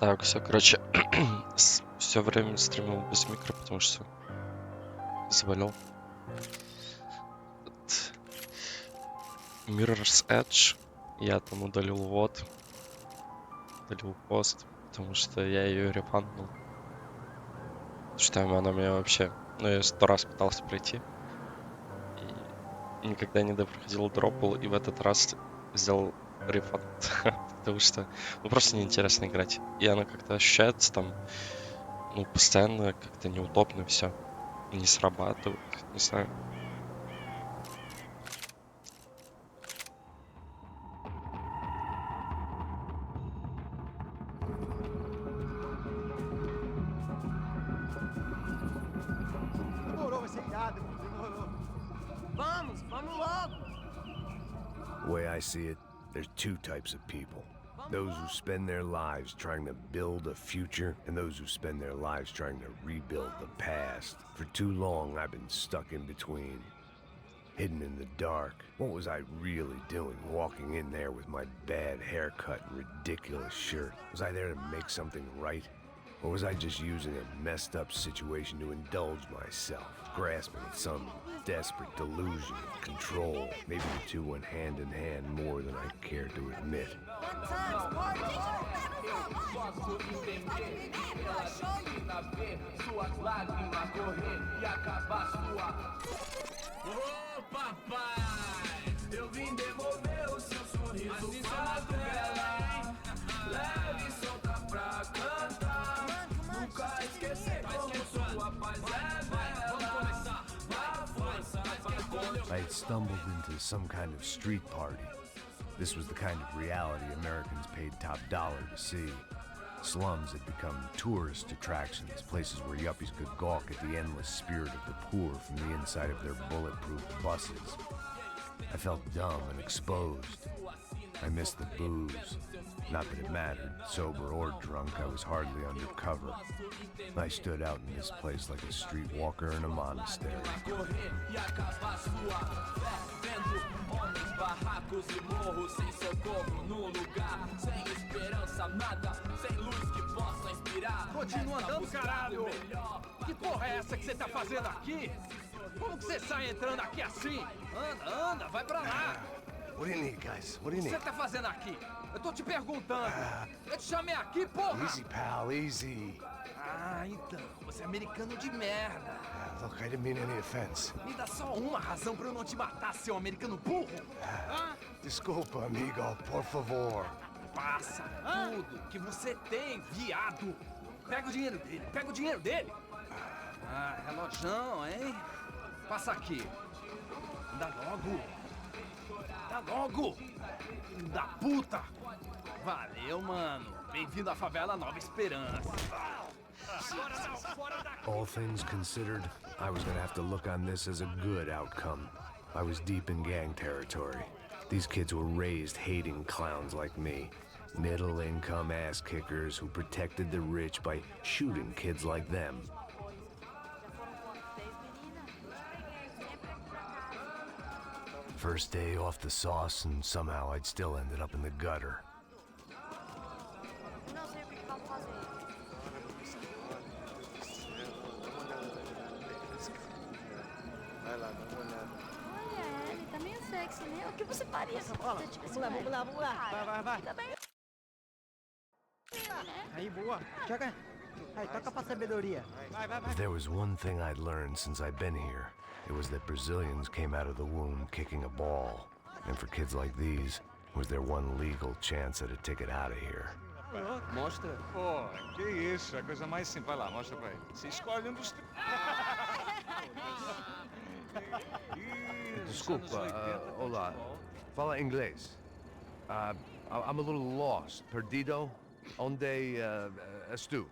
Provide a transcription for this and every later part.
Так, все, короче, все время стримил без микро, потому что заболел. Mirror's Edge. Я там удалил удалил пост, потому что я ее рефанднул. Считаю, она меня вообще... Ну, я 100 раз пытался пройти. И никогда не допроходил, дропал. И в этот раз сделал рефанд. Потому что, ну, просто неинтересно играть. И она как-то ощущается там, ну, постоянно как-то неудобно все. Не срабатывает, не знаю. The way I see it, there's two types of people. Those who spend their lives trying to build a future, and those who spend their lives trying to rebuild the past. For too long, I've been stuck in between. Hidden in the dark. What was I really doing walking in there with my bad haircut and ridiculous shirt? Was I there to make something right? Or was I just using a messed up situation to indulge myself, grasping at some desperate delusion of control? Maybe the two went hand in hand more than I care to admit. I had stumbled into some kind of street party. This was the kind of reality Americans paid top dollar to see. Slums had become tourist attractions, places where yuppies could gawk at the endless spirit of the poor from the inside of their bulletproof buses. I felt dumb and exposed. I missed the booze. Not that it mattered, sober or drunk, I was hardly undercover. I stood out in this place like a streetwalker in a monastery. Continua andando, caralho! Que porra é essa que você tá fazendo aqui? Como que você sai entrando aqui assim? Anda, vai pra lá! What do you need, guys? What do you O que need? você tá fazendo aqui? Eu tô te perguntando. Eu te chamei aqui, porra! Easy, pal, easy. Ah, então. Você é americano de merda. Look, I didn't mean any offense. Me dá só uma razão pra eu não te matar, seu americano burro. Desculpa, amigo, por favor. Passa tudo que você tem, viado. Pega o dinheiro dele. Ah, relojão, hein? Passa aqui. Dá logo. Filho da puta. Valeu, mano. Bem-vindo à favela Nova Esperança. All things considered, I was gonna have to look on this as a good outcome. I was deep in gang territory. These kids were raised hating clowns like me. Middle-income ass-kickers who protected the rich by shooting kids like them. First day off the sauce, and somehow I'd still ended up in the gutter. Olha, ele tá meio sexy, né? O que você faria se você tivesse Vamos lá. Vai. Fica bem, né? Aí, boa. Chega. Aí, toca pra sabedoria. Vai. If there was one thing I'd learned since I'd been here, it was that Brazilians came out of the womb kicking a ball. And for kids like these, was their one legal chance at a ticket out of here. Mostra. Pô, que isso, a coisa mais simples. Vai lá, mostra pra ele. Você escolhe um dos... Desculpa, olá. Fala inglês. I'm a little lost. Perdido? Onde és tu?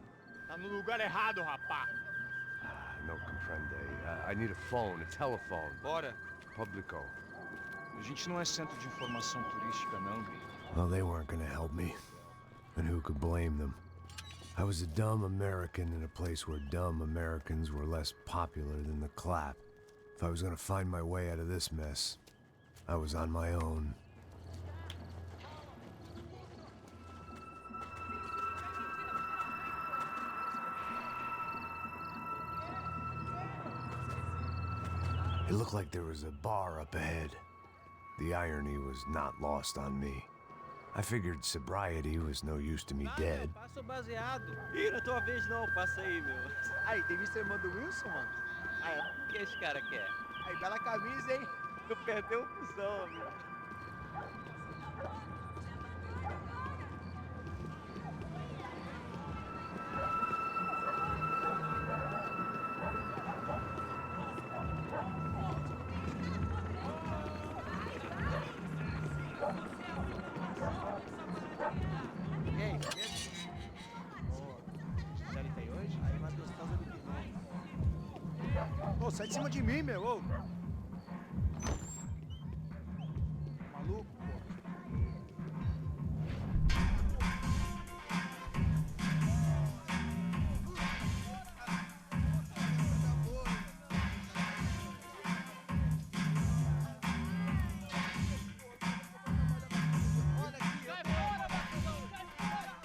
Tá no lugar errado, rapá. No comprende. I need a phone, a telephone. Bora. Publico. A gente não é centro de informação turística, não, Gui. Well, they weren't gonna help me. And who could blame them? I was a dumb American in a place where dumb Americans were less popular than the clap. If I was gonna find my way out of this mess, I was on my own. It looked like there was a bar up ahead. The irony was not lost on me. I figured sobriety was no use to me dead. Passa o baseado. Ih, não é tua vez não, passa aí, meu. Aí, tem visto a irmã do Wilson, mano? Aí, o que esse cara quer? Aí, bela camisa, hein? Tu perdeu o cuzão, meu. Ô, sai de cima de mim, meu, ô! Maluco, pô.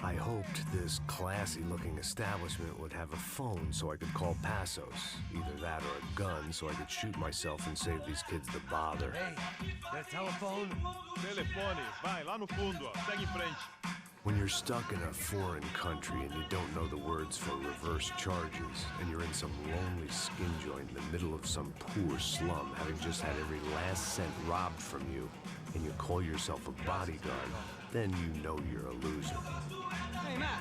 I hoped this classy-looking establishment would have a phone so I could call Passos. Either that or a gun so I could shoot myself and save these kids the bother. Hey, that telephone? Telefone, vai, lá no fundo, ó. Segue em frente. When you're stuck in a foreign country and you don't know the words for reverse charges, and you're in some lonely skin joint in the middle of some poor slum, having just had every last cent robbed from you, and you call yourself a bodyguard, then you know you're a loser. Hey, Matt,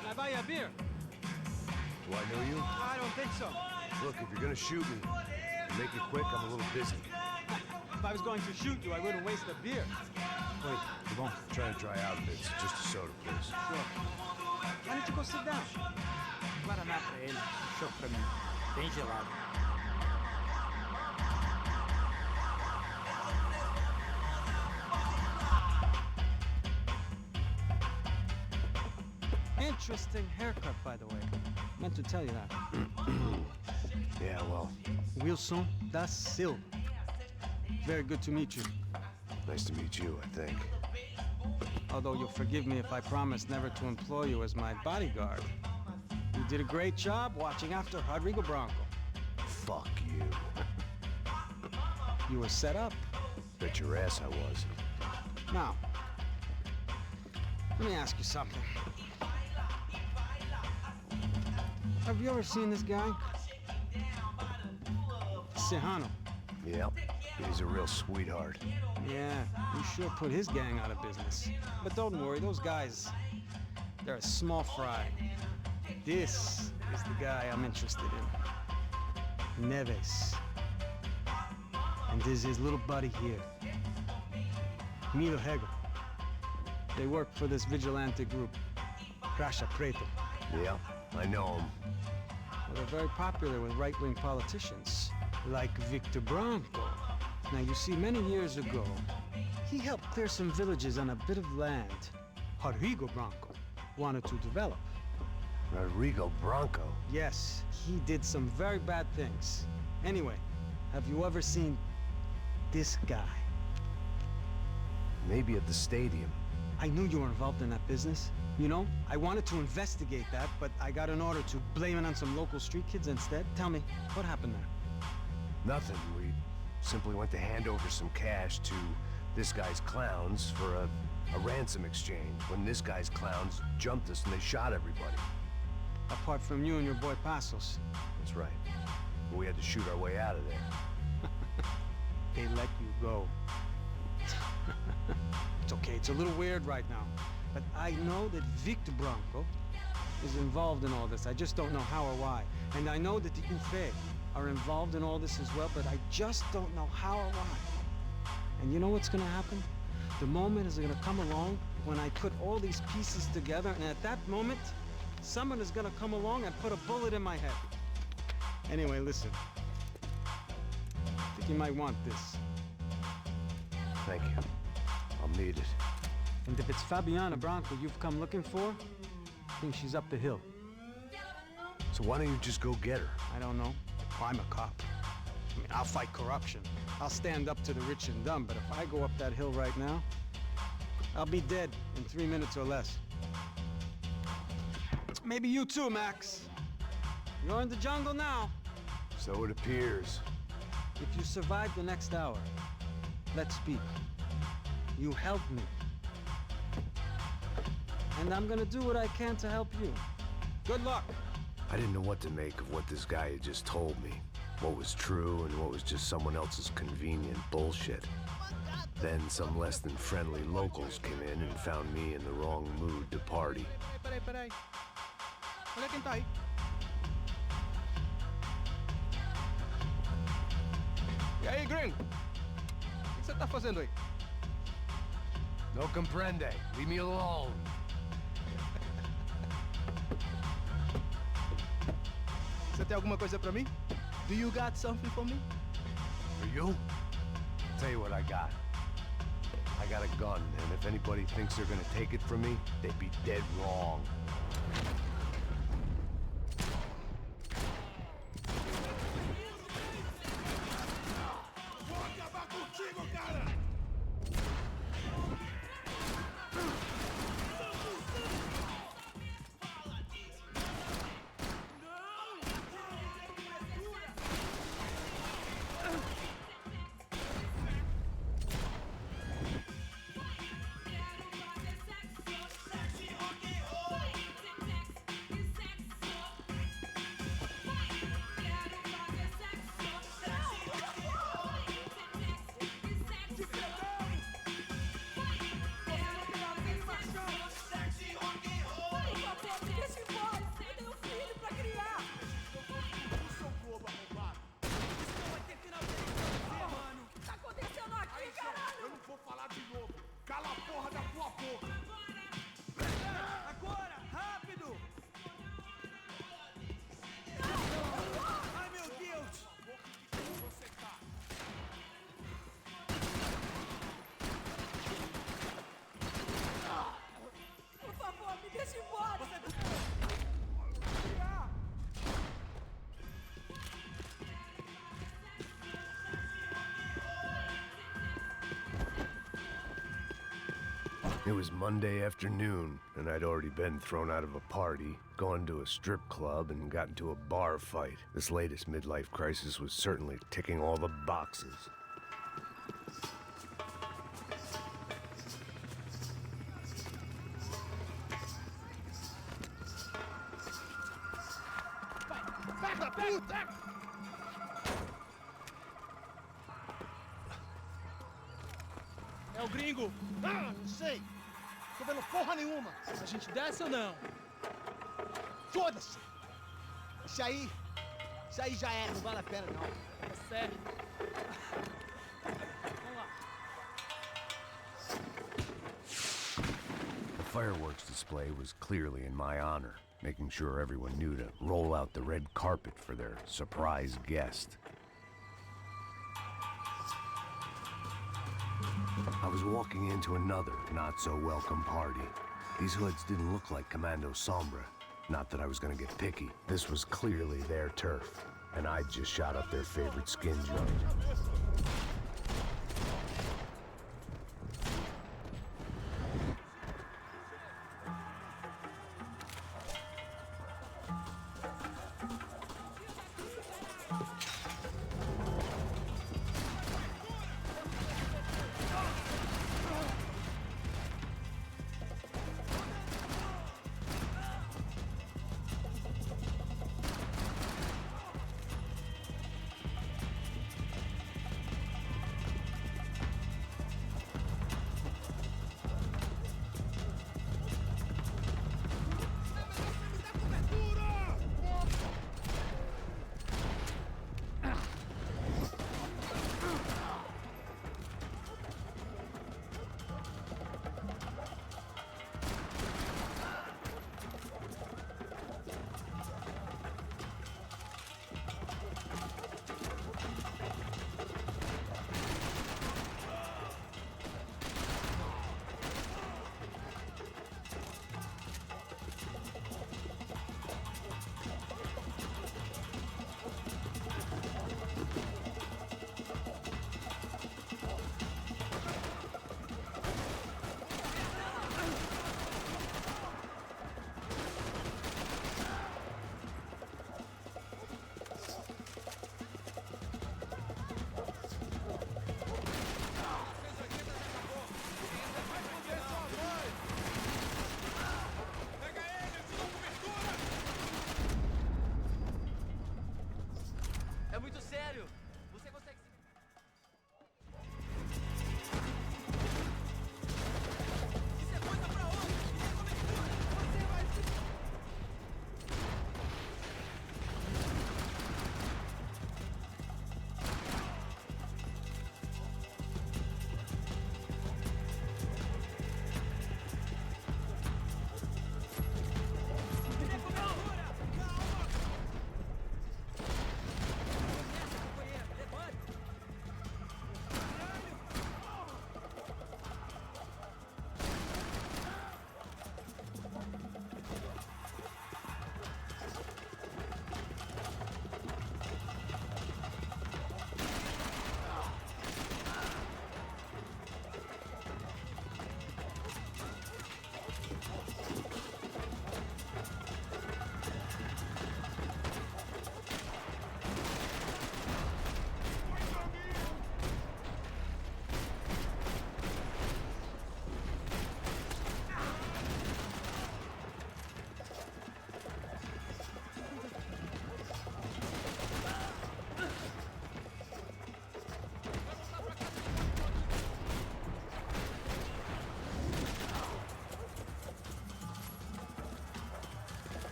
can I buy you a beer? Do I know you? I don't think so. Look, if you're gonna shoot me, make it quick, I'm a little busy. If I was going to shoot you, I wouldn't waste a beer. Wait, come on. Try to dry out a bit, so just a soda, please. Sure. Why don't you go sit down? Guaraná pra ele, chopp pra mim. Bem gelado. Interesting haircut, by the way. Meant to tell you that. Yeah, well, Wilson da Silva. Very good to meet you. nice to meet you, I think. Although you'll forgive me if I promise never to employ you as my bodyguard. You did a great job watching after Rodrigo Bronco. Fuck you. You were set up. Bet your ass I was. Now, let me ask you something. Have you ever seen this guy? Serrano. Yep, he's a real sweetheart. Yeah, you sure put his gang out of business. But don't worry, those guys, they're a small fry. This is the guy I'm interested in. Neves. And this is his little buddy here. Milo Hegel. They work for this vigilante group, Crasha Preto. Yeah, I know him. Well, they're very popular with right-wing politicians, like Victor Bronco. Now, you see, many years ago, he helped clear some villages on a bit of land Rodrigo Bronco wanted to develop. Rodrigo Bronco? Yes, he did some very bad things. Anyway, have you ever seen this guy? Maybe at the stadium. I knew you were involved in that business. You know, I wanted to investigate that, but I got an order to blame it on some local street kids instead. Tell me, what happened there? Nothing. We simply went to hand over some cash to this guy's clowns for a ransom exchange when this guy's clowns jumped us and they shot everybody. Apart from you and your boy Passos. That's right. We had to shoot our way out of there. They let you go. It's okay, it's a little weird right now. But I know that Victor Bronco is involved in all this. I just don't know how or why. And I know that the UFE are involved in all this as well, but I just don't know how or why. And you know what's gonna happen? The moment is gonna come along when I put all these pieces together, and at that moment, someone is gonna come along and put a bullet in my head. Anyway, listen. I think you might want this. Thank you. I'll need it. And if it's Fabiana Bronco you've come looking for, I think she's up the hill. So why don't you just go get her? I don't know. I'm a cop. I mean, I'll fight corruption. I'll stand up to the rich and dumb, but if I go up that hill right now, I'll be dead in 3 minutes or less. Maybe you too, Max. You're in the jungle now. So it appears. If you survive the next hour, let's speak. You help me. And I'm gonna do what I can to help you. Good luck. I didn't know what to make of what this guy had just told me. What was true and what was just someone else's convenient bullshit. Then some less than friendly locals came in and found me in the wrong mood to party. Peraí. Olha quem tá aí. E aí, gringo? O que você tá fazendo aí? No comprende. Leave me alone. Você tem alguma coisa pra mim? Do you got something for me? For you? Tell you what I got. I got a gun, and if anybody thinks they're gonna take it from me, they'd be dead wrong. It was Monday afternoon, and I'd already been thrown out of a party, gone to a strip club, and got into a bar fight. This latest midlife crisis was certainly ticking all the boxes. Pega, puta! É o gringo! Ah, não sei! Tô vendo porra nenhuma! A gente desce ou não? Foda-se! Isso aí já era, não vale a pena não. É sério. Vamos lá. The fireworks display was clearly in my honor, making sure everyone knew to roll out the red carpet for their surprise guest. I was walking into another not-so-welcome party. These hoods didn't look like Commando Sombra. Not that I was gonna get picky. This was clearly their turf, and I'd just shot up their favorite skin joint. sério! Você consegue se... Isso é coisa pra onde? Você vai se...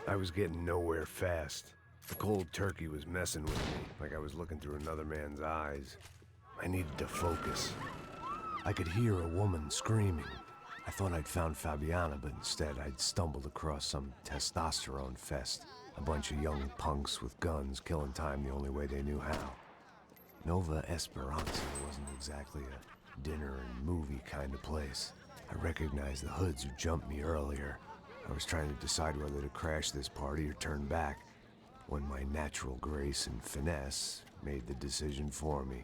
I was getting nowhere fast. The cold turkey was messing with me, like I was looking through another man's eyes. I needed to focus. I could hear a woman screaming. I thought I'd found Fabiana, but instead I'd stumbled across some testosterone fest. A bunch of young punks with guns killing time the only way they knew how. Nova Esperanza wasn't exactly a dinner and movie kind of place. I recognized the hoods who jumped me earlier. I was trying to decide whether to crash this party or turn back, when my natural grace and finesse made the decision for me.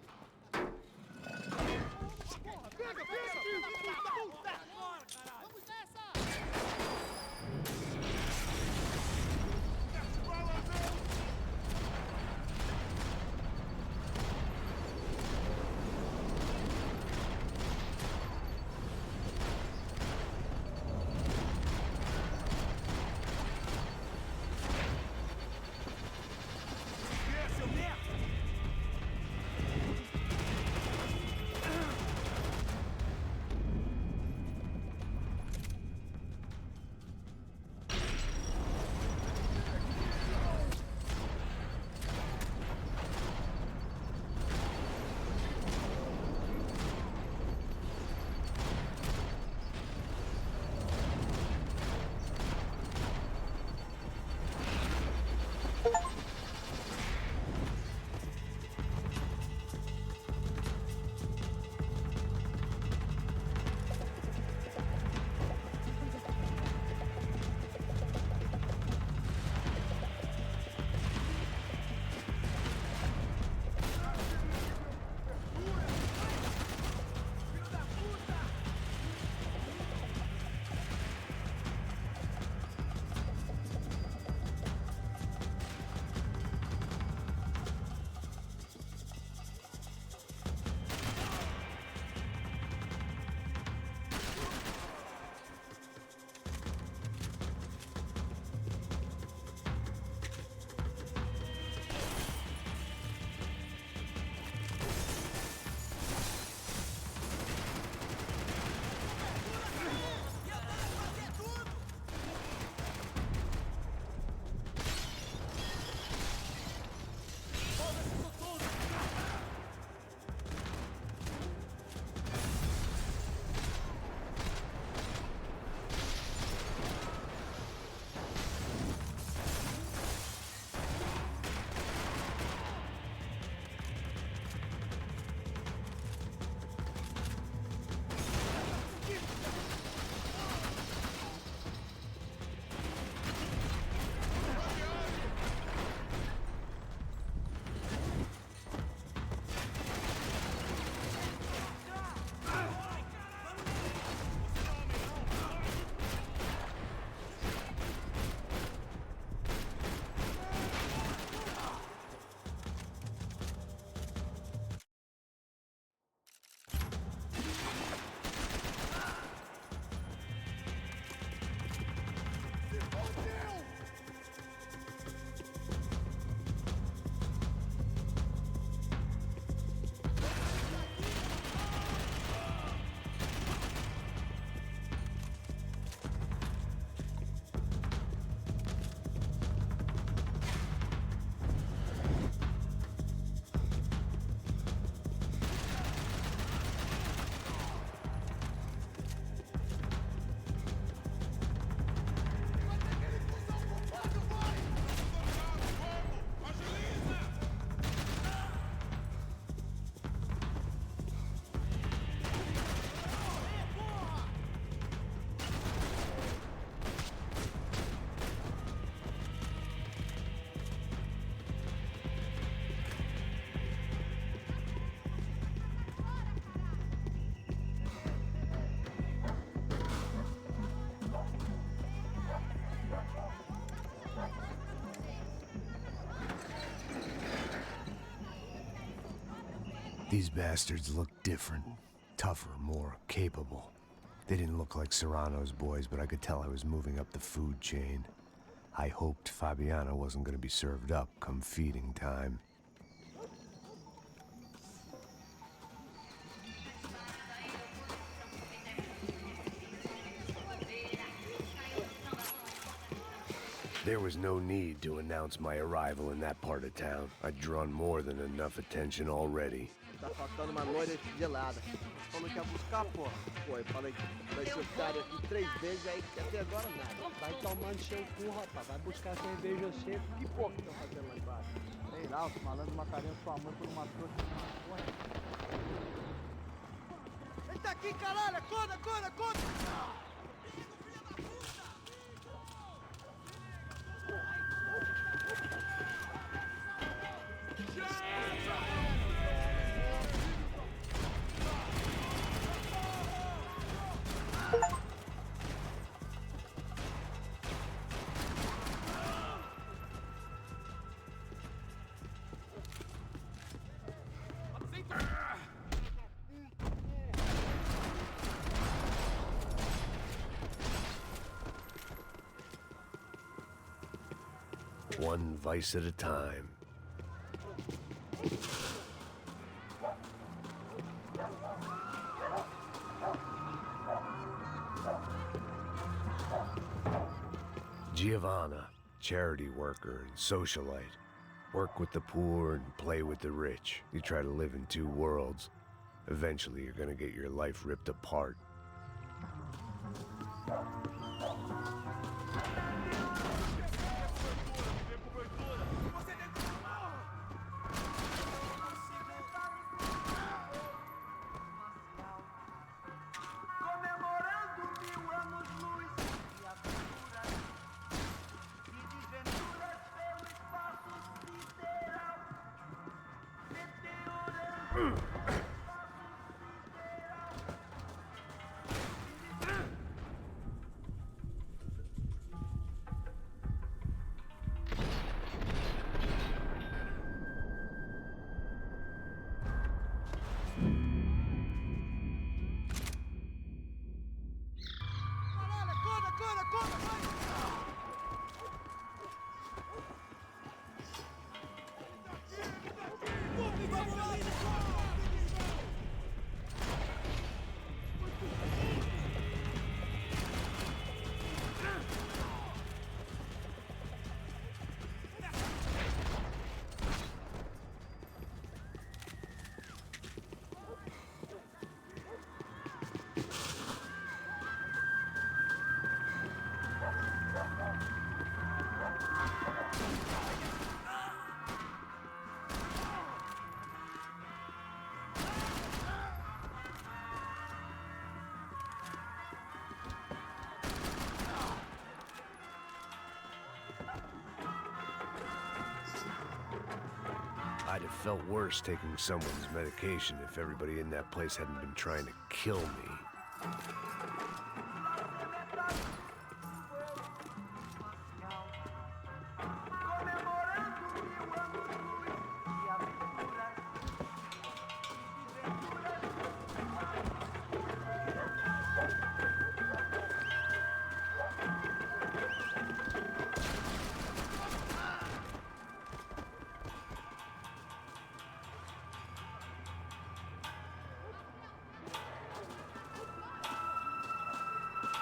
These bastards look different. Tougher, more capable. They didn't look like Serrano's boys, but I could tell I was moving up the food chain. I hoped Fabiana wasn't gonna be served up come feeding time. There was no need to announce my arrival in that part of town. I'd drawn more than enough attention already. Tá faltando uma loira gelada. Falou que ia buscar, porra. Pô, eu falei que vai ser otário aqui 3 vezes, aí até agora nada. Vai tomando seu cu, rapaz. Vai buscar cerveja seca. Que porra que estão fazendo lá embaixo? Sei lá, os malandros mataram sua mãe por uma trouxa de uma porra. Ele tá aqui, caralho! Acorda, acorda, acorda! One vice at a time. Giovanna, charity worker and socialite. Work with the poor and play with the rich. You try to live in 2 worlds. Eventually, you're gonna get your life ripped apart. I'd have felt worse taking someone's medication if everybody in that place hadn't been trying to kill me.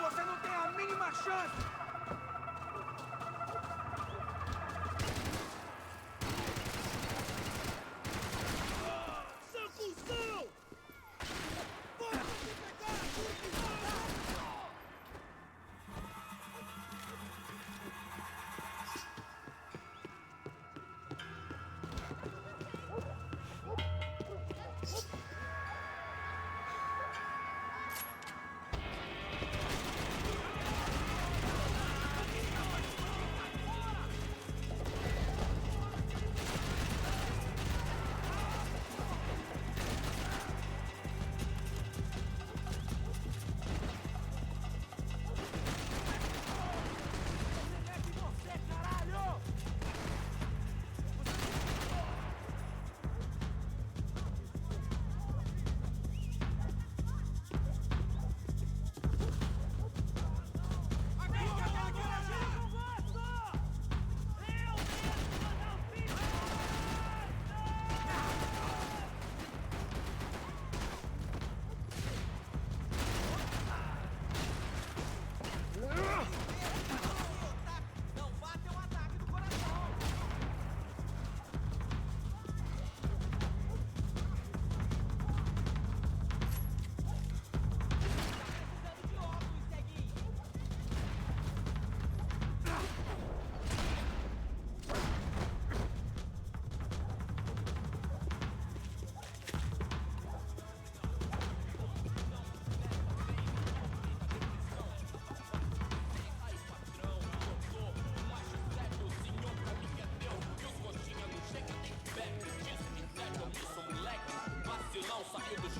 Você não tem a mínima chance! Seu cuzão! Pode me pegar!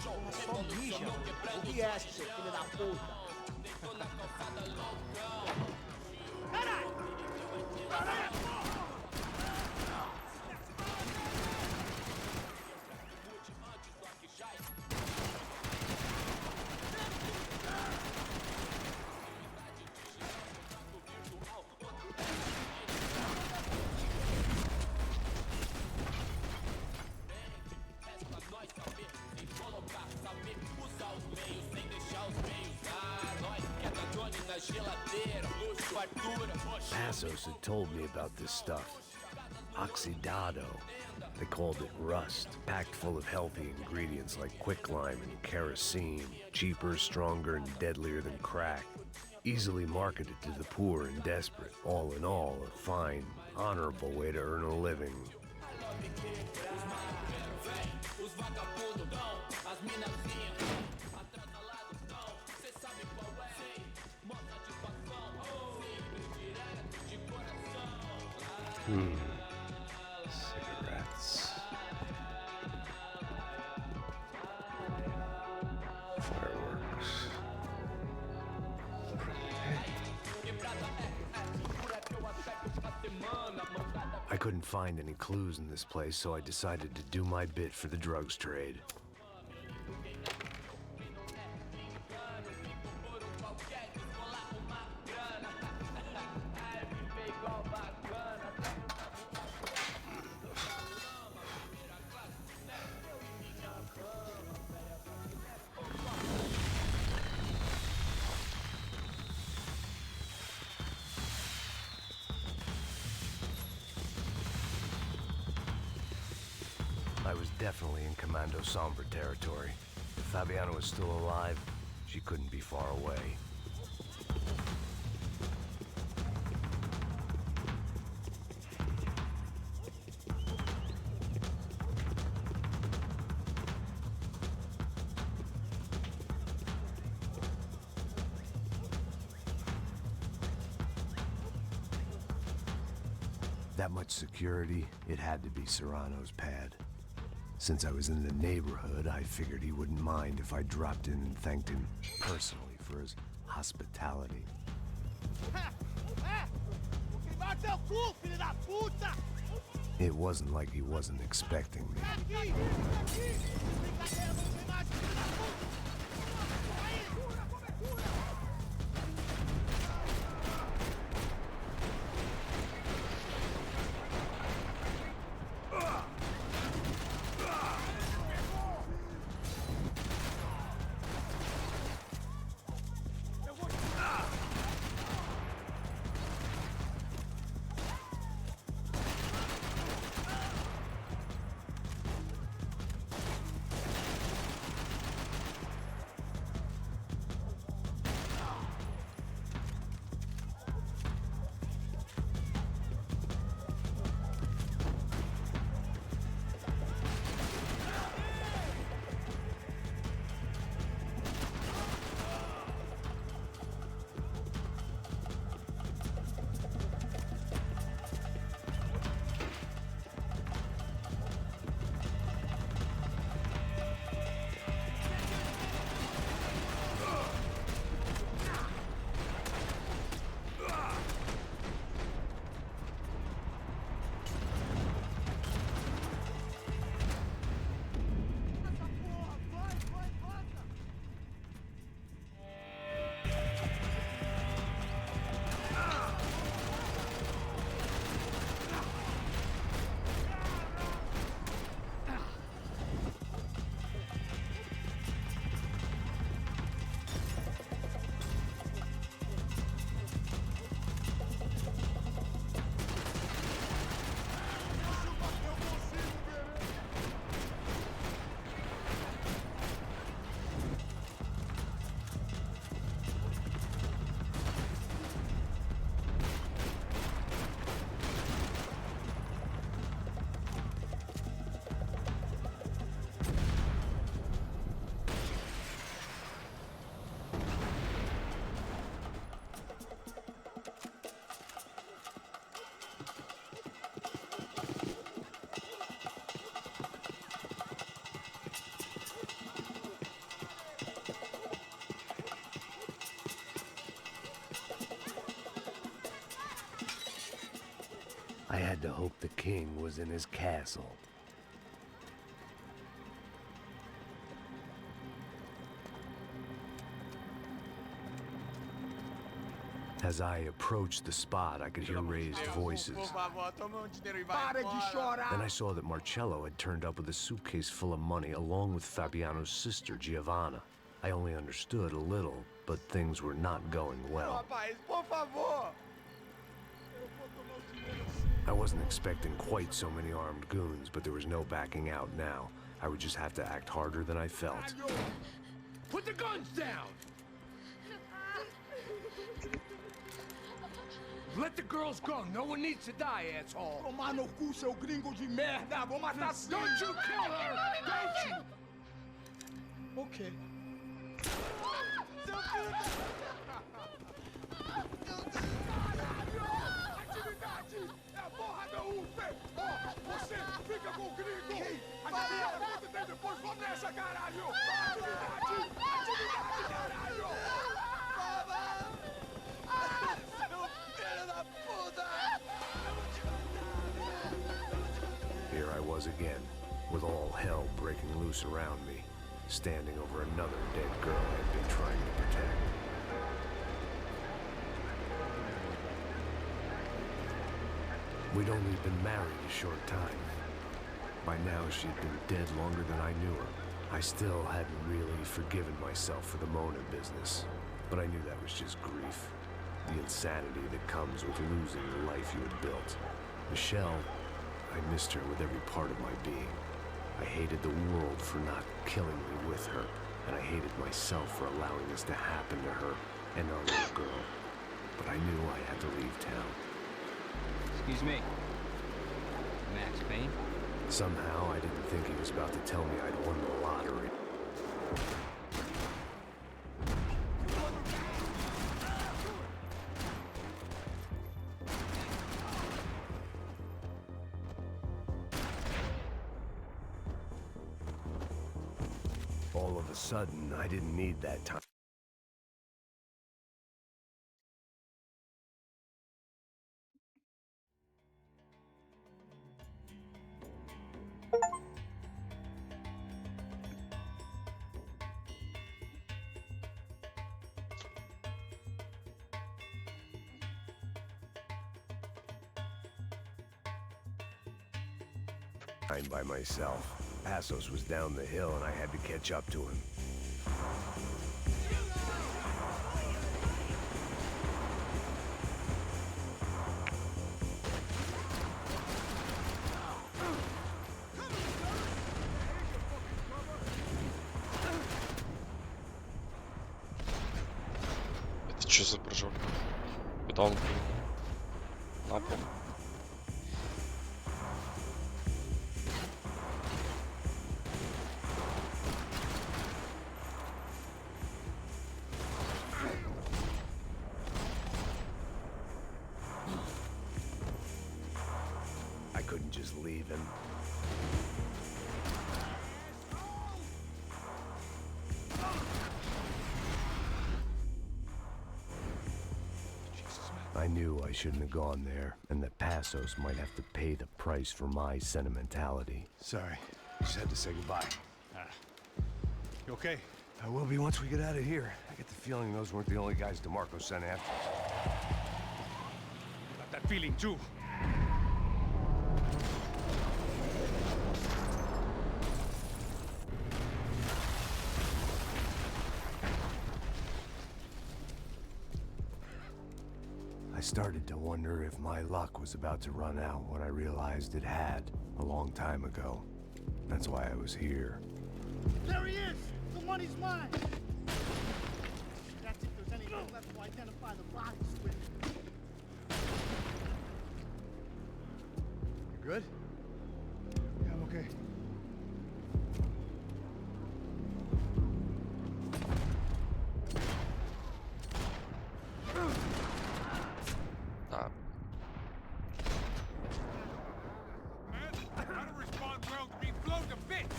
Porra, só mija. O que é, seu filho da puta? Passos had told me about this stuff. Oxidado. They called it rust, packed full of healthy ingredients like quicklime and kerosene, cheaper, stronger, and deadlier than crack. Easily marketed to the poor and desperate. All in all, a fine, honorable way to earn a living. Cigarettes. Fireworks. I couldn't find any clues in this place, so I decided to do my bit for the drugs trade. I was definitely in Commando Sombra territory. If Fabiana was still alive, she couldn't be far away. That much security, it had to be Serrano's pad. Since I was in the neighborhood, I figured he wouldn't mind if I dropped in and thanked him personally for his hospitality. Queimar teu cu, filho da puta! It wasn't like he wasn't expecting me. Aqui! Aqui! Brincadeira, vamos queimar, filho da puta! Aí! Cobertura! to hope the king was in his castle. As I approached the spot, I could hear raised voices. Para de chorar! Then I saw that Marcello had turned up with a suitcase full of money along with Fabiano's sister, Giovanna. I only understood a little, but things were not going well. Rapaz, por favor! I wasn't expecting quite so many armed goons, but there was no backing out now. I would just have to act harder than I felt. Put the guns down! Let the girls go. No one needs to die, asshole. Tomar no cu, seu gringo de merda! Vou matar sim! Don't you kill her! Don't you! Ok. Seu filho Atividade! É a porra da UFE! Ó, você fica com o gringo! A galera quando tem depois, vamos nessa, caralho! Atividade! Atividade, caralho! Here I was again, with all hell breaking loose around me, standing over another dead girl I'd been trying to protect. We'd only been married a short time. By now, she'd been dead longer than I knew her. I still hadn't really forgiven myself for the Mona business, but I knew that was just grief. The insanity that comes with losing the life you had built. Michelle, I missed her with every part of my being. I hated the world for not killing me with her, and I hated myself for allowing this to happen to her and our little girl. But I knew I had to leave town. Excuse me. Max Payne? Somehow, I didn't think he was about to tell me I'd won the lottery. All of a sudden, I didn't need that time. By myself. Passos was down the hill and I had to catch up to him. Это что за прыжок? Куда он прыгнул? На пол. I couldn't just leave him. I knew I shouldn't have gone there, and that Passos might have to pay the price for my sentimentality. Sorry, just had to say goodbye. You okay? I will be once we get out of here. I get the feeling those weren't the only guys DeMarco sent after us. Got that feeling too. I started to wonder if my luck was about to run out when I realized it had a long time ago. That's why I was here. There he is! The money's mine! That's if there's anything left to identify the bodies with. You good? Yeah, I'm okay. Да. How to respond well to being blown to bits!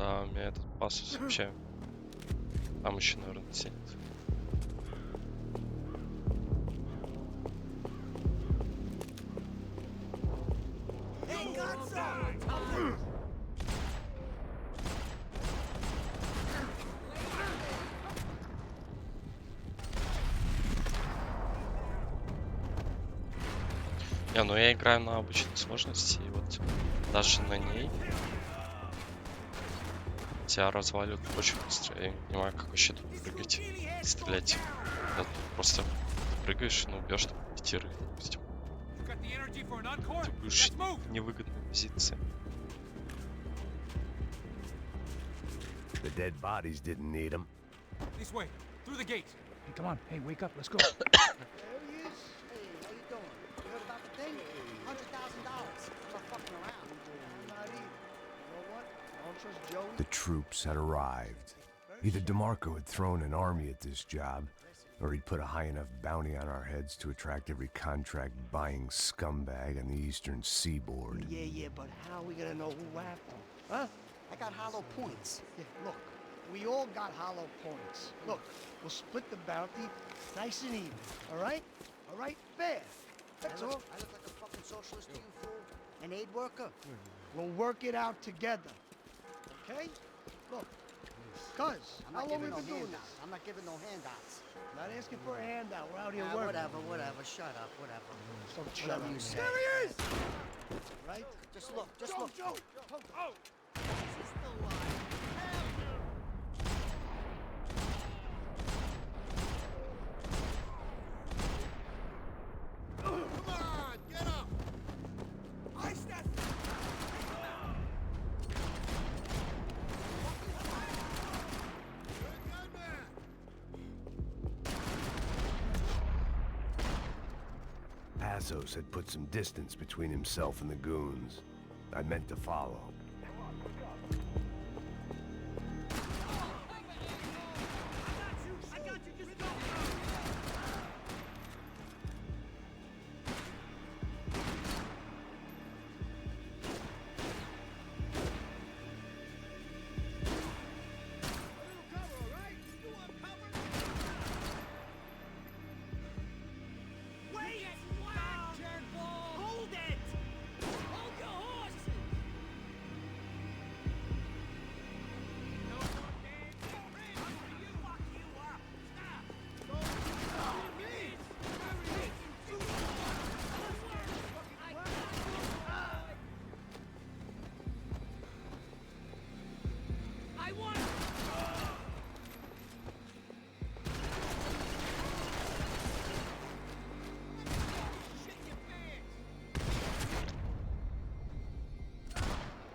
Да, у меня этот пассус вообще. Там еще, наверное, сидит. Не, ну я играю на обычной сложности, и вот даже на ней тебя разваливают очень быстро. Я не понимаю, как вообще тут прыгать, стрелять. Да, тут просто прыгаешь, ну, убьешь там 5, допустим. Ты будешь в невыгодной позиции. The dead bodies didn't need them. This way, through the gate. Hey, come on. Hey, wake up. Let's go. There he is. Hey, how you doing? You heard about the thing? $100,000. I'm not fucking around. I'm not either. You know what? I don't trust Joey. The troops had arrived. Either DeMarco had thrown an army at this job, or he'd put a high enough bounty on our heads to attract every contract-buying scumbag on the eastern seaboard. Yeah, but how are we gonna know who whacked him? Huh? I got hollow points. Yeah, look, we all got hollow points. Look, we'll split the bounty nice and even, all right? All right? Fair. That's all. I look like a fucking socialist to you, fool? An aid worker? We'll work it out together, okay? Look, cuz, how long we been doing this? I'm not giving no handouts. Not asking for a handout. We're out here working. Whatever. Shut up, whatever. Don't shut up. There he is! Right? Just look, Joe. Oh! He's still alive. Come on, get up! Ice that! Passos had put some distance between himself and the goons. I meant to follow.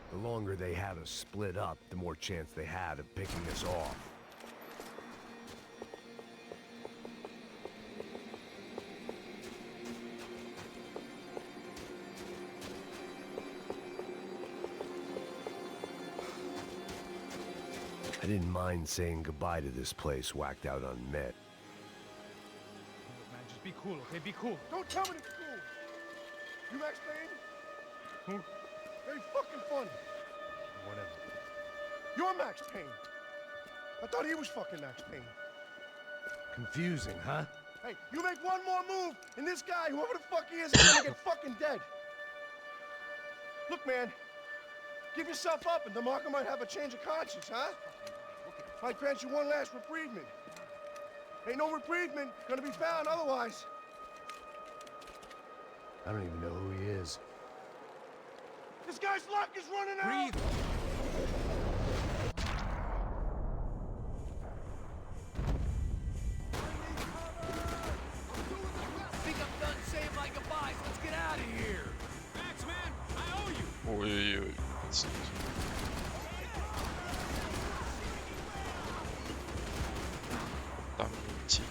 The longer they had us split up, the more chance they had of picking us off. I didn't mind saying goodbye to this place whacked out on Met. Look, man, just be cool, okay? Be cool. Don't tell me to school. You Max Payne? Who? Very fucking funny. Whatever. You're Max Payne. I thought he was fucking Max Payne. Confusing, huh? Hey, you make one more move, and this guy, whoever the fuck he is gonna get fucking dead. Look, man, give yourself up, and DeMarco might have a change of conscience, huh? Might grant you one last reprievement. Ain't no reprievement gonna be found otherwise. I don't even know who he is. This guy's luck is running out! Breathe. I think I'm done saying my goodbyes. Let's get out of here. Max, man, I owe you. Ой-ой-ой. Там не идти.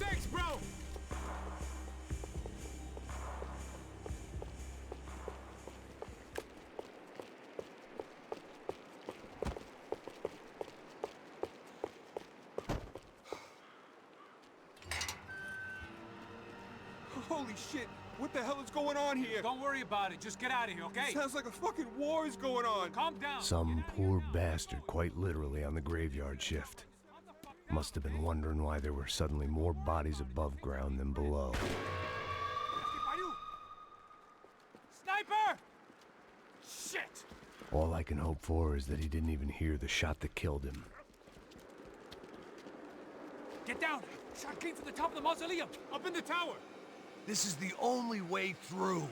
Thanks, bro. Holy shit! What the hell is going on here? Don't worry about it. Just get out of here, okay? Sounds like a fucking war is going on. Calm down. Some poor bastard, quite literally, on the graveyard shift. Must have been wondering why there were suddenly more bodies above ground than below. Sniper! Shit! All I can hope for is that he didn't even hear the shot that killed him. Get down! Shot came from the top of the mausoleum, up in the tower. This is the only way through.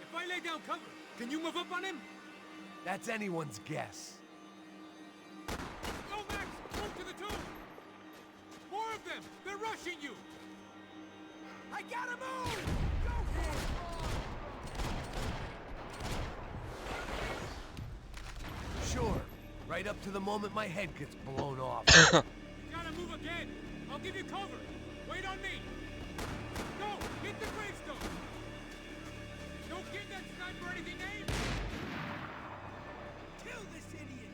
If I lay down cover, can you move up on him? That's anyone's guess. Go, Max! Move to the tomb! More of them! They're rushing you! I gotta move! Go for it! Sure. Right up to the moment my head gets blown off. You gotta move again! I'll give you cover! Wait on me! Go! Hit the gravestone! No kid that sniper or anything named! Kill this idiot!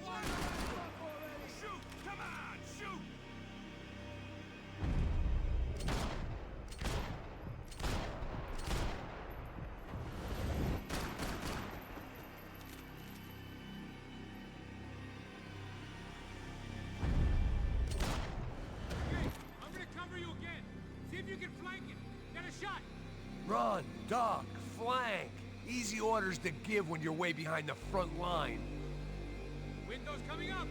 Shoot! Come on! Shoot! Okay, I'm gonna cover you again. See if you can flank it. Get a shot. Run, duck, flank. Easy orders to give when you're way behind the front line. Windows coming up.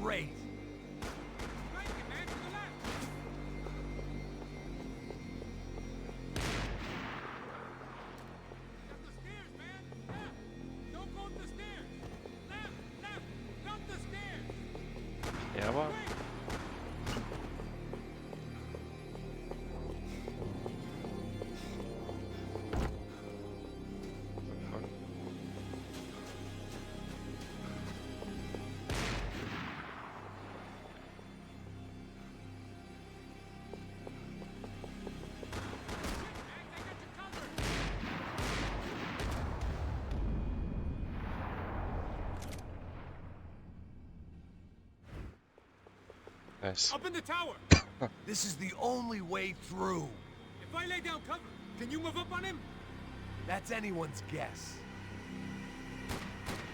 Great. Flank it, man, to the left. Up the stairs, man. Left. Don't go up the stairs. Left, left. Up the stairs. Ja, aber Quick. nice. Up in the tower. This is the only way through. If I lay down cover, can you move up on him? That's anyone's guess.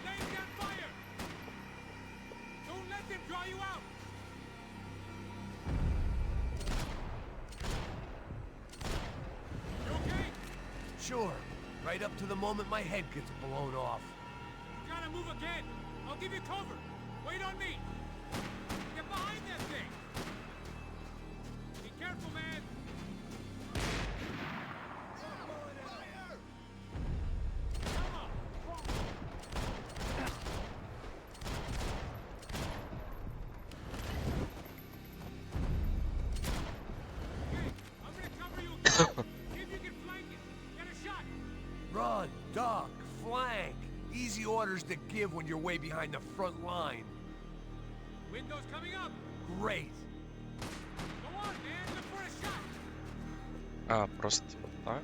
Laying down fire. Don't let them draw you out. You okay? Sure. Right up to the moment my head gets blown off. You gotta move again. I'll give you cover. Wait on me. Get behind that thing. Be careful, man. Come on. Okay, I'm gonna cover you again. See if you can flank it. Get a shot. Run, duck, flank. Easy orders to give when you're way behind the front line. Windows coming up. Great. Go on, man. Look for a shot. А, просто так.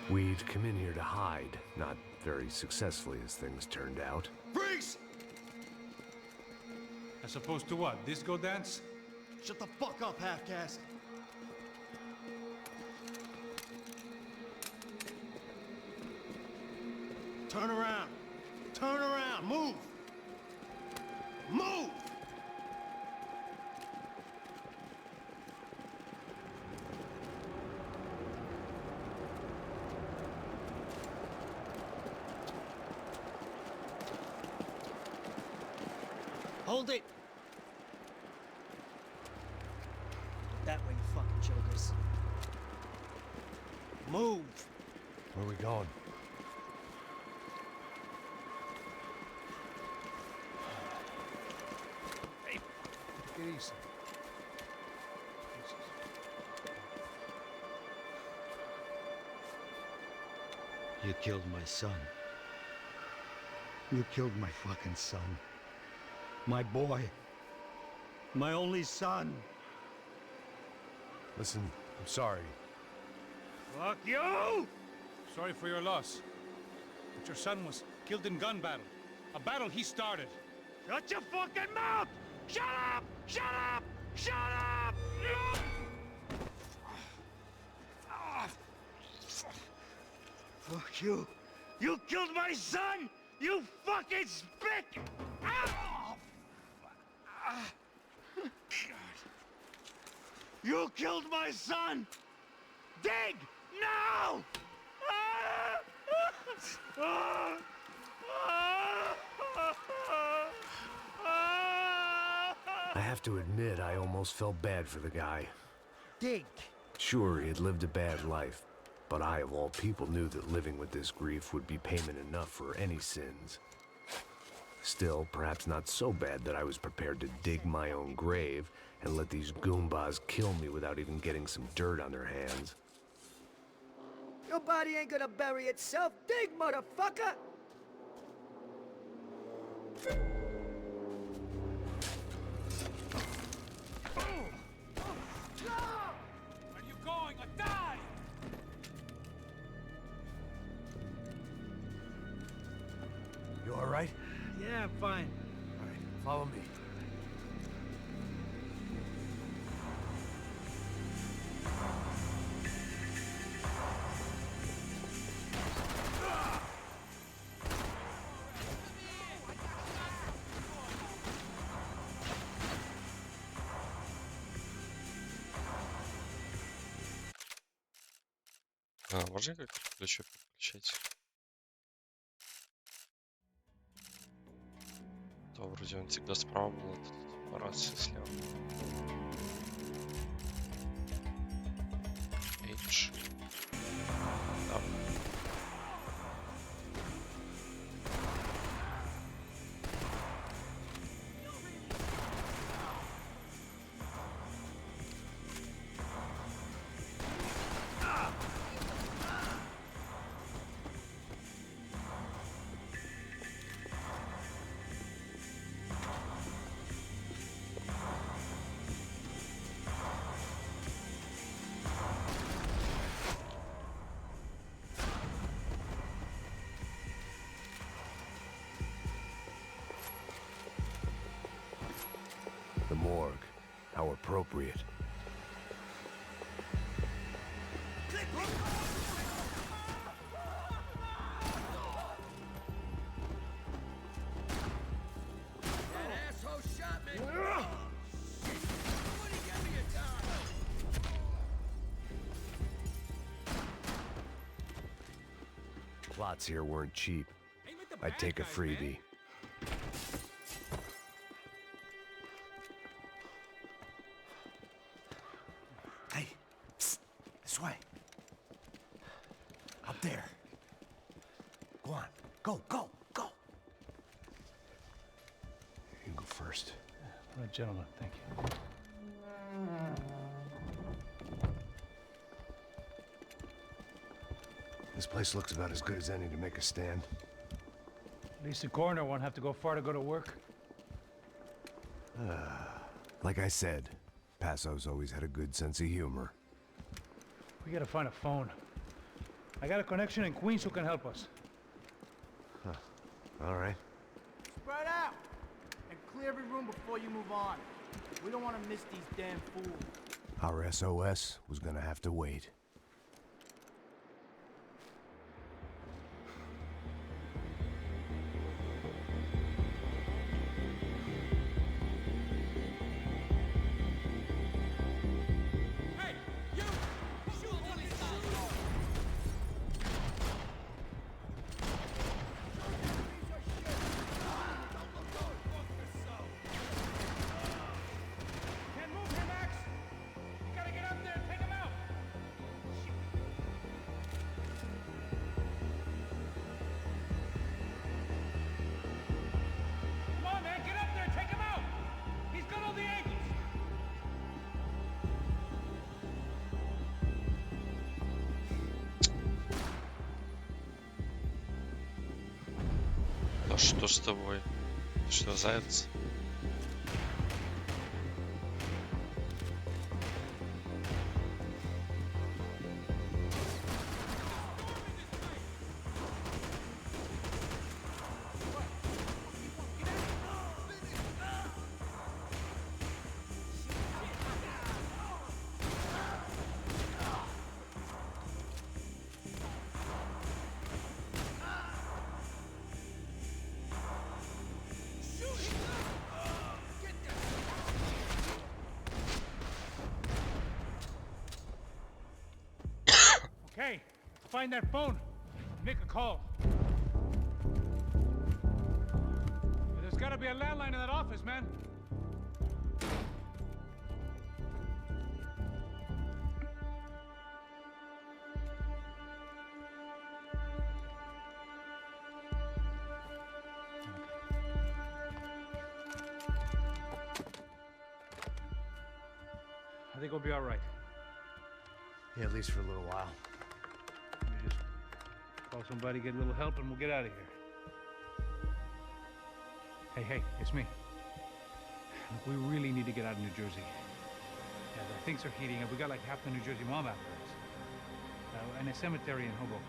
We'd come in here to hide, not very successfully as things turned out. Freeze! As opposed to what? Disco dance? Shut the fuck up, half-caste. Turn around. Turn around. Move. Move! Hold it! That way, you fucking jokers. Move! Where are we going? Easy. You killed my son. You killed my fucking son. My boy. My only son. Listen, I'm sorry. Fuck you! Sorry for your loss. But your son was killed in gun battle. A battle he started. Shut your fucking mouth! Shut up! Shut up! Shut up! Fuck you. You killed my son! You fucking spick! You killed my son! Dig! Now! I have to admit, I almost felt bad for the guy. Dig! Sure, he had lived a bad life, but I, of all people, knew that living with this grief would be payment enough for any sins. Still, perhaps not so bad that I was prepared to dig my own grave and let these goombas kill me without even getting some dirt on their hands. Your body ain't gonna bury itself. Dig, motherfucker! Where are you going? Or die! You all right? Yeah, I'm fine. All right, follow me. А, можно как-то ключи подключить? То вроде он всегда справа был, а тут рация слева. H. Да. The morgue. How appropriate. That asshole shot me! Somebody get me a dime! Plots here weren't cheap. Aim at the I'd bad take a guys, freebie. man. Hey, psst, this way. Up there. Go on. Go, go, go. You go first. All right, gentlemen, thank you. This place looks about as good as any to make a stand. At least the coroner won't have to go far to go to work. Like I said, Passo's always had a good sense of humor. We gotta find a phone. I got a connection in Queens who can help us. All right. Spread out! And clear every room before you move on. We don't want to miss these damn fools. Our SOS was gonna have to wait. Hey, you! Shoot, Willie, stop! Can't move here, Max! You gotta get up there and take him out! А что с тобой? Ты что, заяц? Okay, find that phone. Make a call. There's gotta be a landline in that office, man. I think we'll be all right. Yeah, at least for a little while. Let me just call somebody, get a little help, and we'll get out of here. Hey, it's me. Look, we really need to get out of New Jersey. Yeah, things are heating up. We got like half the New Jersey mob after us. And a cemetery in Hoboken.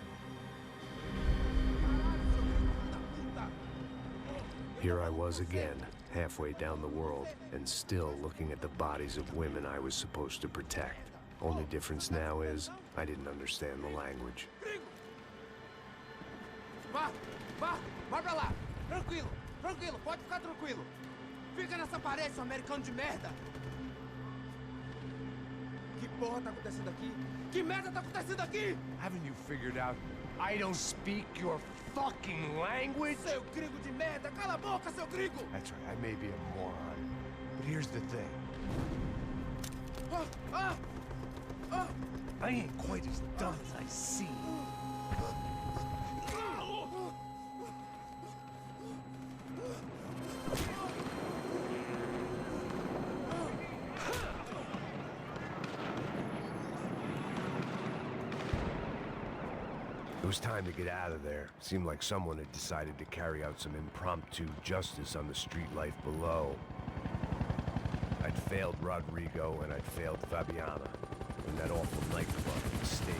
Here I was again, halfway down the world, and still looking at the bodies of women I was supposed to protect. Only difference now is, I didn't understand the language. Vá pra lá. Tranquilo, pode ficar tranquilo. Fica nessa parede, seu americano de merda. Que porra tá acontecendo aqui? Que merda tá acontecendo aqui? Haven't you figured out I don't speak your fucking language? Seu gringo de merda, cala a boca, seu gringo! That's right, I may be a moron, but here's the thing. I ain't quite as dumb as I seem. It was time to get out of there. Seemed like someone had decided to carry out some impromptu justice on the street life below. I'd failed Rodrigo and I'd failed Fabiana. In that awful nightclub, the stadium,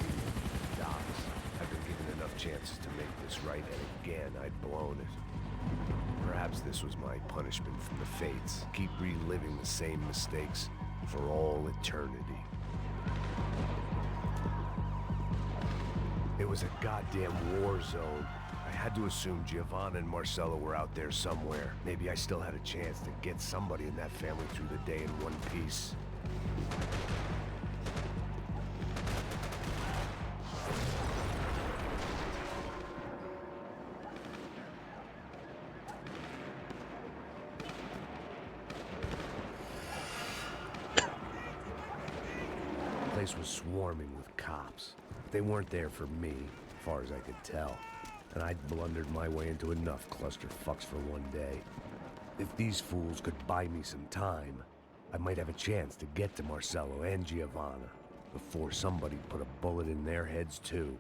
the docks. I'd been given enough chances to make this right, and again, I'd blown it. Perhaps this was my punishment from the fates. Keep reliving the same mistakes for all eternity. It was a goddamn war zone. I had to assume Giovanna and Marcello were out there somewhere. Maybe I still had a chance to get somebody in that family through the day in one piece. The place was swarming with cops. They weren't there for me, as far as I could tell. And I'd blundered my way into enough clusterfucks for one day. If these fools could buy me some time, I might have a chance to get to Marcello and Giovanna before somebody put a bullet in their heads too.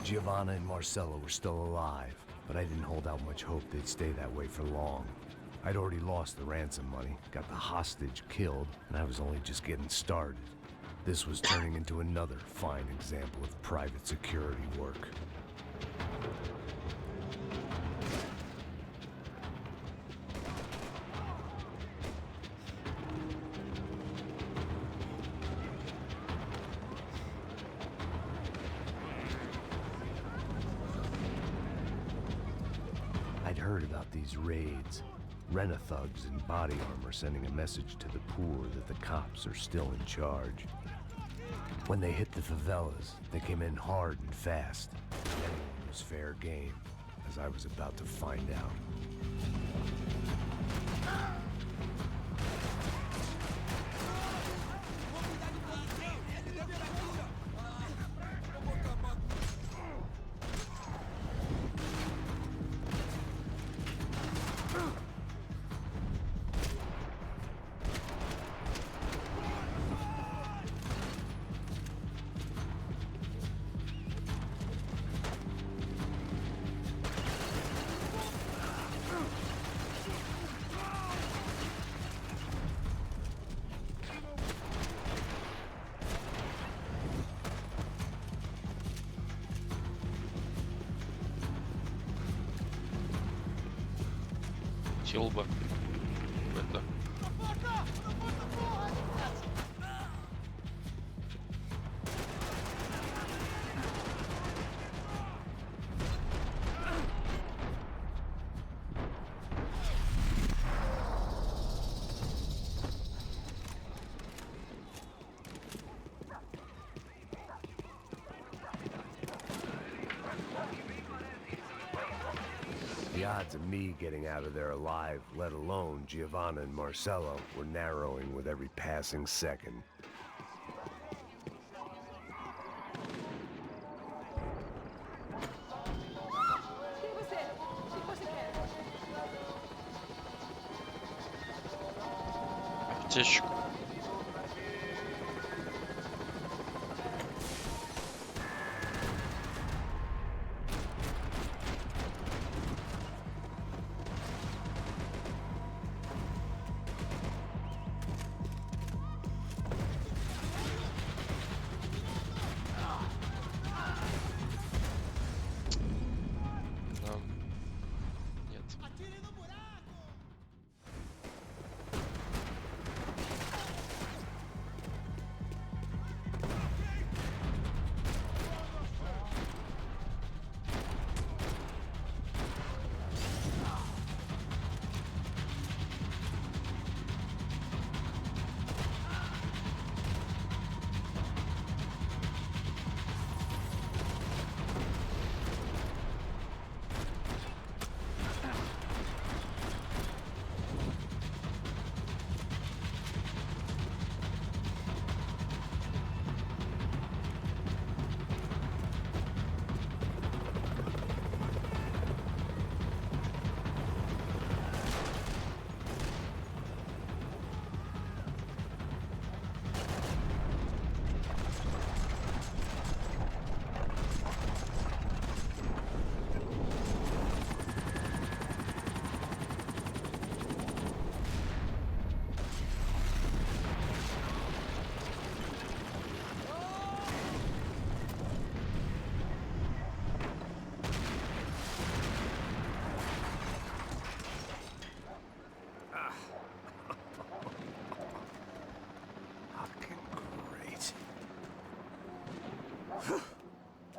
Giovanna and Marcello were still alive, but I didn't hold out much hope they'd stay that way for long. I'd already lost the ransom money, got the hostage killed, and I was only just getting started. This was turning into another fine example of private security work. I'd heard about these raids. Rent-a-thugs in body armor sending a message to the poor that the cops are still in charge. When they hit the favelas, they came in hard and fast. Anyone was fair game, as I was about to find out. хил бы какой-то. The odds of me getting out of there alive, let alone Giovanna and Marcello, were narrowing with every passing second. Аптечку. Да. Нет.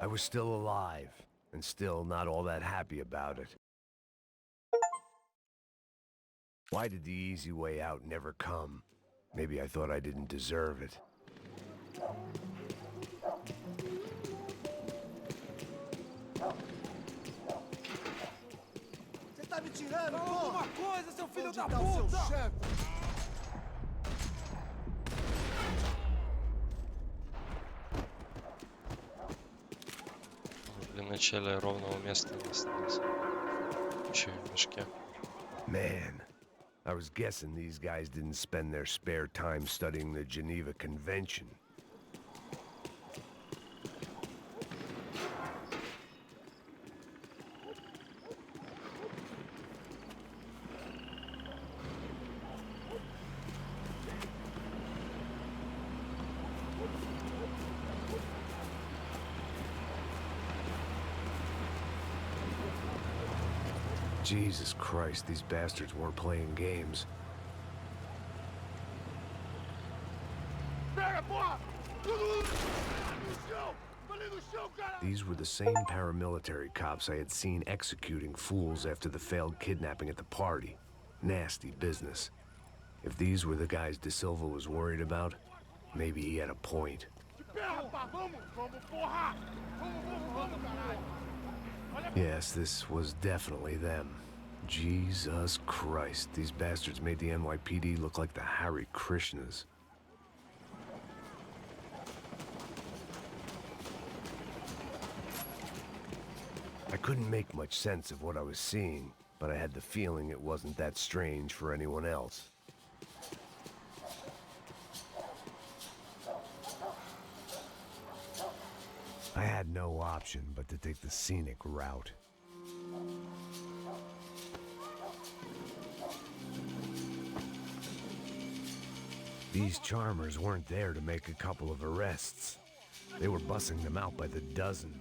I was still alive, and still not all that happy about it. Why did the easy way out never come? Maybe I thought I didn't deserve it. Você tá me tirando, Fala pô? alguma coisa, seu filho Onde da tá o seu puta! chefe? Для начала ровного места не осталось. Еще и в мешке. Man, I was guessing these guys didn't spend their spare time studying the Geneva Convention. Jesus Christ, these bastards weren't playing games. These were the same paramilitary cops I had seen executing fools after the failed kidnapping at the party. Nasty business. If these were the guys De Silva was worried about, maybe he had a point. Yes, this was definitely them. Jesus Christ, these bastards made the NYPD look like the Hare Krishnas. I couldn't make much sense of what I was seeing, but I had the feeling it wasn't that strange for anyone else. I had no option but to take the scenic route. These charmers weren't there to make a couple of arrests. They were bussing them out by the dozen.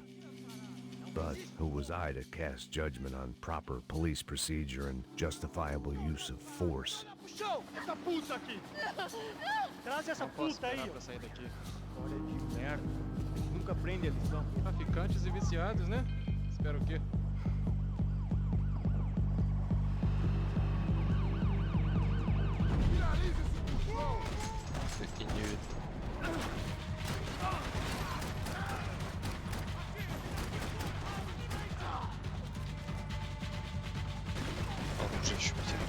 But who was I to cast judgment on proper police procedure and justifiable use of force? Puxou! Essa puta aqui! Traz essa puta aí! Pra sair daqui. Olha de merda. Nunca aprende a lição. Traficantes e viciados, né? Espero o quê? Freaking knew it. Он уже еще потерял.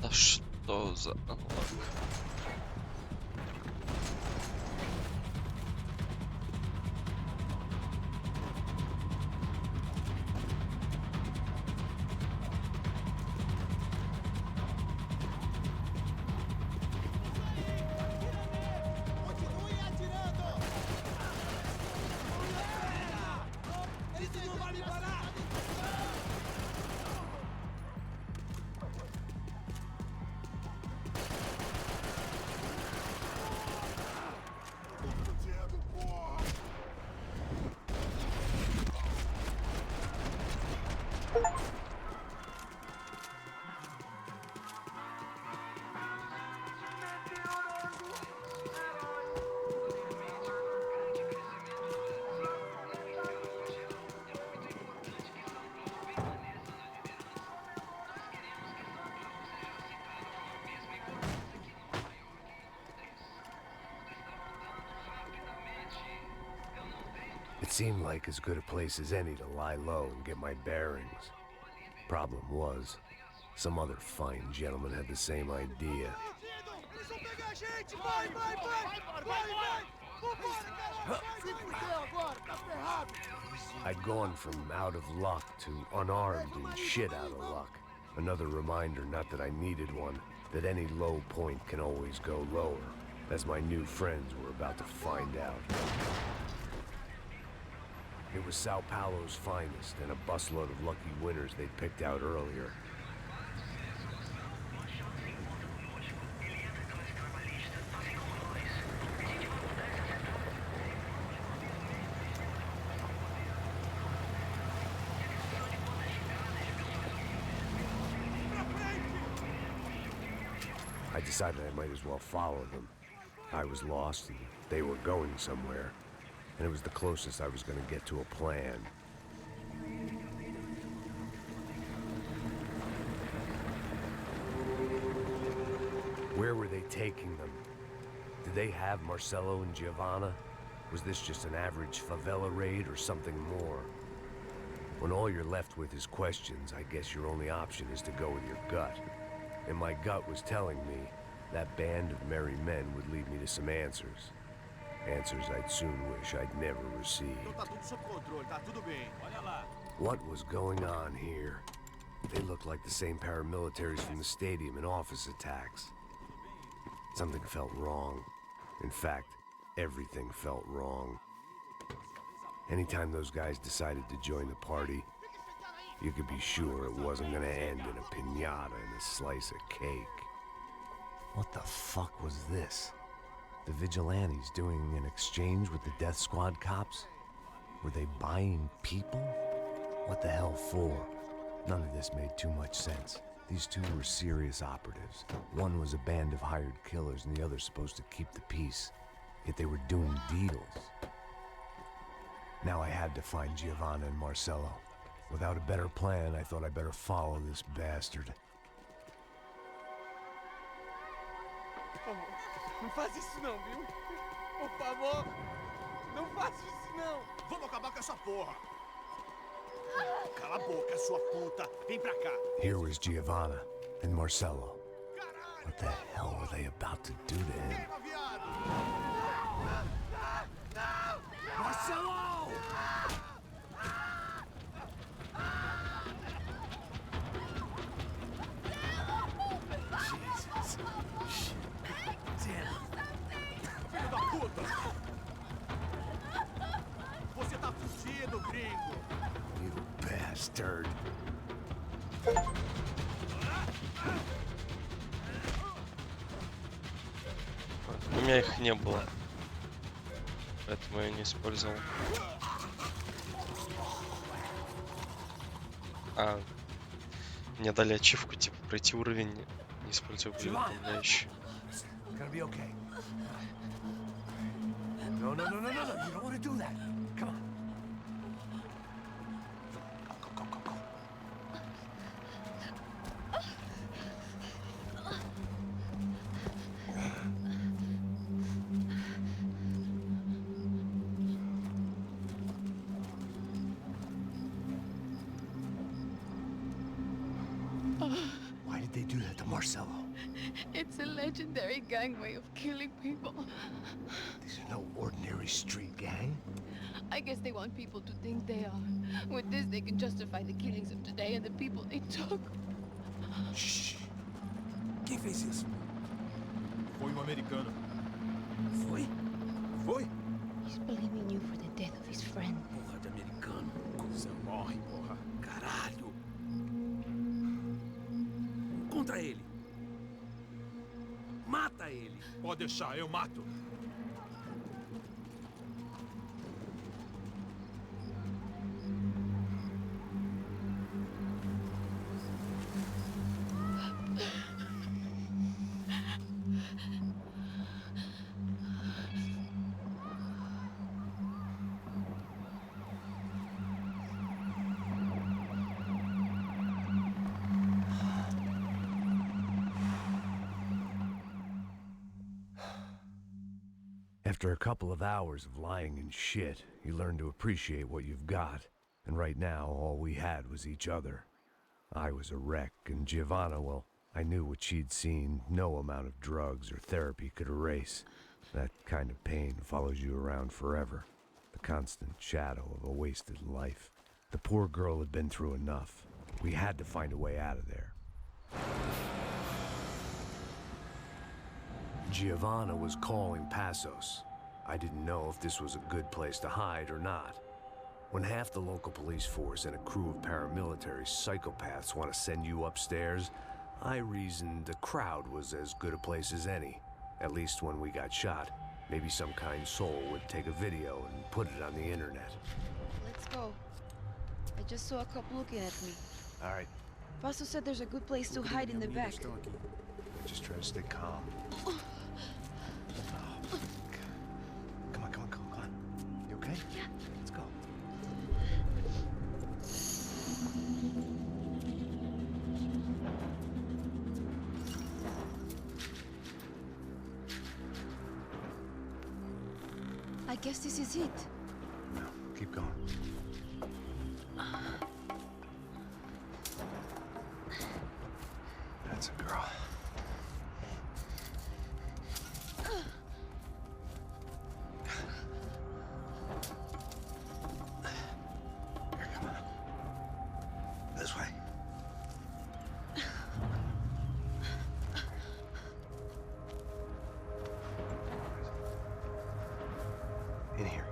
Да что за анлак? Continue atirando! Isso não vai me parar! It seemed like as good a place as any to lie low and get my bearings. Problem was, some other fine gentleman had the same idea. Eles vão pegar a gente! Vai, vai, vai! Vai, vai! Vambora, caralho! Se fudeu agora, tá ferrado! I'd gone from out of luck to unarmed and shit out of luck. Another reminder, not that I needed one, that any low point can always go lower, as my new friends were about to find out. It was Sao Paulo's finest and a busload of lucky winners they'd picked out earlier. I decided I might as well follow them. I was lost and they were going somewhere, and it was the closest I was going to get to a plan. Where were they taking them? Did they have Marcelo and Giovanna? Was this just an average favela raid or something more? When all you're left with is questions, I guess your only option is to go with your gut. And my gut was telling me that band of merry men would lead me to some answers. Answers I'd soon wish I'd never received. Tá tudo sob controle, tá tudo bem. Olha lá. What was going on here? They looked like the same paramilitaries from the stadium in office attacks. Something felt wrong. In fact, everything felt wrong. Anytime those guys decided to join the party, you could be sure it wasn't gonna end in a piñata and a slice of cake. What the fuck was this? The vigilantes doing an exchange with the death squad cops? Were they buying people? What the hell for? None of this made too much sense. These two were serious operatives. One was a band of hired killers and the other supposed to keep the peace. Yet they were doing deals. Now I had to find Giovanna and Marcelo. Without a better plan, I thought I'd better follow this bastard. Por favor, não faz isso não, viu? Por favor, não faça isso não. Vamos acabar com essa porra. Cala a boca, sua puta. Vem pra cá. Here was Giovanna and Marcelo. What the hell were they about to do to him? Marcelo! Jesus. Damn. Filho da puta! Você tá fugido, gringo! You bastard. У меня их не было. Поэтому я не использовал. А, мне дали ачивку, типа, пройти уровень, не используя болеутоляющий. Gonna be okay. No, no, no, no, no, no. You don't want to do that. Come on. Go, go, go, go, go. Why did they do that to Marcelo? It's a legendary gang way of killing people. These are no ordinary street gang. I guess they want people to think they are. With this, they can justify the killings of today and the people they took. Shh. Quem fez isso? Foi americano. Foi? Foi? He's blaming you for the death of his friend. Porra de americano. Você morre, porra. Caralho. Contra ele. Mata ele. Pode deixar, eu mato. After a couple of hours of lying in shit, you learn to appreciate what you've got. And right now, all we had was each other. I was a wreck, and Giovanna, well, I knew what she'd seen no amount of drugs or therapy could erase. That kind of pain follows you around forever. The constant shadow of a wasted life. The poor girl had been through enough. We had to find a way out of there. Giovanna was calling Passos. I didn't know if this was a good place to hide or not. When half the local police force and a crew of paramilitary psychopaths want to send you upstairs, I reasoned the crowd was as good a place as any. At least when we got shot, maybe some kind soul would take a video and put it on the internet. Let's go. I just saw a cop looking at me. All right, Paso said there's a good place to hide in the back. just try to stay calm. Oh, come on, come on, come on, come on. You okay? Yeah. Let's go. I guess this is it. No, keep going. That's a girl. Here, come on. This way. In here.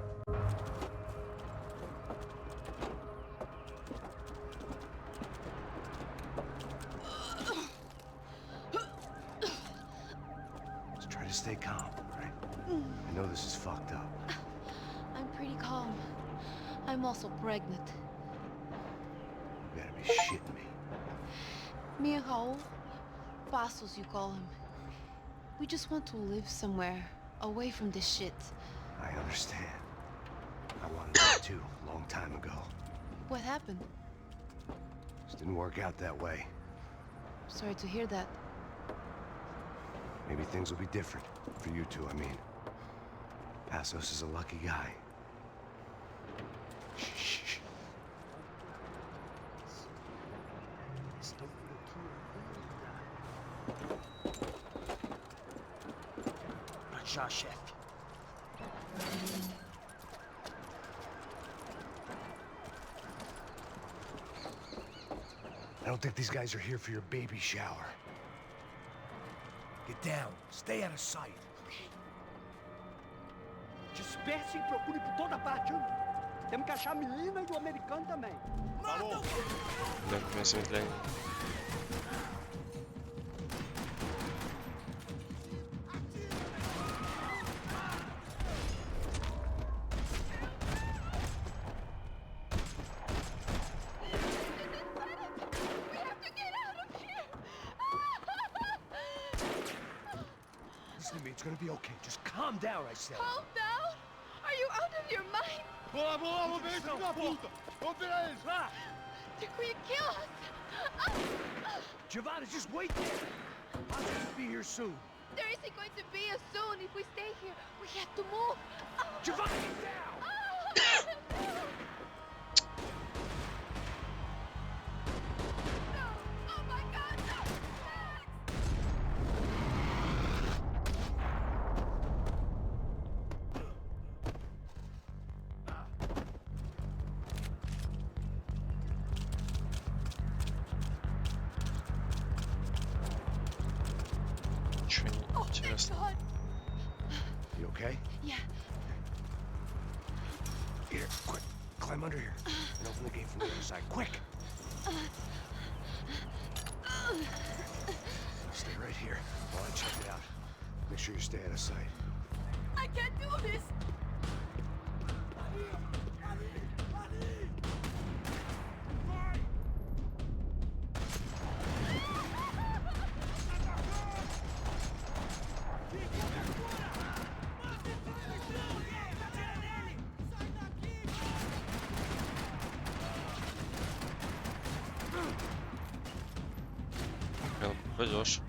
Just try to stay calm, all right? I know this is fucked up. I'm pretty calm. I'm also pregnant. You gotta be shitting me. Me and Raul, Pasos you call him. We just want to live somewhere, away from this shit. I understand. I wanted that too, a long time ago. What happened? Just didn't work out that way. Sorry to hear that. Maybe things will be different. For you two, I mean. Passos is a lucky guy. Shh. Já, chefe. I don't think these guys are here for your baby shower. Get down. Stay out of sight. Disperse e procure por toda parte. Temos que achar a menina e o americano também. Блин, у меня замедление. Listen to me, it's gonna be okay. Just calm down, I said. Calm down? Are you out of your mind? Boa, boa, vamos ver isso na puta! Vamos virar eles, lá! They're going to kill us! Giovanna, just wait there. I'll just be here soon. There isn't going to be a soon if we stay here. We have to move. Giovanna, get down! No! Oh my God, no! Ничего не Oh, thank интересно. God! You okay? Yeah. Here, quick. Climb under here and open the gate from the other side. Quick! Stay right here while I check it out. Make sure you stay out of sight. I can't do this! Блин, пойдешь.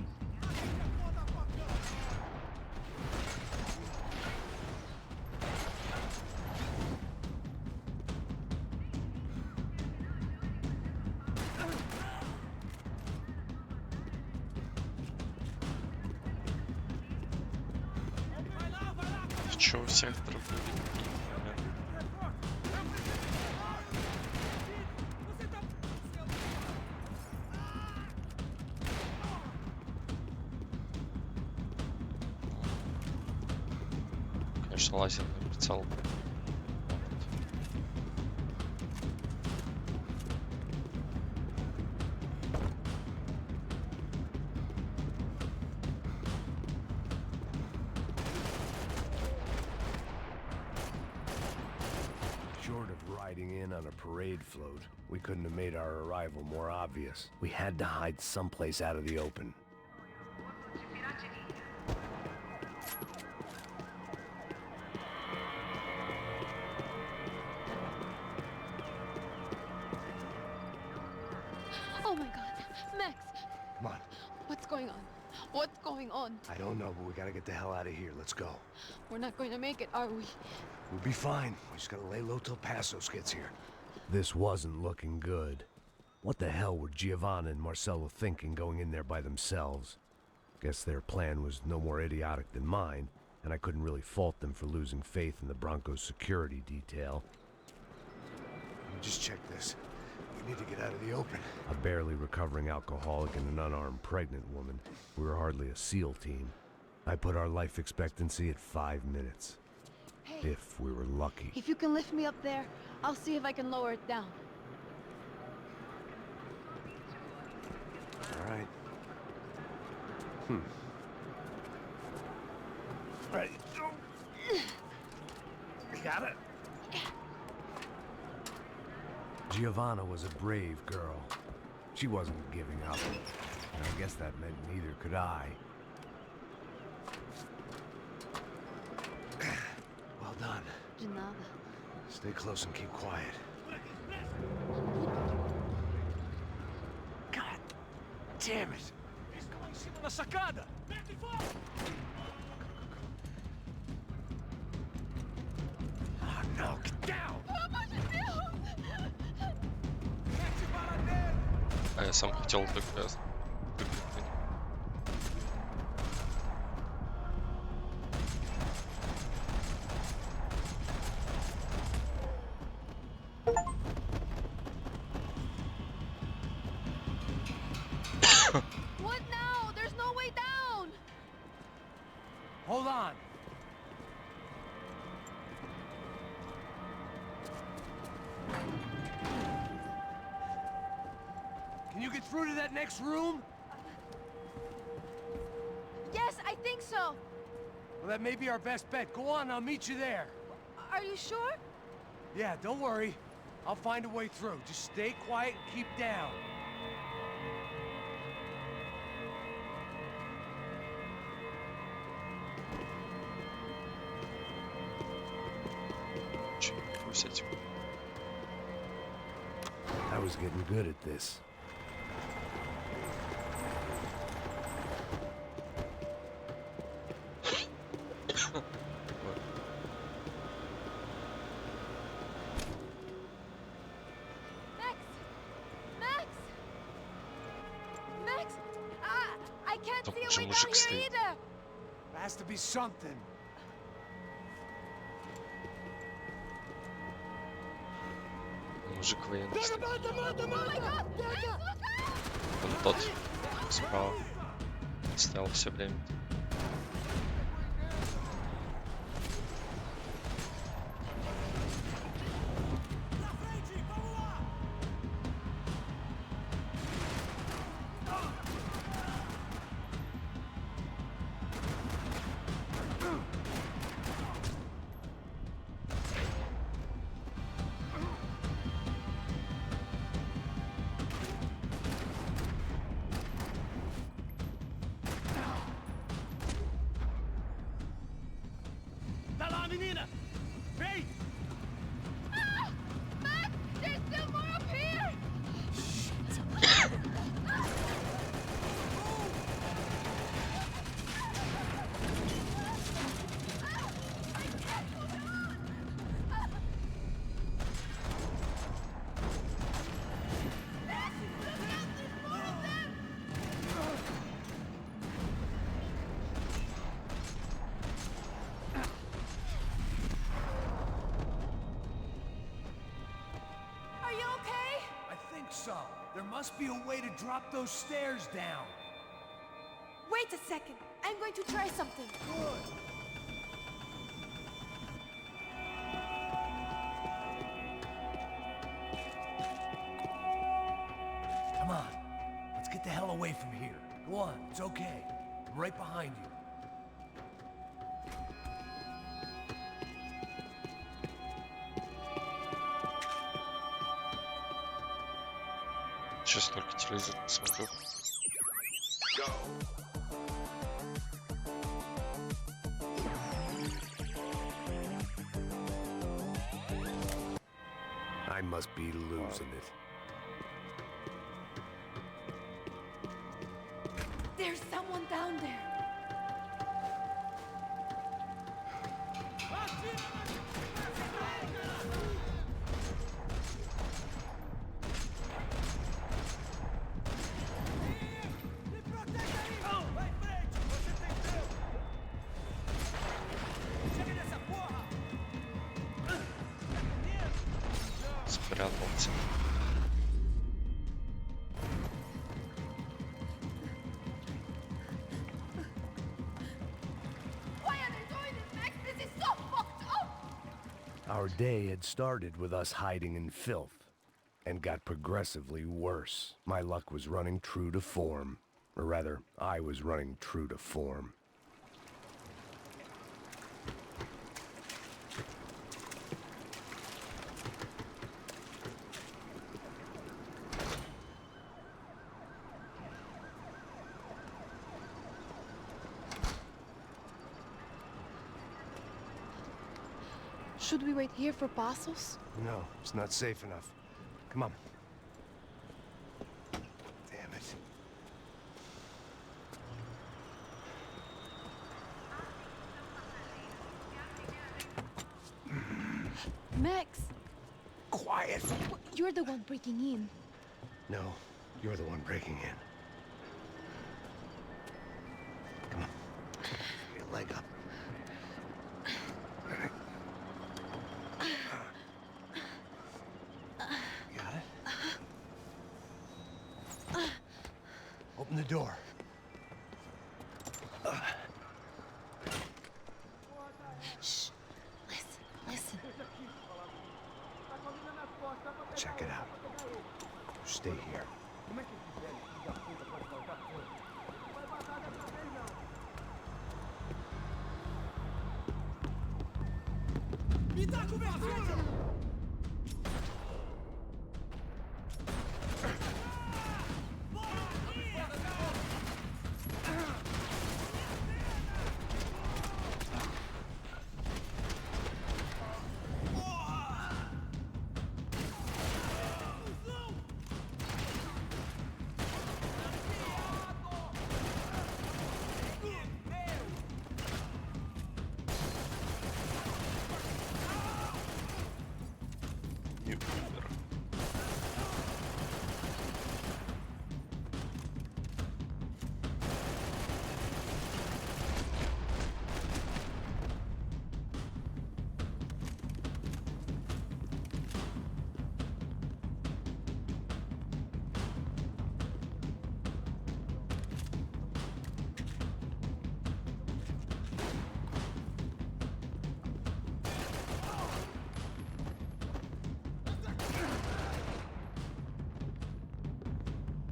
Чё у всех дробовики? Конечно, лазерный прицел. Short of riding in on a parade float, we couldn't have made our arrival more obvious. We had to hide someplace out of the open. Oh my God. Max, Come on. what's going on? What's going on? I don't know, but we gotta get the hell out of here. Let's go. We're not going to make it, are we? We'll be fine. We just gotta lay low till Passos gets here. This wasn't looking good. What the hell were Giovanna and Marcello thinking going in there by themselves? Guess their plan was no more idiotic than mine, and I couldn't really fault them for losing faith in the Broncos security detail. Let me just check this. We need to get out of the open. A barely recovering alcoholic and an unarmed pregnant woman. We were hardly a SEAL team. I put our life expectancy at 5 minutes. Hey, If we were lucky. if you can lift me up there, I'll see if I can lower it down. All right. Ready. You got it? Giovanna was a brave girl. She wasn't giving up. And I guess that meant neither could I. Well done. De nada. Stay close and keep quiet. God damn it! Na sacada! Oh no, get down! А я сам хотел только... What now? There's no way down! Hold on! get through to that next room? Yes, I think so. Well, that may be our best bet. Go on, I'll meet you there. Are you sure? Yeah, don't worry. I'll find a way through. Just stay quiet and keep down. I was getting good at this. Max! Max! Max! I can't Там see a же way мужик down here стоит. either! There has to be something. Мужик военный стоит. Oh my god! Max, look out! Он тот справа стоял все время. Tá lá, menina! Vem! Ah! Max! There's still more up here! Are you okay? I think so. There must be a way to drop those stairs down. Wait a second. I'm going to try something. Good. Come on. Let's get the hell away from here. Go on. It's okay. I'm right behind you. Сейчас только телевизор смотрю. I must be losing it. There's someone down there. Спрятался. Why are they doing this, Max? This is so fucked up! Our day had started with us hiding in filth, and got progressively worse. My luck was running true to form. Or rather, I was running true to form. Should we wait here for Passos? No, it's not safe enough. Come on. Damn it. Max! Quiet! You're the one breaking in. No, you're the one breaking in. Come on. Get your leg up. Got it? Open the door. Shh. Listen, listen. Check it out. You stay here. Como é que esse velho filho da puta pode faltar fogo? Não vai passar dessa vez, não. Me dá cobertura! Не умер.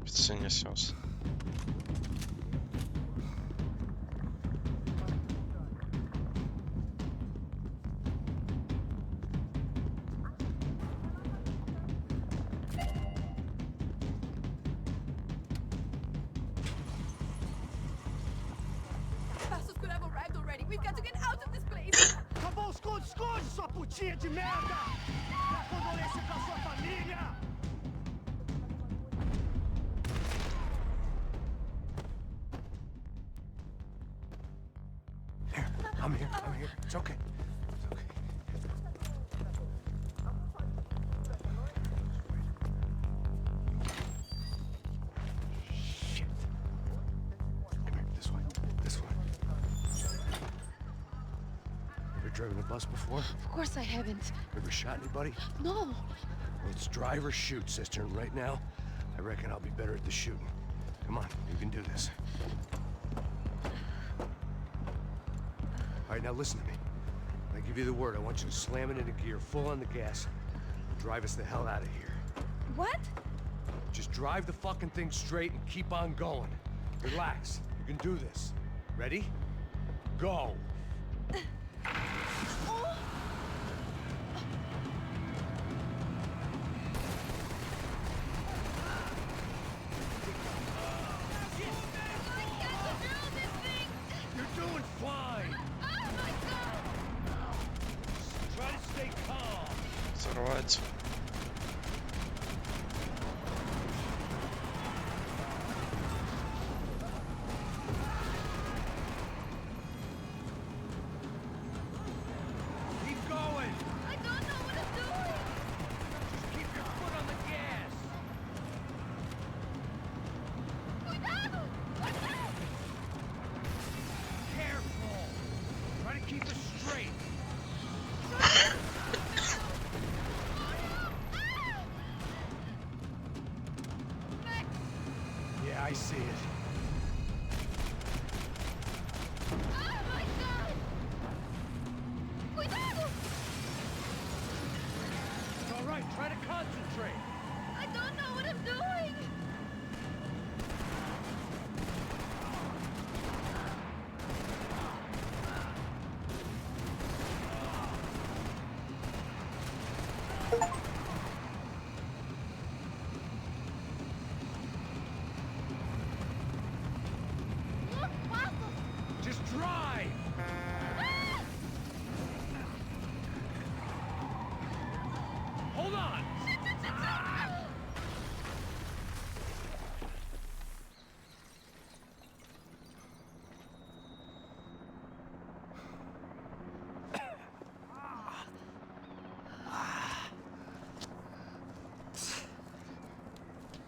Все несется. Bastards could have arrived already. We've got to get out of this place. Acabou o esconde-esconde, sua putinha de merda! Dá condolência pra sua família! Here, I'm here. It's okay. It's okay. Shit. Come here, this way. This way. Ever driven a bus before? Of course I haven't. Ever shot anybody? No. Well, it's drive or shoot, sister, and right now, I reckon I'll be better at the shooting. Come on, you can do this. All right, now listen to me. When I give you the word, I want you to slam it into gear, full on the gas, and drive us the hell out of here. What? Just drive the fucking thing straight and keep on going. Relax. You can do this. Ready? Go. You're doing fine. Try to stay calm. Взорвать. Keep going. I don't know what I'm doing. Just keep your foot on the gas. Cuidado! Cuidado! Careful. Try to keep it straight. Yeah, I see it. Oh my God! Cuidado! It's all right. Try to concentrate. I don't know what I'm doing. Look, Bastos! Just drive. Hold on.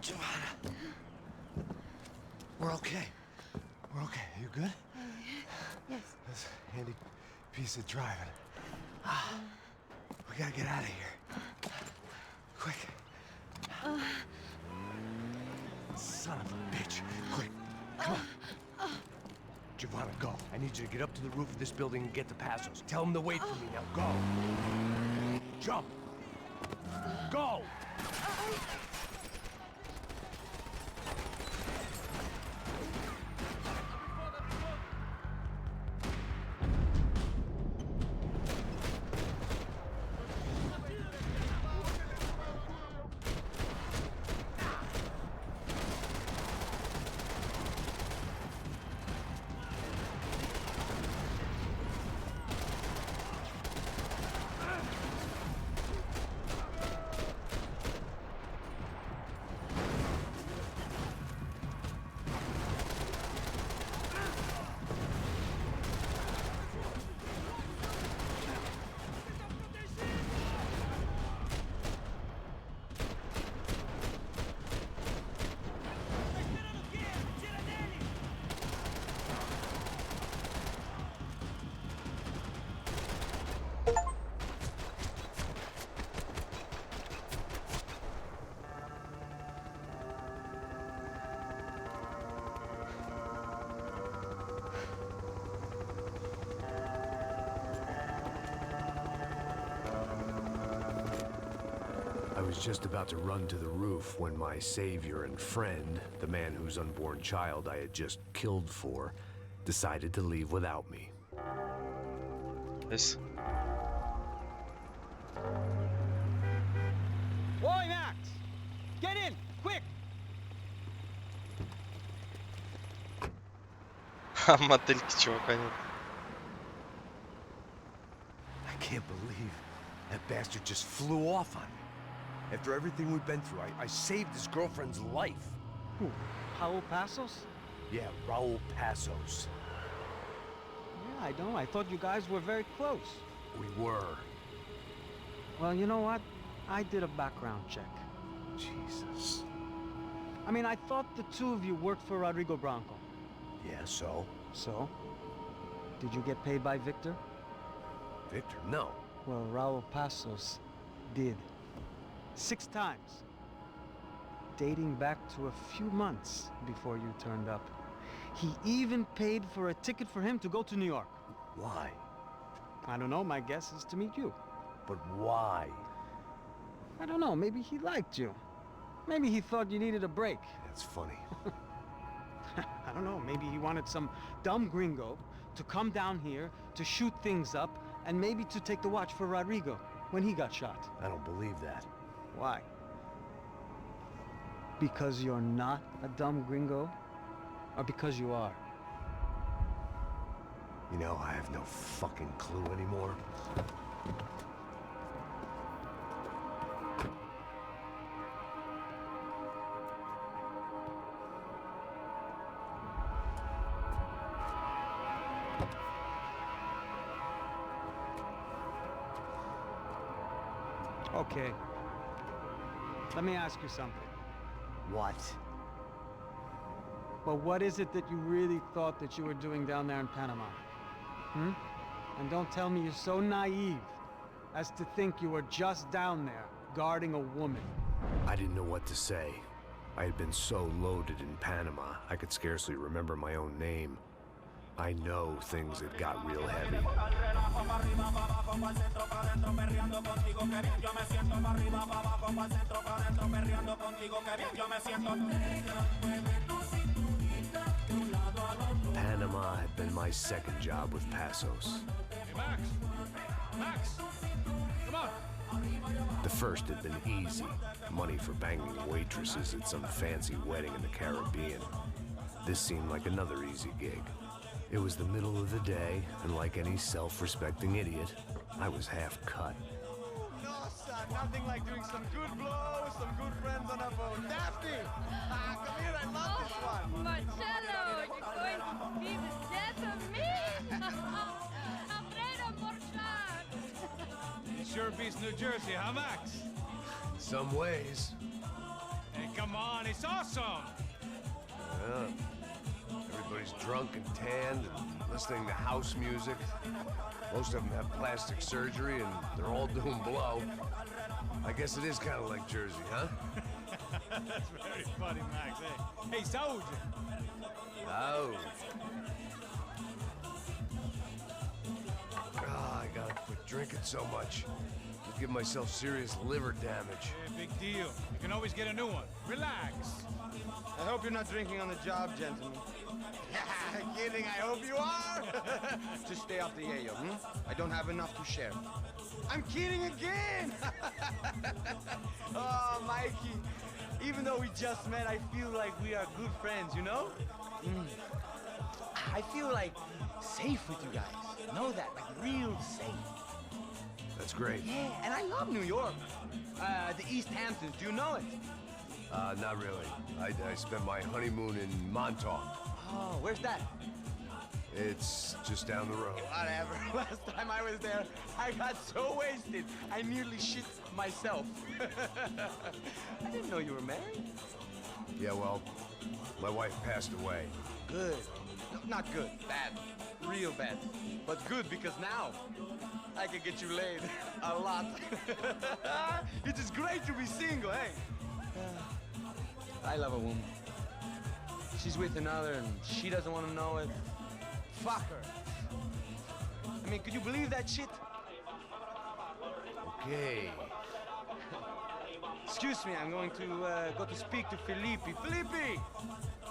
Joanna. We're okay. We're okay. You good? Yes. That's a handy piece of driving. We gotta get out of here. Quick. Son of a bitch. Quick. Come on. Giovanna, go. I need you to get up to the roof of this building and get the Passos. Tell them to wait for me now. Go. Jump. Go. was just about to run to the roof when my savior and friend, the man whose unborn child I had just killed for, decided to leave without me. This. Boy, Max! Get in! Quick! Модельки чувака нет. I can't believe that bastard just flew off on me. After everything we've been through, I saved his girlfriend's life. Who? Raul Passos? Yeah, Raul Passos. Yeah, I know. I thought you guys were very close. We were. Well, you know what? I did a background check. Jesus. I mean, I thought the two of you worked for Rodrigo Branco. Yeah, so? So? Did you get paid by Victor? Victor, no. Well, Raul Passos did. 6 times. Dating back to a few months before you turned up. He even paid for a ticket for him to go to New York. Why? I don't know, my guess is to meet you. But why? I don't know, maybe he liked you. Maybe he thought you needed a break. That's funny. I don't know, maybe he wanted some dumb gringo to come down here to shoot things up and maybe to take the watch for Rodrigo when he got shot. I don't believe that. Why? Because you're not a dumb gringo? Or because you are? You know, I have no fucking clue anymore. Okay. Let me ask you something. What? Well, what is it that you really thought that you were doing down there in Panama? Hmm? And don't tell me you're so naive as to think you were just down there guarding a woman. I didn't know what to say. I had been so loaded in Panama, I could scarcely remember my own name. I know things had got real heavy. Panama had been my second job with Passos. Hey, Max! Max! Come on! The first had been easy. Money for banging waitresses at some fancy wedding in the Caribbean. This seemed like another easy gig. It was the middle of the day, and like any self-respecting idiot, I was half cut. No, son, nothing like doing some good blows, some good friends on a boat. Daphne! Come here, I love this one. Marcello, you're going to be the death of me! Alfredo Morchan! It sure beats New Jersey, huh, Max? In some ways. Hey, come on, it's awesome! Yeah. Everybody's drunk and tanned and listening to house music. Most of them have plastic surgery and they're all doing blow. I guess it is kind of like Jersey, huh? That's very funny, Max. Hey, Saúde! Oh. I gotta quit drinking so much. I'll give myself serious liver damage. Hey, big deal. You can always get a new one. Relax. I hope you're not drinking on the job, gentlemen. Kidding, I hope you are. Just stay off the yayo, I don't have enough to share. I'm kidding again. Oh, Mikey, even though we just met, I feel like we are good friends, you know? I feel like safe with you guys. Know that, like real safe. That's great. Yeah, and I love New York. The East Hamptons, do you know it? Not really. I spent my honeymoon in Montauk. Oh, where's that? It's just down the road. Whatever. Last time I was there, I got so wasted, I nearly shit myself. I didn't know you were married. Yeah, well, my wife passed away. Good. No, not good. Bad. Real bad. But good because now I can get you laid a lot. It is great to be single, hey? I love a woman. She's with another and she doesn't want to know it. Fuck her. I mean, could you believe that shit? Okay. Excuse me, I'm going to go to speak to Felipe. Felipe!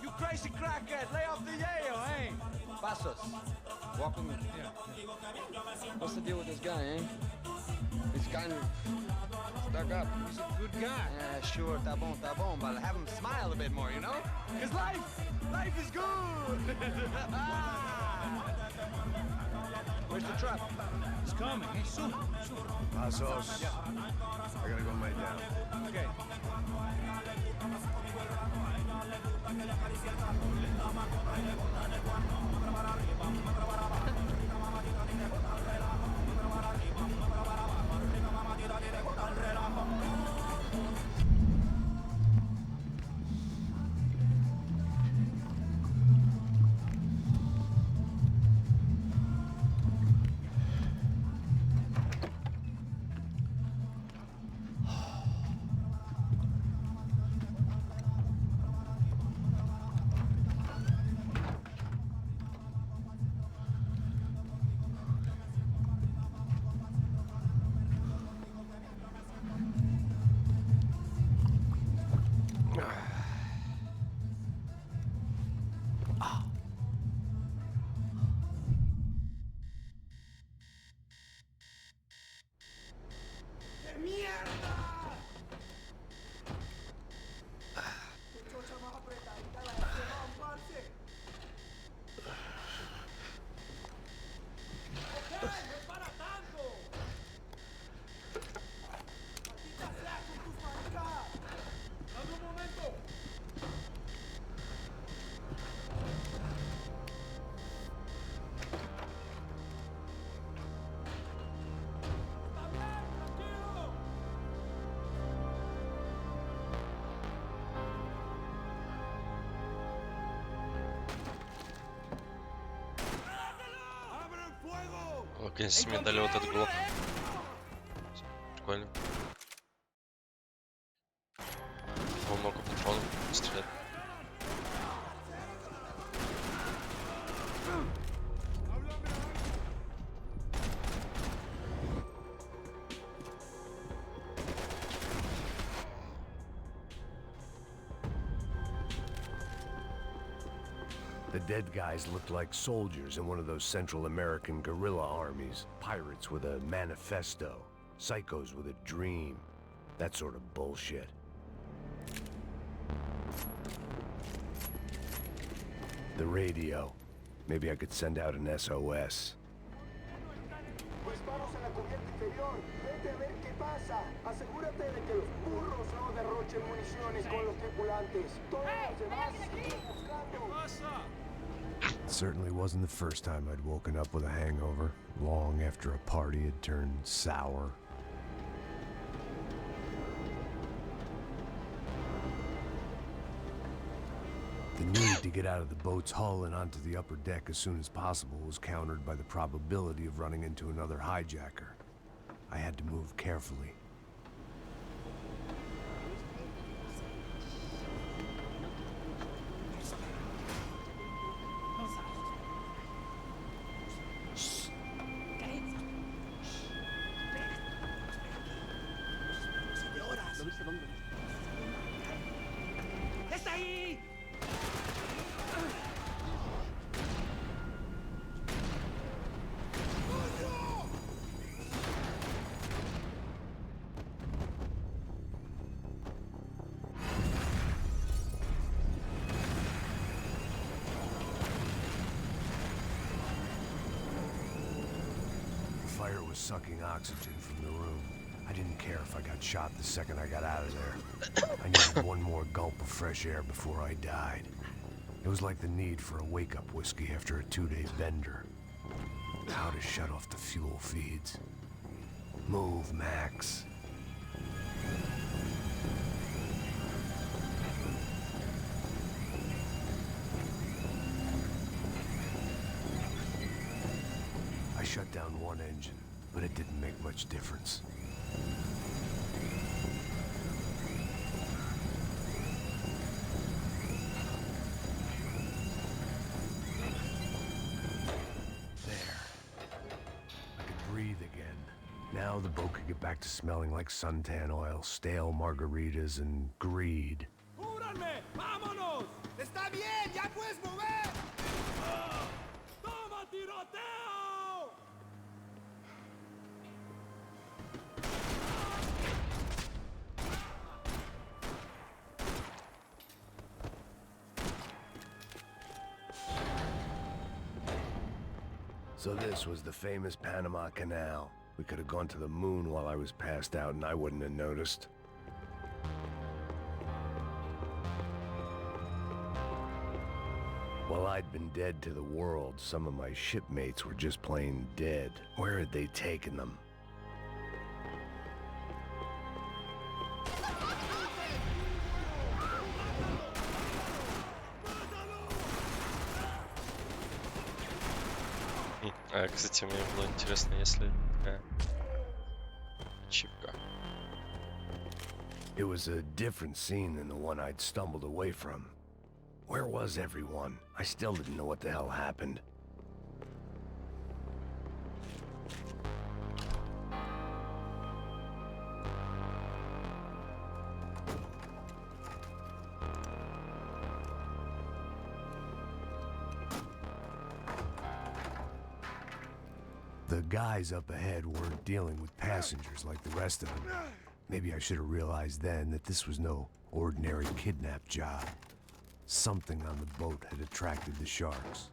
You crazy crackhead! Lay off the yayo, hey! Passos, walk with me. Yeah. What's the deal with this guy, eh? He's kind of stuck up. He's a good guy. Yeah, sure, tá bom, but have him smile a bit more, you know? Because life is good! Where's the truck? He's coming, hey, soon. Passos. Yeah. I gotta go lay down. Okay. Наконец-то мне дали вот этот глок. Прикольно. Много патронов стрелять. The dead guys looked like soldiers in one of those Central American guerrilla armies. Pirates with a manifesto. Psychos with a dream. That sort of bullshit. The radio. Maybe I could send out an SOS. Disparos en la cubierta inferior. Vete a ver qué pasa. Asegúrate de que los burros no derrochen municiones con los tripulantes. Todos los demás siguen buscando. It certainly wasn't the first time I'd woken up with a hangover, long after a party had turned sour. The need to get out of the boat's hull and onto the upper deck as soon as possible was countered by the probability of running into another hijacker. I had to move carefully. ¡Está ahí! The fire was sucking oxygen from the room. I didn't care if I got shot the second I got out of there. I needed one more gulp of fresh air before I died. It was like the need for a wake-up whiskey after a 2-day bender. How to shut off the fuel feeds. Move, Max. I shut down one engine, but it didn't make much difference. There. I could breathe again. Now the boat could get back to smelling like suntan oil, stale margaritas, and greed. ¡Cúbranme! ¡Vámonos! ¡Está bien! ¡Ya puedes mover! ¡Toma, tiroteo! So this was the famous Panama Canal. We could have gone to the moon while I was passed out and I wouldn't have noticed. While I'd been dead to the world, some of my shipmates were just plain dead. Where had they taken them? Кстати, мне было интересно, если такая ачивка. It was a different scene than the one I'd stumbled away from. Where was everyone? I still didn't know what the hell happened. The guys up ahead weren't dealing with passengers like the rest of them. Maybe I should have realized then that this was no ordinary kidnap job. Something on the boat had attracted the sharks.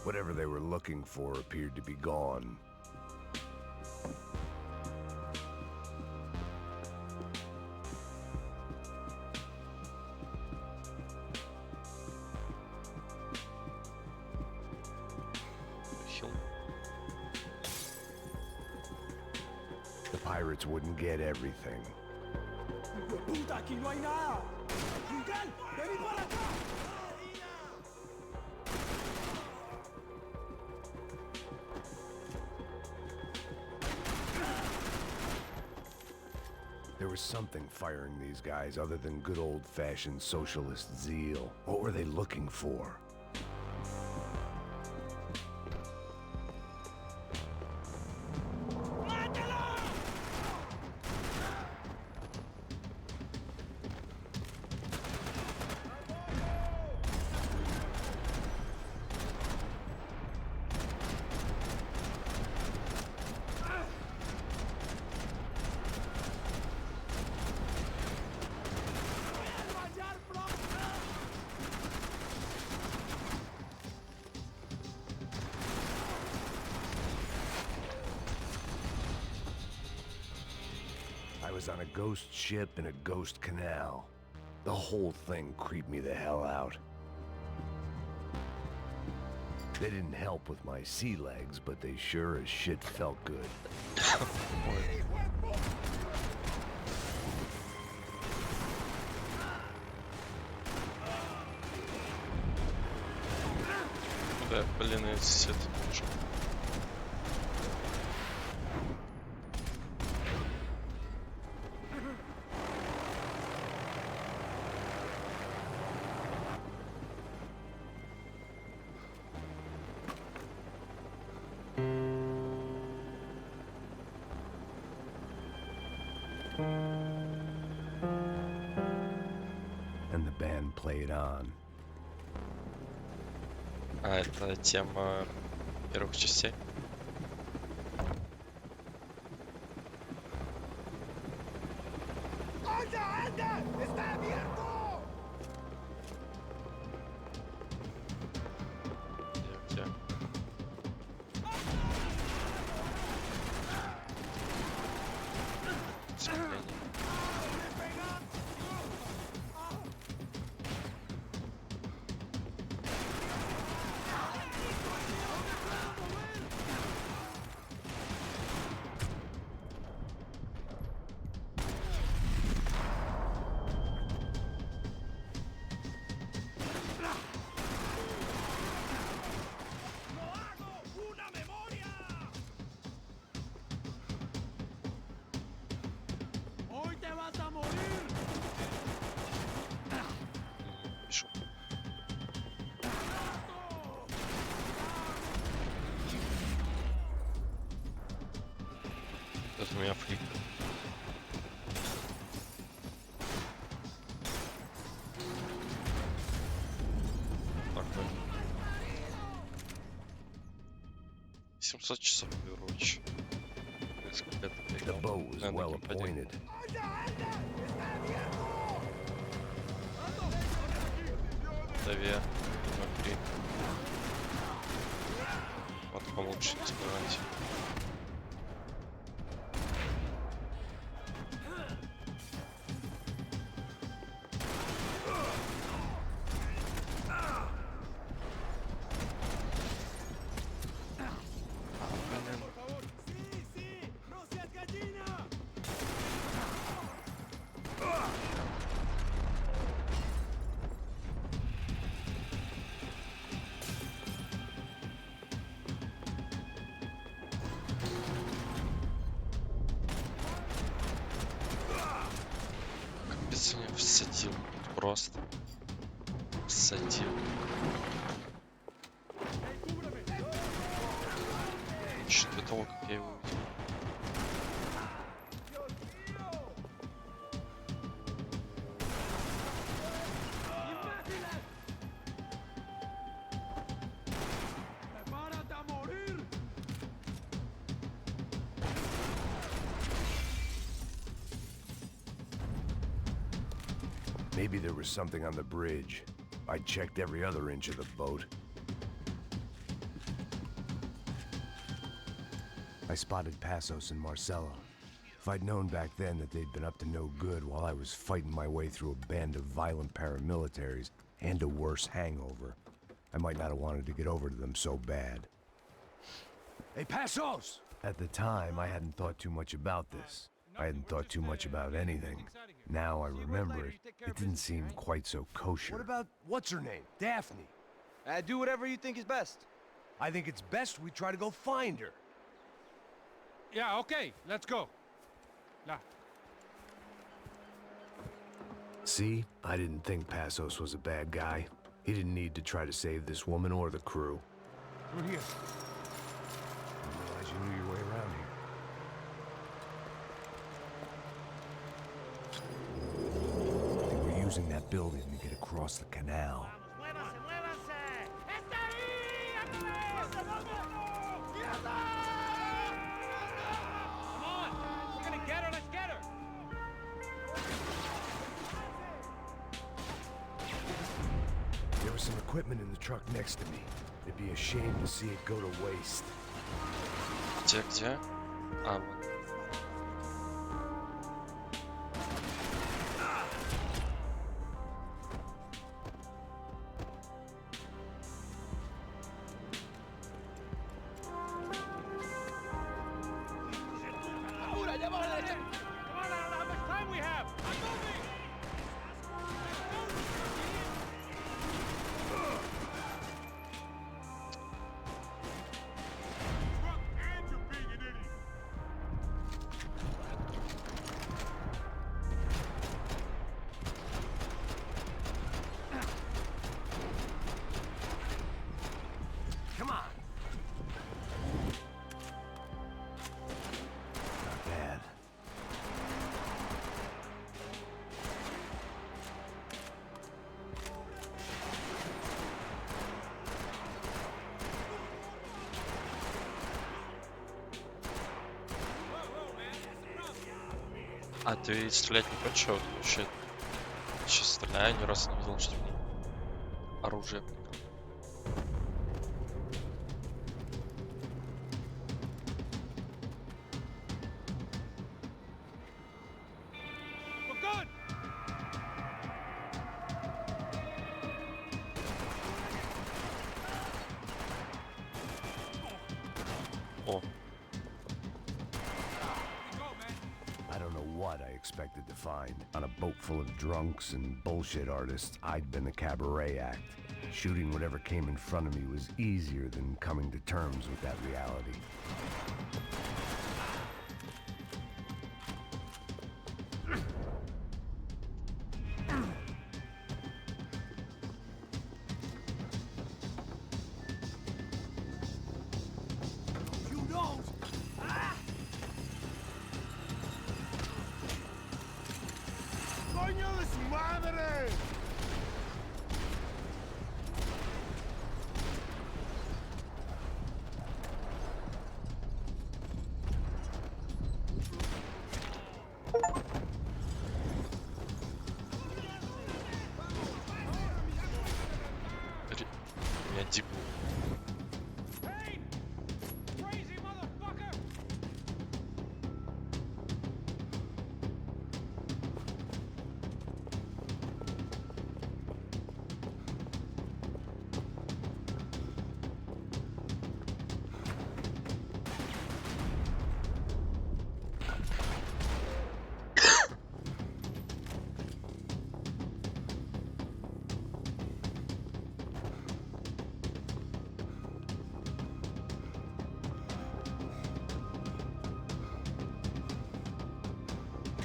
Whatever they were looking for appeared to be gone. The pirates wouldn't get everything. ¡Puta, aquí no hay nada! ¡Miguel, vení para acá! There was something firing these guys other than good old-fashioned socialist zeal. What were they looking for? I was on a ghost ship in a ghost canal. The whole thing creeped me the hell out. They didn't help with my sea legs, but they sure as shit felt good. Да, блин, это сет. And the band played on. А, это тема первых частей. ¡Anda, anda! ¡Está abierto! Где? Скопление. У меня флик. Такой. 700 часов Overwatch. Сколько это The поиграл? boat was Наверное, well геймпаде. appointed. Две, внутри. Вот получше не сбивать. Капец, меня всадил. Просто. Всадил. Еще до того, как я его увидел. Maybe there was something on the bridge. I checked every other inch of the boat. I spotted Passos and Marcelo. If I'd known back then that they'd been up to no good while I was fighting my way through a band of violent paramilitaries and a worse hangover, I might not have wanted to get over to them so bad. Hey, Passos! At the time, I hadn't thought too much about this. I hadn't thought too much about anything. Now I remember it, it didn't seem quite so kosher. What about, what's her name? Daphne. Do whatever you think is best. I think it's best we try to go find her. Yeah, okay, let's go. La. See? I didn't think Passos was a bad guy. He didn't need to try to save this woman or the crew. Through here. I didn't realize you knew your way around here. They were using that building to get across the canal. Come on! We're gonna get her, let's get her! There was some equipment in the truck next to me. It'd be a shame to see it go to waste. Где? А, вот. Come on, I don't know how much time we have! I'm moving! And you're being an idiot! Come on. Not bad. А ты стрелять не хочешь? Вот вообще сейчас стреляю, ни разу не видел, что оружие. We're good! О, I don't know what I expected to find. On a boat full of drunks and bullshit artists, I'd been a cabaret act. Shooting whatever came in front of me was easier than coming to terms with that reality. You don't! Меня дико. Payne! Crazy motherfucker!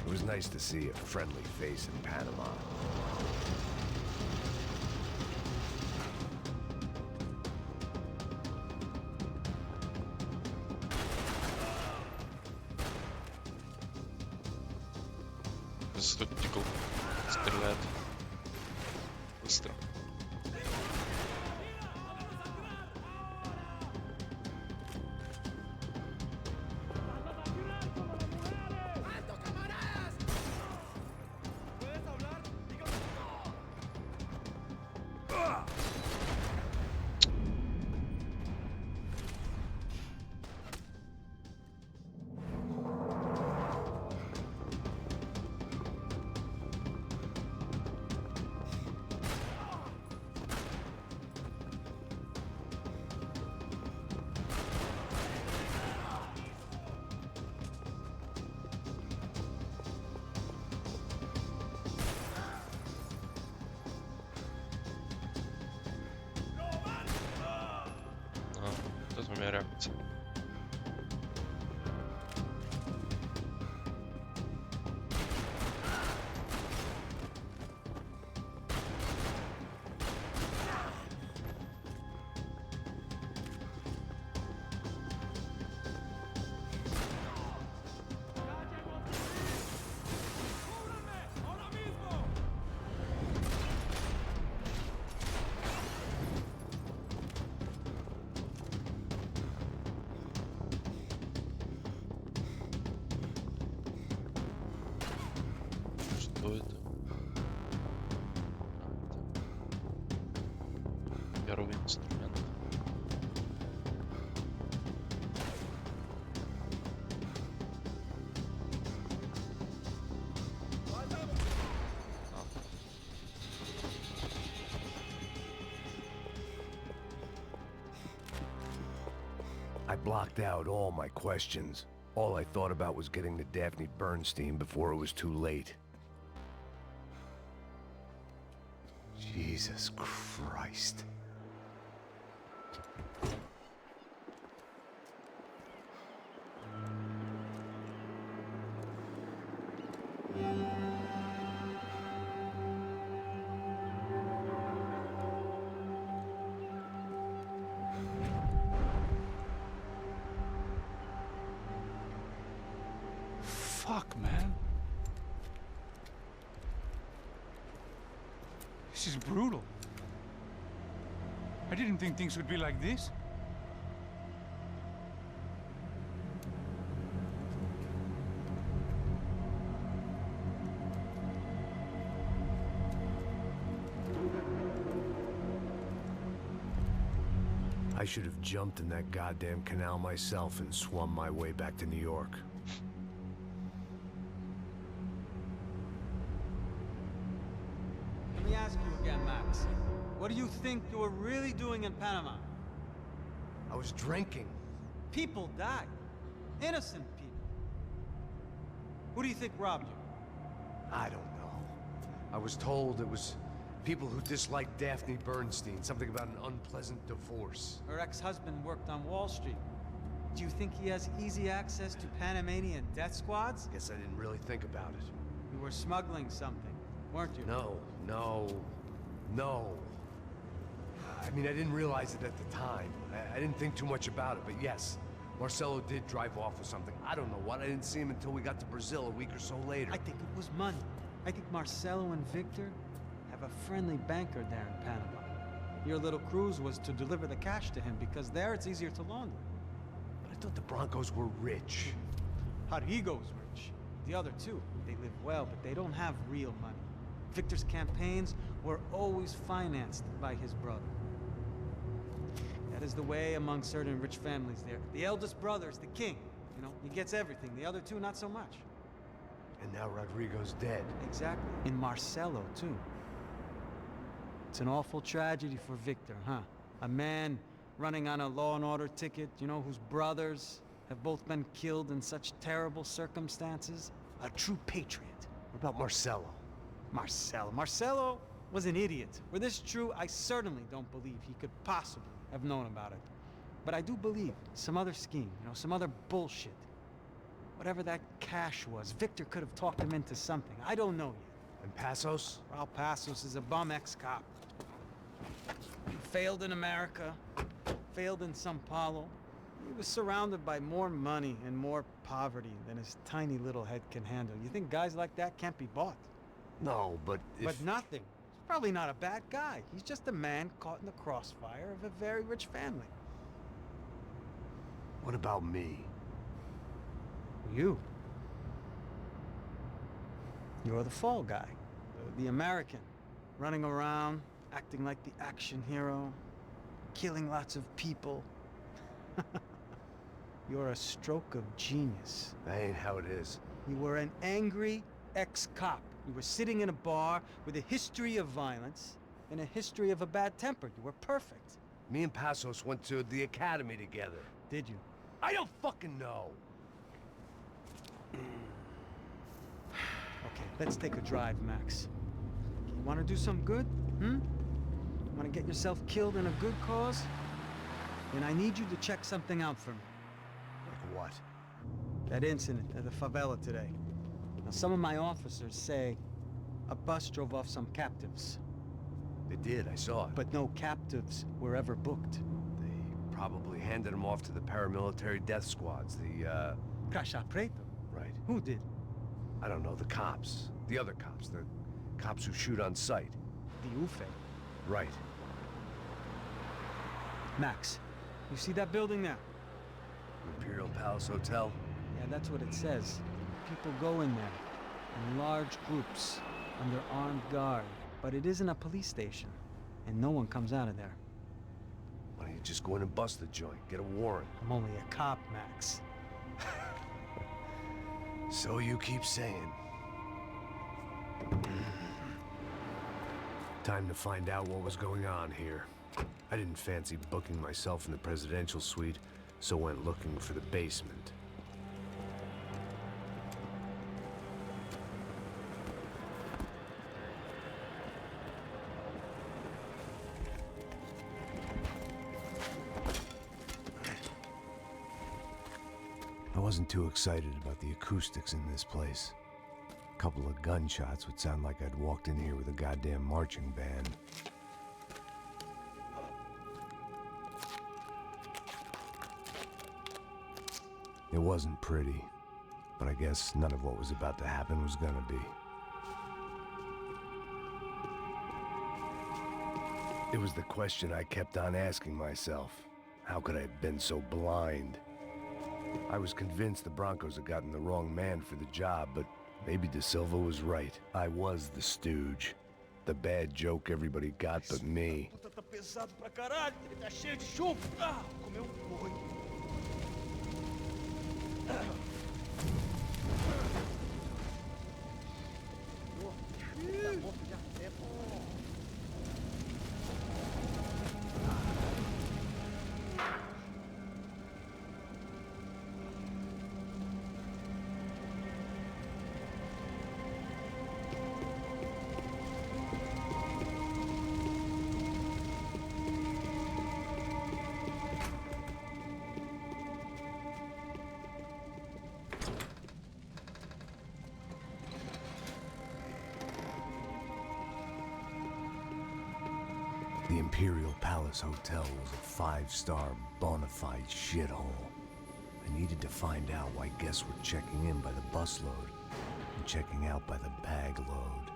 It was nice to see a friendly face in Panama. Тут тикл стреляет. Быстро. Тут у меня реакция. Что это? Первый инструмент. I blocked out all my questions. All I thought about was getting to Daphne Bernstein before it was too late. Jesus Christ. Fuck, man. This is brutal. I didn't think things would be like this. I should have jumped in that goddamn canal myself and swum my way back to New York. Let me ask you again, Max. What do you think you were really doing in Panama? I was drinking. People died. Innocent people. Who do you think robbed you? I don't know. I was told it was people who disliked Daphne Bernstein, something about an unpleasant divorce. Her ex-husband worked on Wall Street. Do you think he has easy access to Panamanian death squads? Guess I didn't really think about it. You were smuggling something, weren't you? No. I mean, I didn't realize it at the time. I didn't think too much about it, but yes, Marcelo did drive off with something. I don't know what. I didn't see him until we got to Brazil a week or so later. I think it was money. I think Marcelo and Victor have a friendly banker there in Panama. Your little cruise was to deliver the cash to him because there it's easier to launder. But I thought the Broncos were rich. Rodrigo's rich. The other two, they live well, but they don't have real money. Victor's campaigns were always financed by his brother. That is the way among certain rich families there. The eldest brother is the king. You know, he gets everything. The other two, not so much. And now Rodrigo's dead. Exactly. In Marcelo, too. It's an awful tragedy for Victor, huh? A man running on a law and order ticket, you know, whose brothers have both been killed in such terrible circumstances. A true patriot. What about Marcelo? Marcelo was an idiot. Were this true, I certainly don't believe he could possibly have known about it. But I do believe some other scheme, you know, some other bullshit. Whatever that cash was, Victor could have talked him into something. I don't know yet. And Passos? Well, Passos is a bum ex-cop. He failed in America, failed in Sao Paulo. He was surrounded by more money and more poverty than his tiny little head can handle. You think guys like that can't be bought? No, but if... But nothing. He's probably not a bad guy. He's just a man caught in the crossfire of a very rich family. What about me? You. You're the fall guy. The American. Running around, acting like the action hero. Killing lots of people. You're a stroke of genius. That ain't how it is. You were an angry ex-cop. You were sitting in a bar with a history of violence and a history of a bad temper. You were perfect. Me and Passos went to the academy together. Did you? I don't fucking know. Okay, let's take a drive, Max. You want to do some good? Want to get yourself killed in a good cause? Then I need you to check something out for me. Like what? That incident at the favela today. Now, some of my officers say a bus drove off some captives. They did, I saw it. But no captives were ever booked. They probably handed them off to the paramilitary death squads, the, Caixa Preta? Right. Who did? I don't know, the cops. The other cops. The cops who shoot on sight. The UFE. Right. Max, you see that building there? Imperial Palace Hotel? Yeah, that's what it says. People go in there, in large groups, under armed guard. But it isn't a police station, and no one comes out of there. Why don't you just go in and bust the joint, get a warrant? I'm only a cop, Max. So you keep saying. Time to find out what was going on here. I didn't fancy booking myself in the presidential suite, so went looking for the basement. I wasn't too excited about the acoustics in this place. A couple of gunshots would sound like I'd walked in here with a goddamn marching band. It wasn't pretty, but I guess none of what was about to happen was gonna be. It was the question I kept on asking myself. How could I have been so blind? I was convinced the Broncos had gotten the wrong man for the job, but maybe De Silva was right. I was the stooge. The bad joke everybody got but me. Tá pesado pra caralho, ele tá cheio de chumbo. Ah, comeu boi. Tá morto já há tempo. The Imperial Palace Hotel was a five-star, bona fide shithole. I needed to find out why guests were checking in by the busload and checking out by the bag load.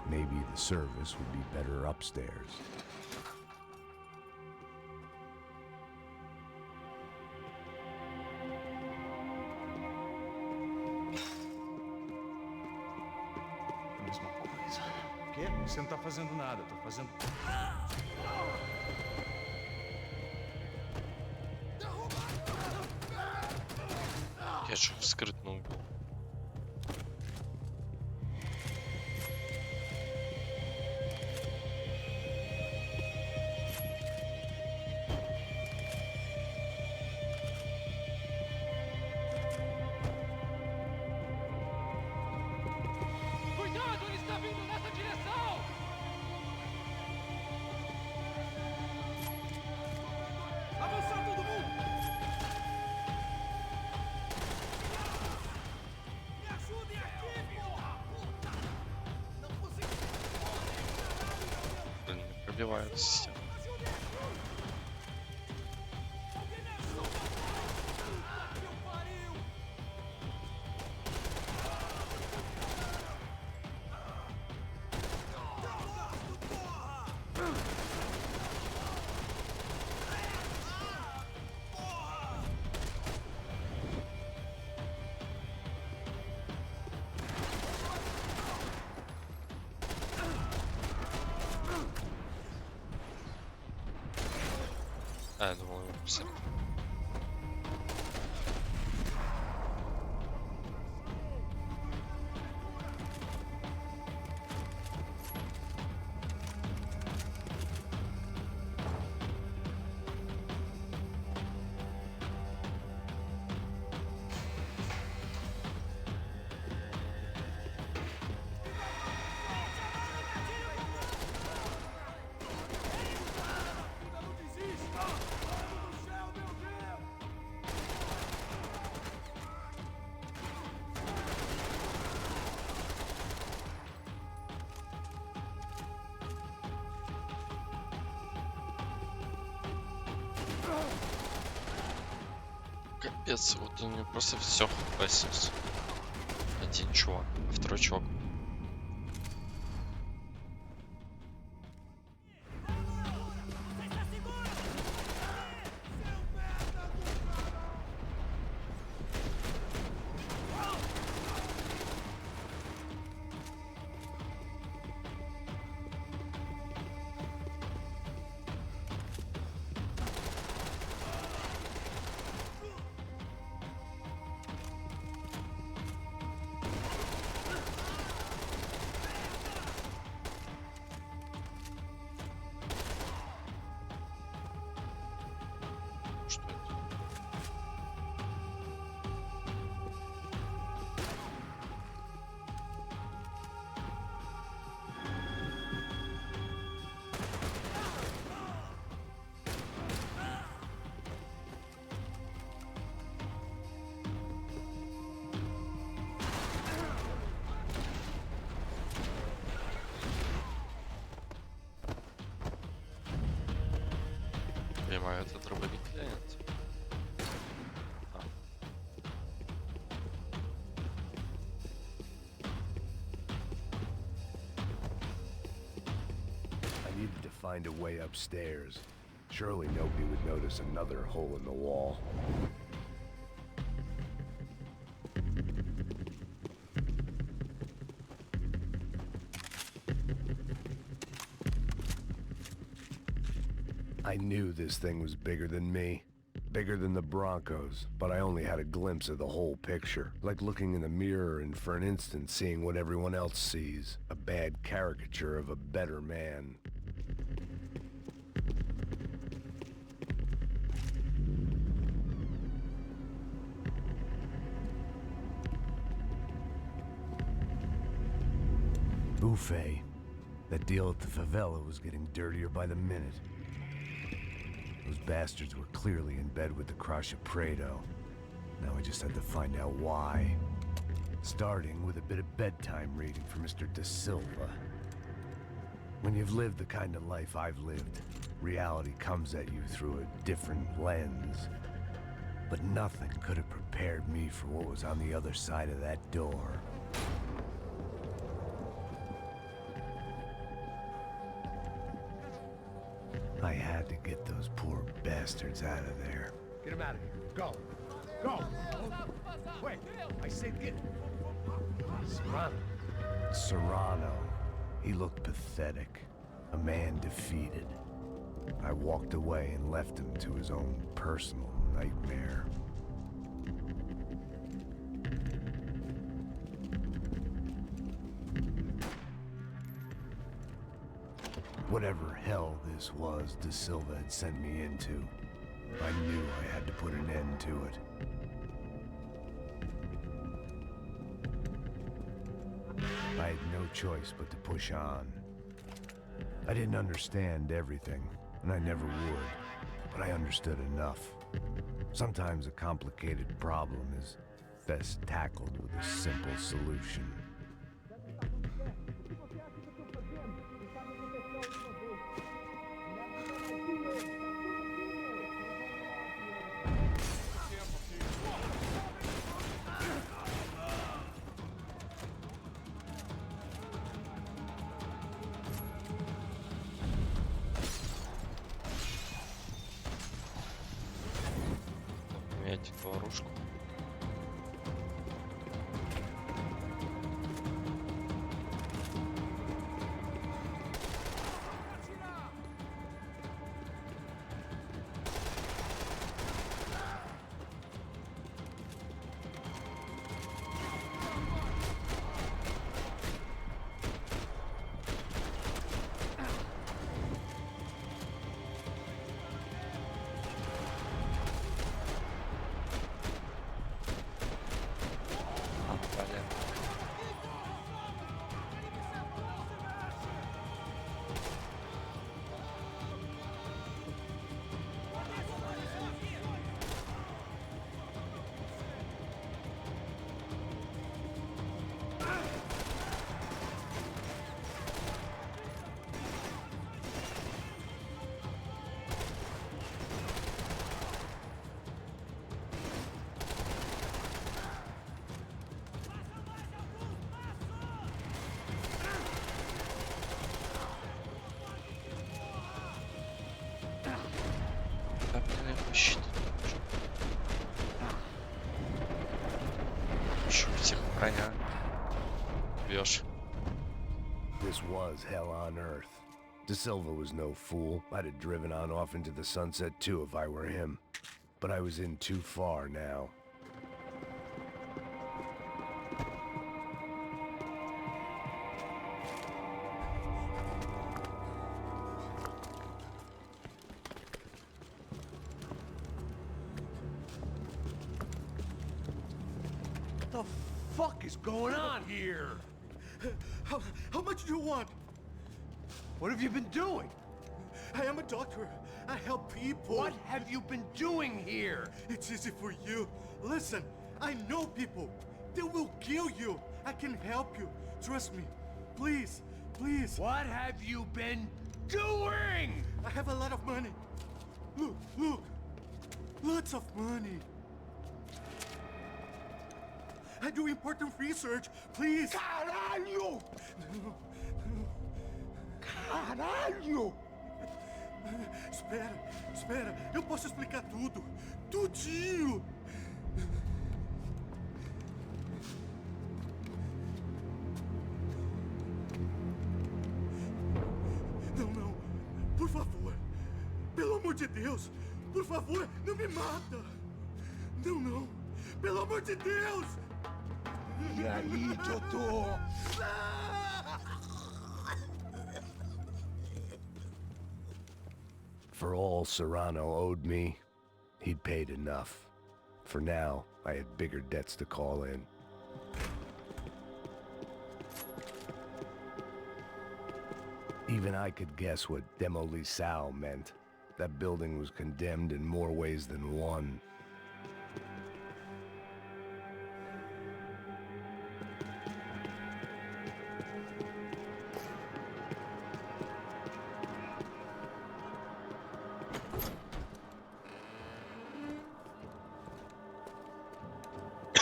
Maybe the service would be better upstairs. Mesma coisa. O quê? Você não tá fazendo nada, eu tô fazendo. Я же вскрыт на угол. Cuidado, ele está vindo nessa direção! Avançar todo mundo! Me ajudem aqui, porra! Puta! Não consigo! Блин, не пробивается. А, я думал, его посадили. Капец, вот у него просто все хпсилось. Один чувак, а второй чувак. Что это? Понимаю, это дробовик или нет? А. I needed to find a way upstairs. Surely nobody would notice another hole in the wall. I knew this thing was bigger than me. Bigger than the Broncos, but I only had a glimpse of the whole picture. Like looking in the mirror and for an instant seeing what everyone else sees. A bad caricature of a better man. Buffet. That deal at the favela was getting dirtier by the minute. Those bastards were clearly in bed with the Crusha Prado. Now we just had to find out why. Starting with a bit of bedtime reading for Mr. De Silva. When you've lived the kind of life I've lived, reality comes at you through a different lens. But nothing could have prepared me for what was on the other side of that door. I had to get those poor bastards out of there. Get him out of here. Go. Go. Wait. I said get. Serrano. Serrano. He looked pathetic. A man defeated. I walked away and left him to his own personal nightmare. Whatever hell this was De Silva had sent me into, I knew I had to put an end to it. I had no choice but to push on. I didn't understand everything, and I never would, but I understood enough. Sometimes a complicated problem is best tackled with a simple solution. Поменять эту оружку. This was hell on earth. De Silva was no fool. I'd have driven on off into the sunset too if I were him. But I was in too far now. What the fuck is going on here? How much do you want? What have you been doing? I am a doctor. I help people. What have you been doing here? It's easy for you. Listen, I know people. They will kill you. I can help you. Trust me. Please, please. What have you been doing? I have a lot of money. Look, look. Lots of money. I do important research. Please. Caralho! Caralho! Espera, espera. Eu posso explicar tudo. Tudinho. Não, não. Por favor. Pelo amor de Deus. Por favor, não me mata. Não, não. Pelo amor de Deus. E aí, doutor? For all Serrano owed me, he'd paid enough. For now, I had bigger debts to call in. Even I could guess what Demolissao meant. That building was condemned in more ways than one.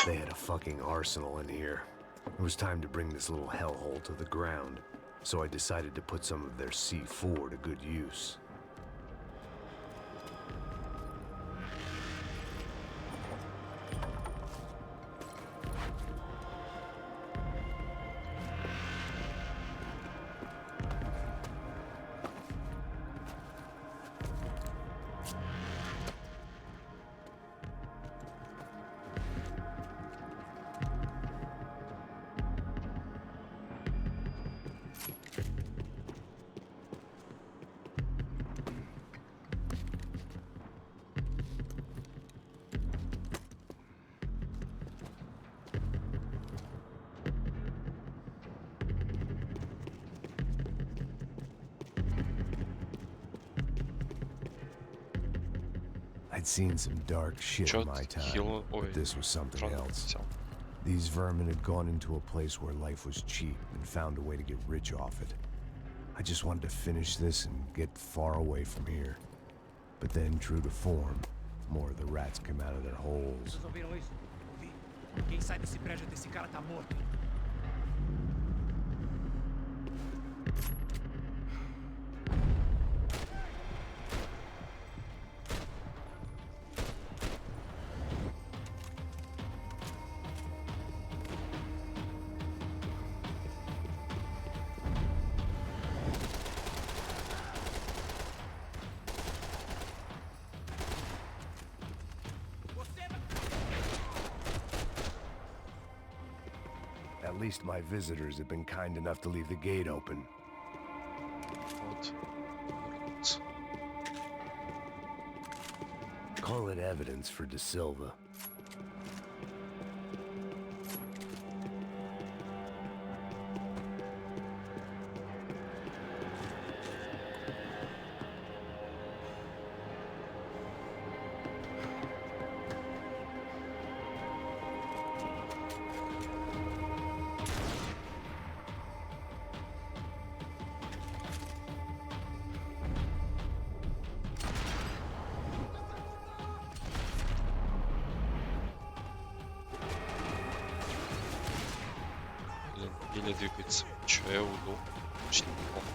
They had a fucking arsenal in here. It was time to bring this little hellhole to the ground, so I decided to put some of their C4 to good use. I'd seen some dark shit in my time, but this was something else. These vermin had gone into a place where life was cheap and found a way to get rich off it. I just wanted to finish this and get far away from here. But then, true to form, more of the rats come out of their holes. Vocês ouviram isso? Ouvi. Quem sai desse prédio desse cara tá morto. At least my visitors have been kind enough to leave the gate open. Call it evidence for De Silva. Еле двигается. Че я уйду? Почти не помню.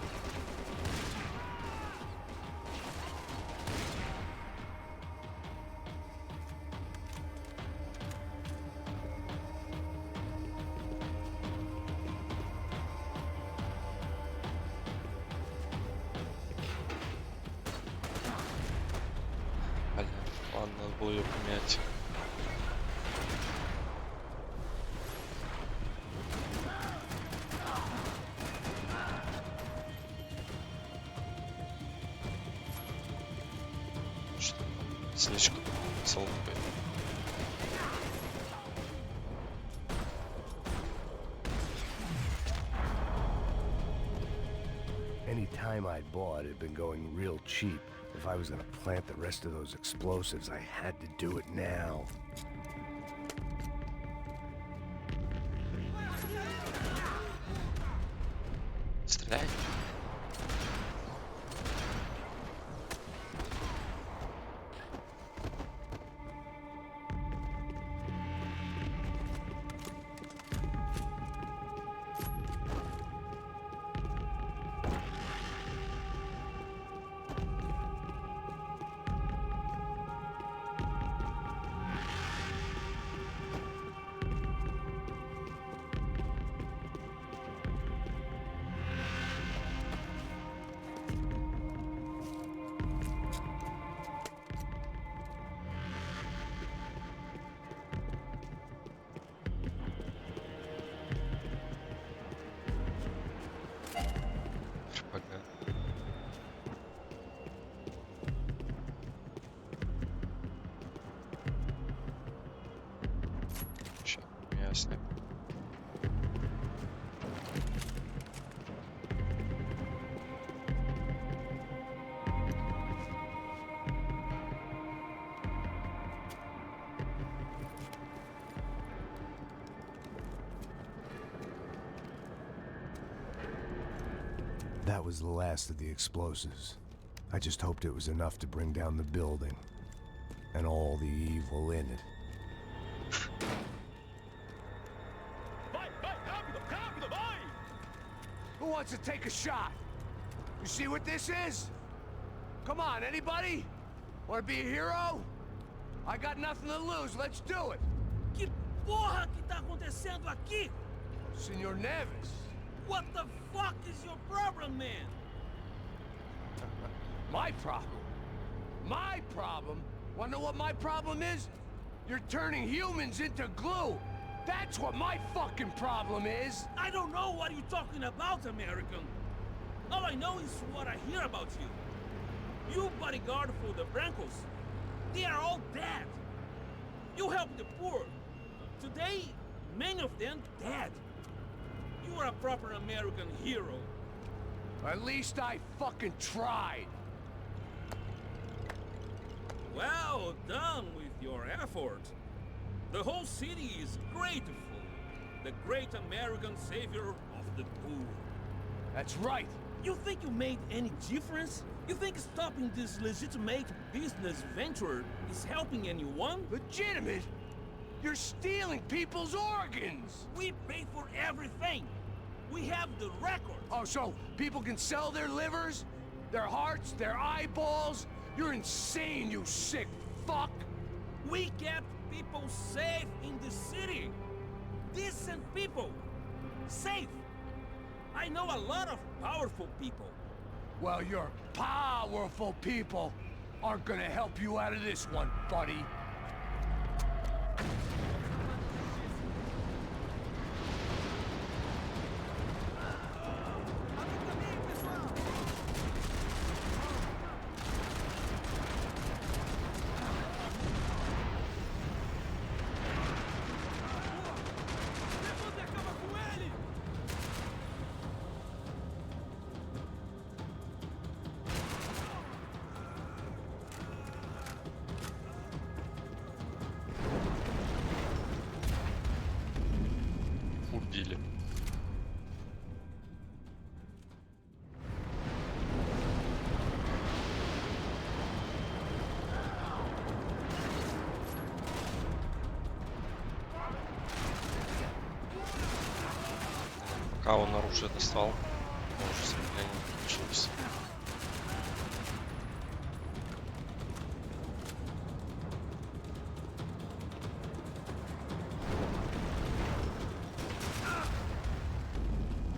Ладно, надо было ее поменять. Слишком солнце. Any time I bought had been going real cheap. If I was gonna plant the rest of those explosives, I had to do it now. Стреляй. Ясно. That was the last of the explosives. I just hoped it was enough to bring down the building and all the evil in it. Who wants to take a shot? You see what this is? Come on, anybody? Want to be a hero? I got nothing to lose, let's do it! Que porra que tá acontecendo aqui? Senor Neves. What the fuck is your problem, man? My problem? My problem? Wanna know what my problem is? You're turning humans into glue! That's what my fucking problem is! I don't know what you're talking about, American. All I know is what I hear about you. You bodyguard for the Brancos. They are all dead. You help the poor. Today, many of them dead. You are a proper American hero. At least I fucking tried. Well, Well done with your effort. The whole city is grateful. The great American savior of the poor. That's right. You think you made any difference? You think stopping this legitimate business venture is helping anyone? Legitimate? You're stealing people's organs! We pay for everything! We have the record! Oh, so people can sell their livers? Their hearts? Their eyeballs? You're insane, you sick fuck! We kept people safe in the city! Decent people! Safe! I know a lot of powerful people. Well, your powerful people aren't gonna help you out of this one, buddy. Убили. Пока он оружие достал, уже замедление началось.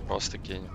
Просто гений.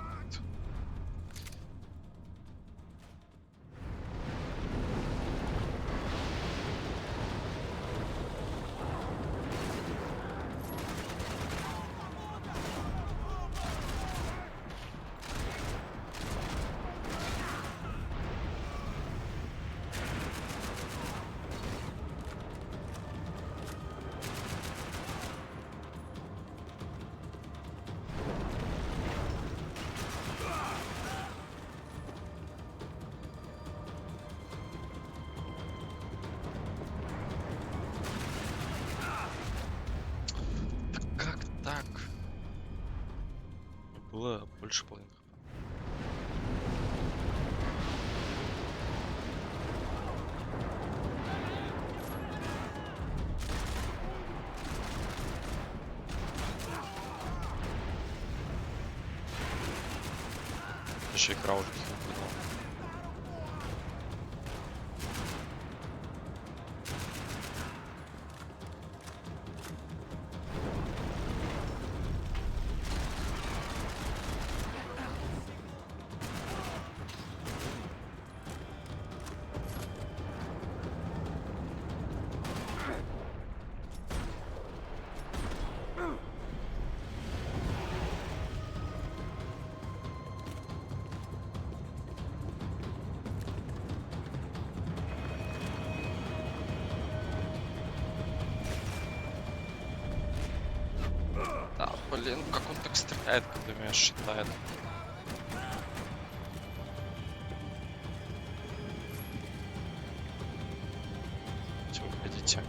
Как так? Было больше половины хп. Еще игра уже не. Да, блин, как он так стреляет, когда меня считает. Чего вы хотите?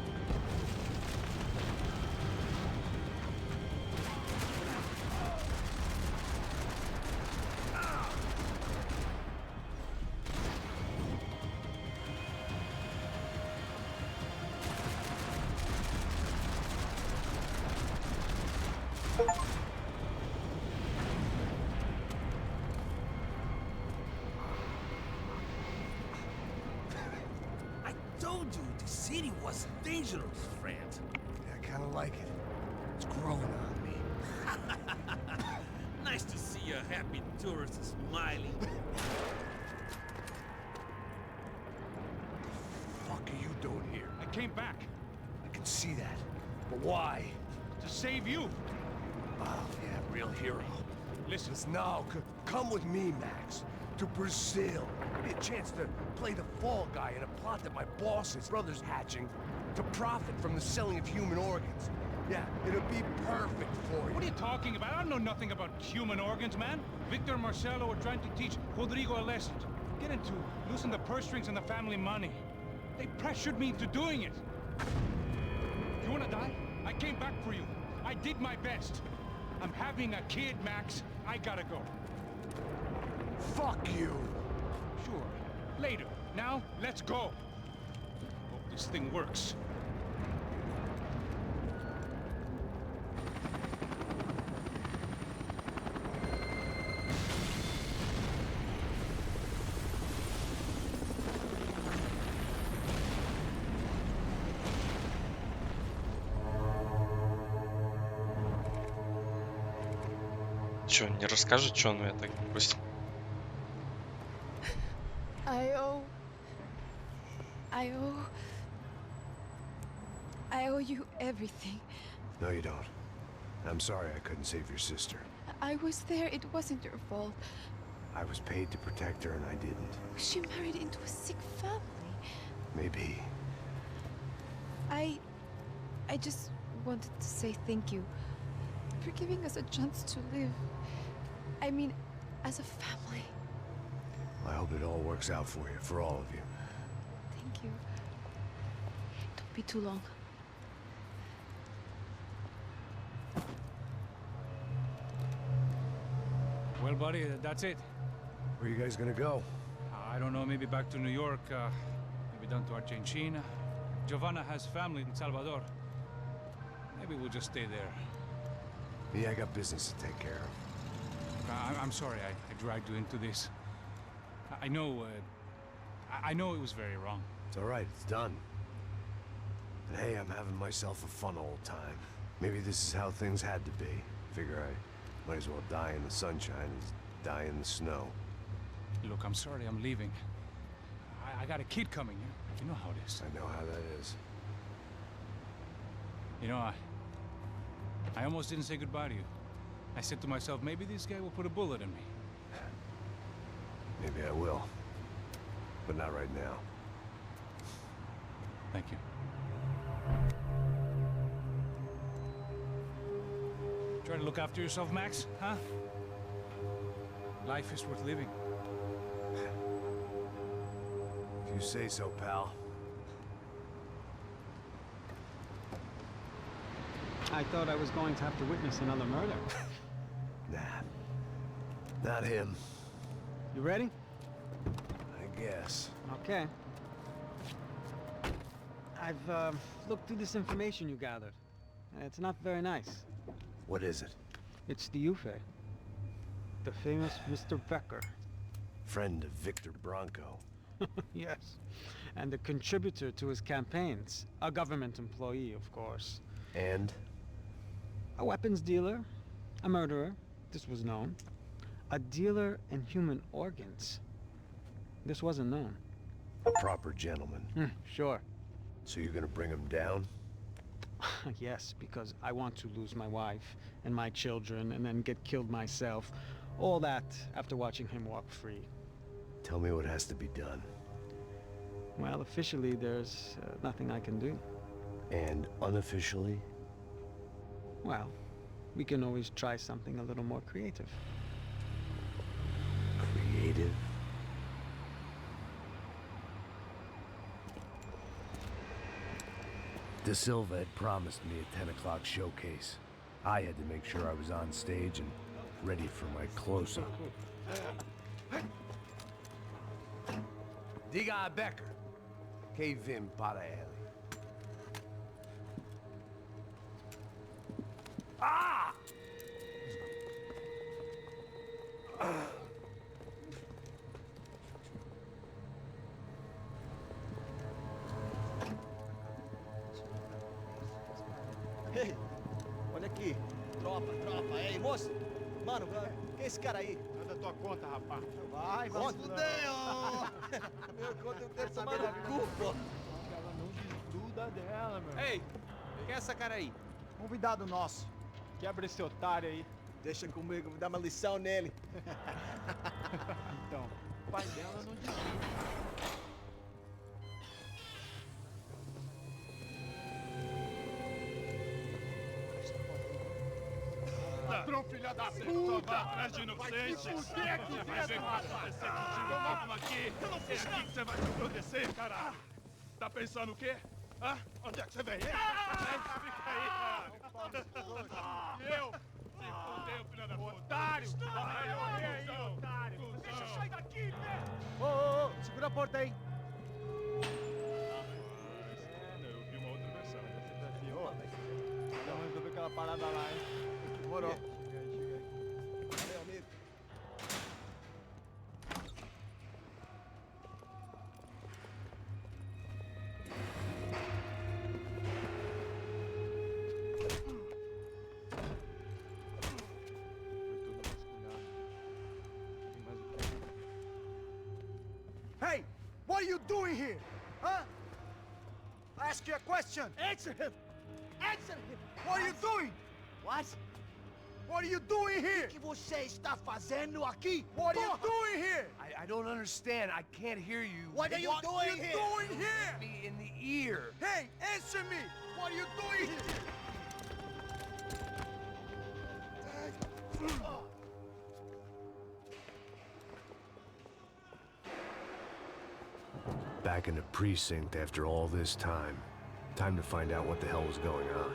I told you the city was dangerous, friend. I kinda like it. It's growing on me. Nice to see a happy tourist smiling. What the fuck are you doing here? I came back I can see that. But why? to save you. Oh, yeah, real hero. Listen, Now, come with me, Max. To Brazil. Give me a chance to play the fall guy in a plot that my boss's brother's hatching to profit from the selling of human organs. Yeah, it'll be perfect for you. what are you talking about? I know nothing about human organs, man. Victor and Marcelo are trying to teach Rodrigo a lesson. Get into loosen the purse strings and the family money. They pressured me into doing it. You wanna die? I came back for you. I did my best. I'm having a kid, Max. I gotta go. Fuck you! Sure. Later. Now, let's go. Hope this thing works. Чё, не расскажет, что он меня так допустим? I owe... I owe... I owe you everything. No, you don't. I'm sorry I couldn't save your sister. I was there. It wasn't your fault. I was paid to protect her and I didn't. She married into a sick family. Maybe. I just wanted to say thank you for giving us a chance to live. I mean, as a family. I hope it all works out for you, for all of you. Thank you. Don't be too long. Well, buddy, that's it. Where are you guys gonna go? I don't know, maybe back to New York, maybe down to Argentina. Giovanna has family in Salvador. Maybe we'll just stay there. Yeah, I got business to take care of. I'm sorry I dragged you into this. I know it was very wrong. It's all right, it's done. But hey, I'm having myself a fun old time. Maybe this is how things had to be. Figure I might as well die in the sunshine as die in the snow. Look, I'm sorry I'm leaving. I got a kid coming. You know how it is. I know how that is. You know, I almost didn't say goodbye to you. I said to myself, maybe this guy will put a bullet in me. Maybe I will. But not right now. Thank you. Try to look after yourself, Max, huh? Life is worth living. If you say so, pal. I thought I was going to have to witness another murder. Nah. Not him. You ready? I guess. Okay. I've looked through this information you gathered. It's not very nice. What is it? It's the UFE. The famous Mr. Becker. Friend of Victor Bronco. Yes. And a contributor to his campaigns. A government employee, of course. And? A weapons dealer. A murderer. This was known. A dealer in human organs. This wasn't known. A proper gentleman. Sure. So you're gonna bring him down? Yes, because I want to lose my wife and my children and then get killed myself. All that after watching him walk free. Tell me what has to be done. Well, officially, there's nothing I can do. And unofficially? Well, we can always try something a little more creative. Creative? De Silva had promised me a 10 o'clock showcase. I had to make sure I was on stage and ready for my close-up. Diga a Becker. Que vim para ele. Ah! Ei, olha aqui. Tropa, tropa. Ei, moço. Mano, quem é esse cara aí? Nada tua conta, rapaz. Vai se fuder, ó. Meu conta eu quero tomar no cu, pô. Ela não desgruda dela, meu. Ei, quem é essa cara aí? Convidado nosso. Quebra esse otário aí. Deixa comigo, vou dar uma lição nele. Então, o pai dela não desgruda. Ladrão, filha da puta! Atrás de inocente! Por que aqui dentro, rapaz? Vamos aqui! Eu não fiz nada! O que você vai me acontecer, caralho? Tá pensando o quê? Hã? Onde é que você vem? Fica aí, cara. E eu? Se fudeu, filho da puta. Otário! Vai, ô, otário! Deixa eu sair daqui, né? Ô, segura a porta aí. Eu vi uma outra versão. Vamos resolver aquela parada lá, hein? Demorou. Chega aí. Valeu, amigo. Hey, what are you doing here? Huh? I ask you a question. Answer him. Answer him. What are you doing? What? What are you doing here? O que você está fazendo aqui? What are you doing here? I don't understand. I can't hear you. What are you doing here? Me in the ear. Hey, answer me. What are you doing here? Back in the precinct after all this time. Time to find out what the hell was going on.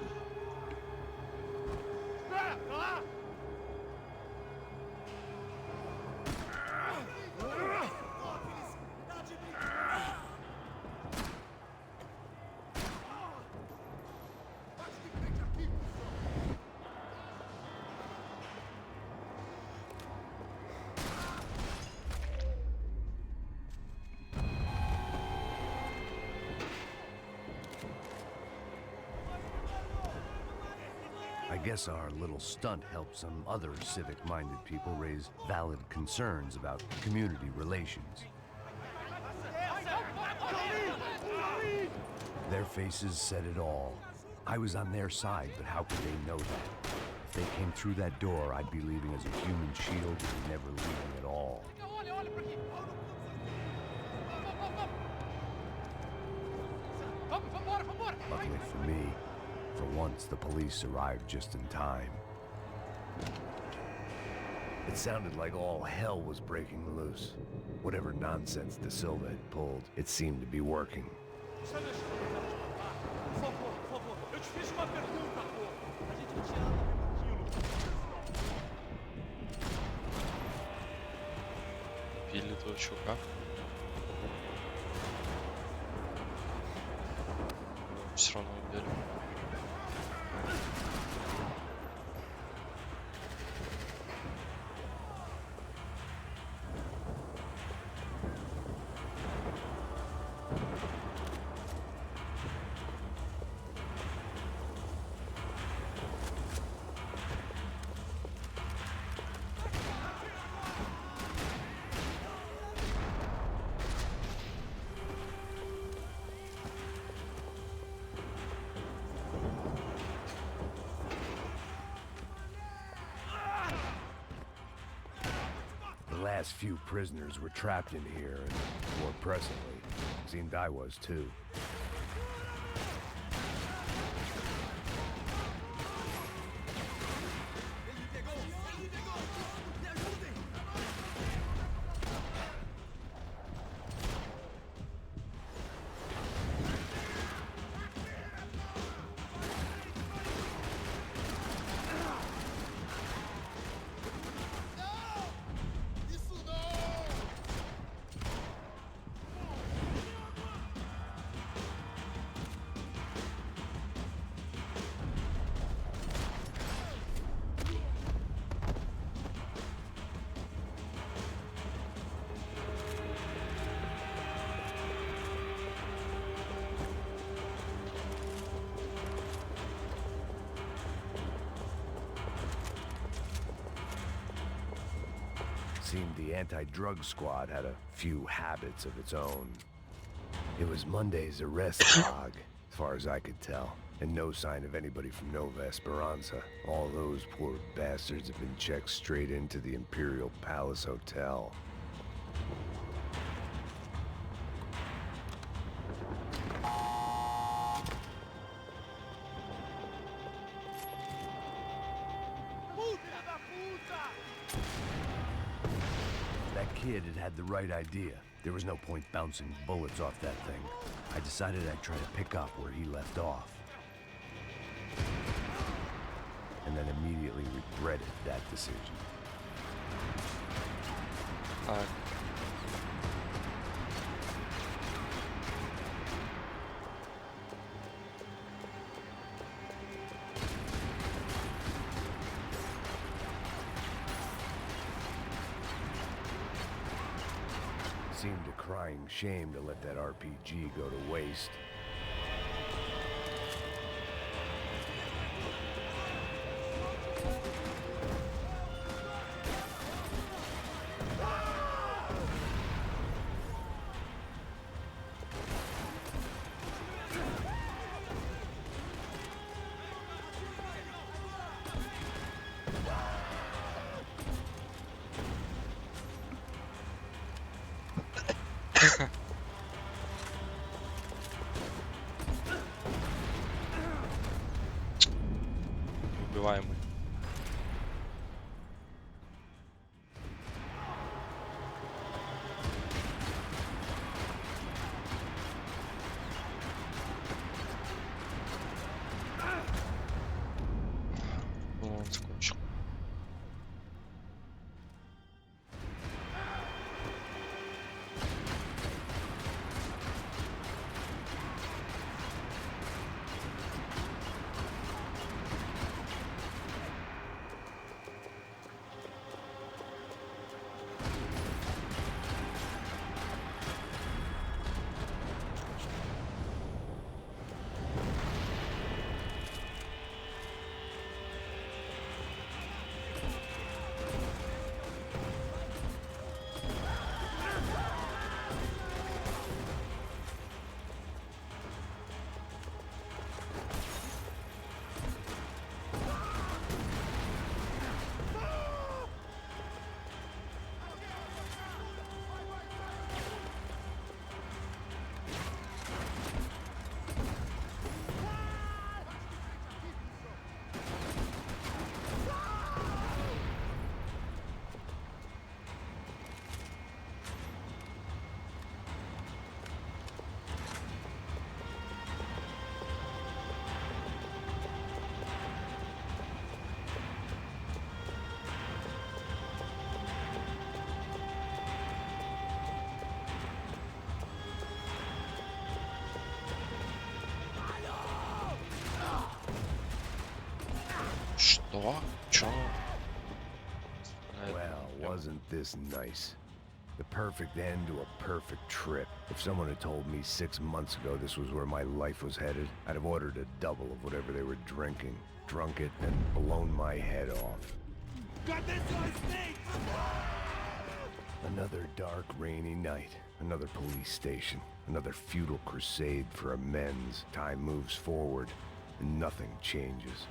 I guess our little stunt helped some other civic-minded people raise valid concerns about community relations. Their faces said it all. I was on their side, but how could they know that? If they came through that door, I'd be leaving as a human shield and never leaving at all. Luckily for me, for once the police arrived just in time. It sounded like all hell was breaking loose. Whatever nonsense De Silva had pulled, it seemed to be working. Por favor, eu te fiz uma pergunta, pô. A gente não tinha nada a ver com aquilo. Пили этого чувака. Все равно убили. The last few prisoners were trapped in here, and more pressingly, it seemed I was too. Seemed the anti-drug squad had a few habits of its own. It was Monday's arrest log, as far as I could tell, and no sign of anybody from Nova Esperanza. All those poor bastards have been checked straight into the Imperial Palace Hotel. That kid had the right idea. There was no point bouncing bullets off that thing. I decided I'd try to pick up where he left off. And then immediately regretted that decision. Seemed a crying shame to let that RPG go to waste. Убиваемый. Ну, секундочку. Что? Чё? Well, wasn't this nice? The perfect end to a perfect trip. If someone had told me 6 months ago this was where my life was headed, I'd have ordered a double of whatever they were drinking, drunk it, and blown my head off. Another dark, rainy night. Another police station. Another futile crusade for amends. Time moves forward, and nothing changes.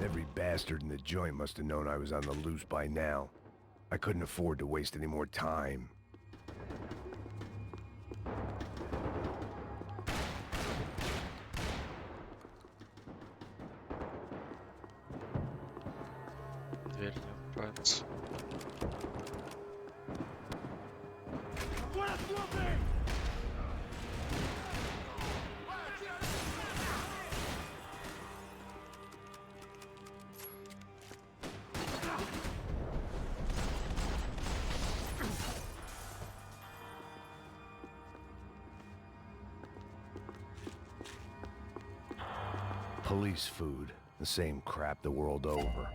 Every bastard in the joint must have known I was on the loose by now. I couldn't afford to waste any more time. Дверь не откроется. Police food, the same crap the world over.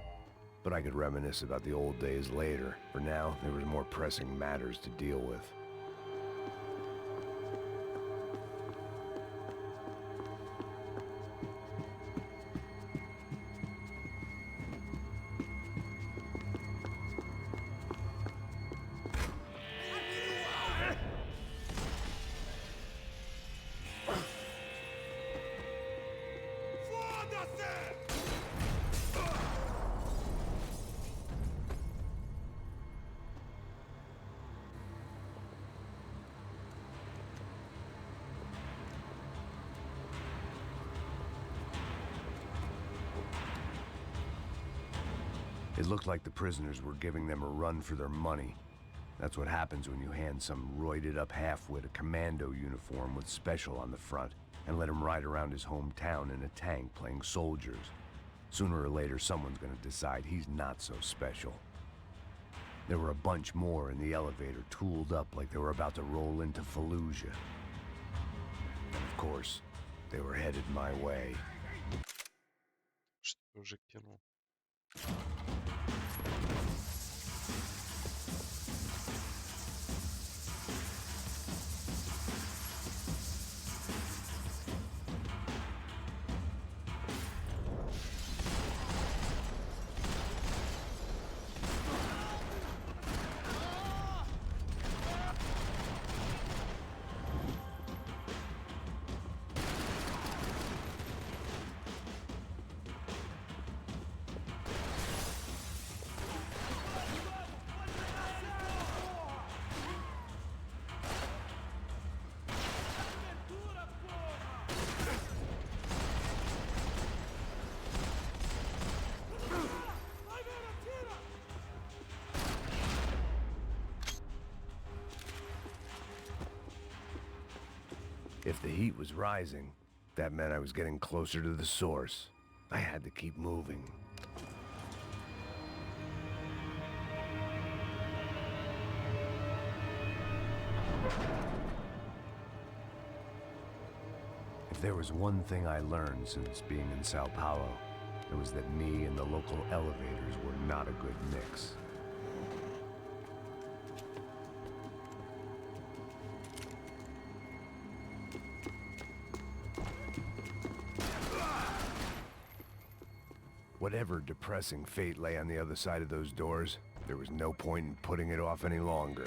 But I could reminisce about the old days later. For now, there was more pressing matters to deal with. It looked like the prisoners were giving them a run for their money. That's what happens when you hand some roided-up halfwit a commando uniform with special on the front and let him ride around his hometown in a tank playing soldiers. Sooner or later, someone's gonna decide he's not so special. There were a bunch more in the elevator, tooled up like they were about to roll into Fallujah. And of course, they were headed my way. Что ты уже кинул? If the heat was rising, that meant I was getting closer to the source. I had to keep moving. If there was one thing I learned since being in Sao Paulo, it was that me and the local elevators were not a good mix. Whatever depressing fate lay on the other side of those doors, there was no point in putting it off any longer.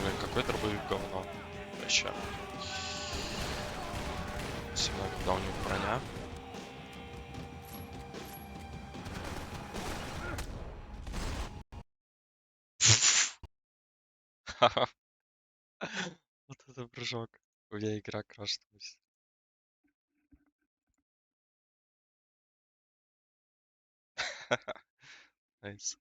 Блин, какой дробовик говно. Вообще. Особенно, когда у него броня. Вот это прыжок. У меня игра крашнулась. Найс.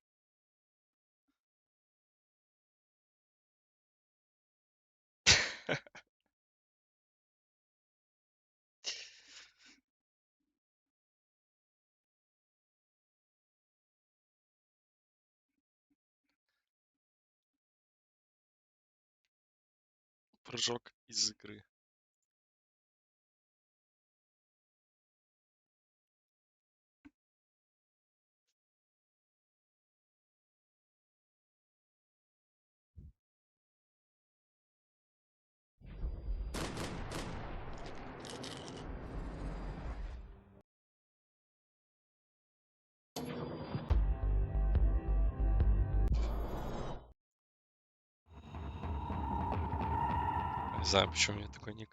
Прыжок из игры. Не знаю, почему у меня такой ник.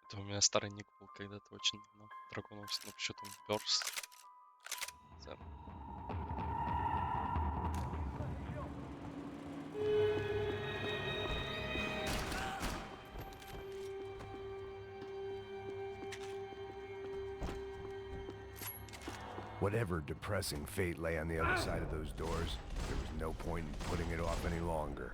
Это у меня старый ник был когда-то очень давно. Драгуновский, ну что там, Burst. Whatever depressing fate lay on the other side of those doors, there was no point in putting it off any longer.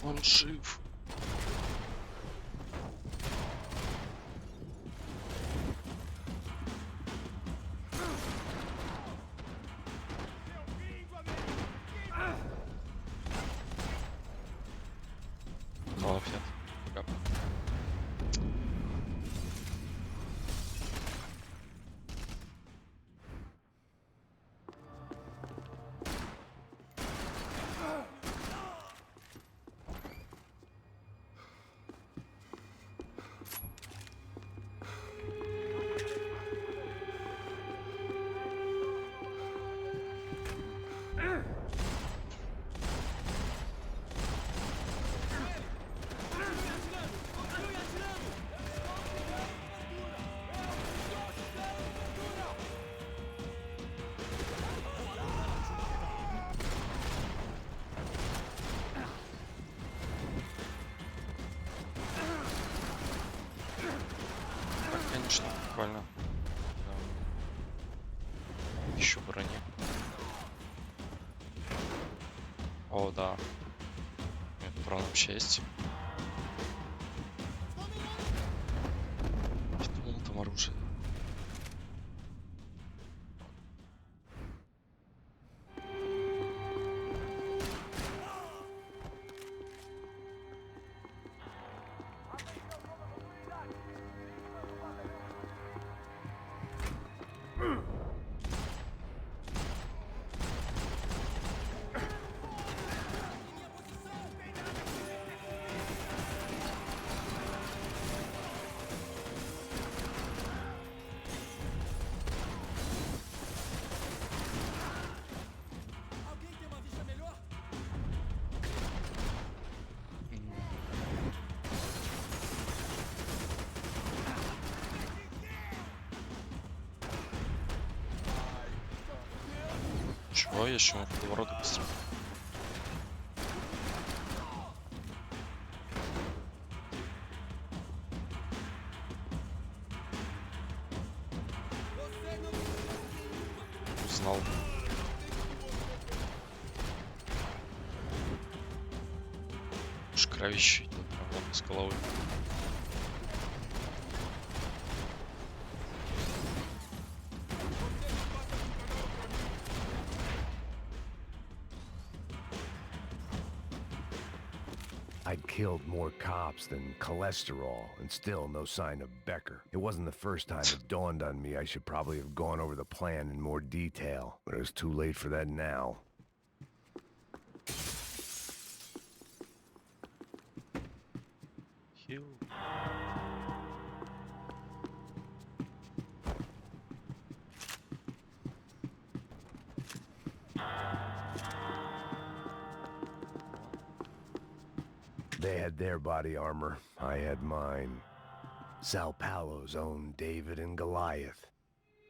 Он жив. Молодец. Пока. Конечно, прикольно. Да. Еще брони. О, да. Нет, урон вообще есть. Я думал, там оружие. Чего еще в поворот быстро? Узнал. Уж кровище идет прям с головы. I'd killed more cops than cholesterol, and still no sign of Becker. It wasn't the first time it dawned on me I should probably have gone over the plan in more detail, but it was too late for that now. Heal. They had their body armor, I had mine. Sao Paulo's own David and Goliath.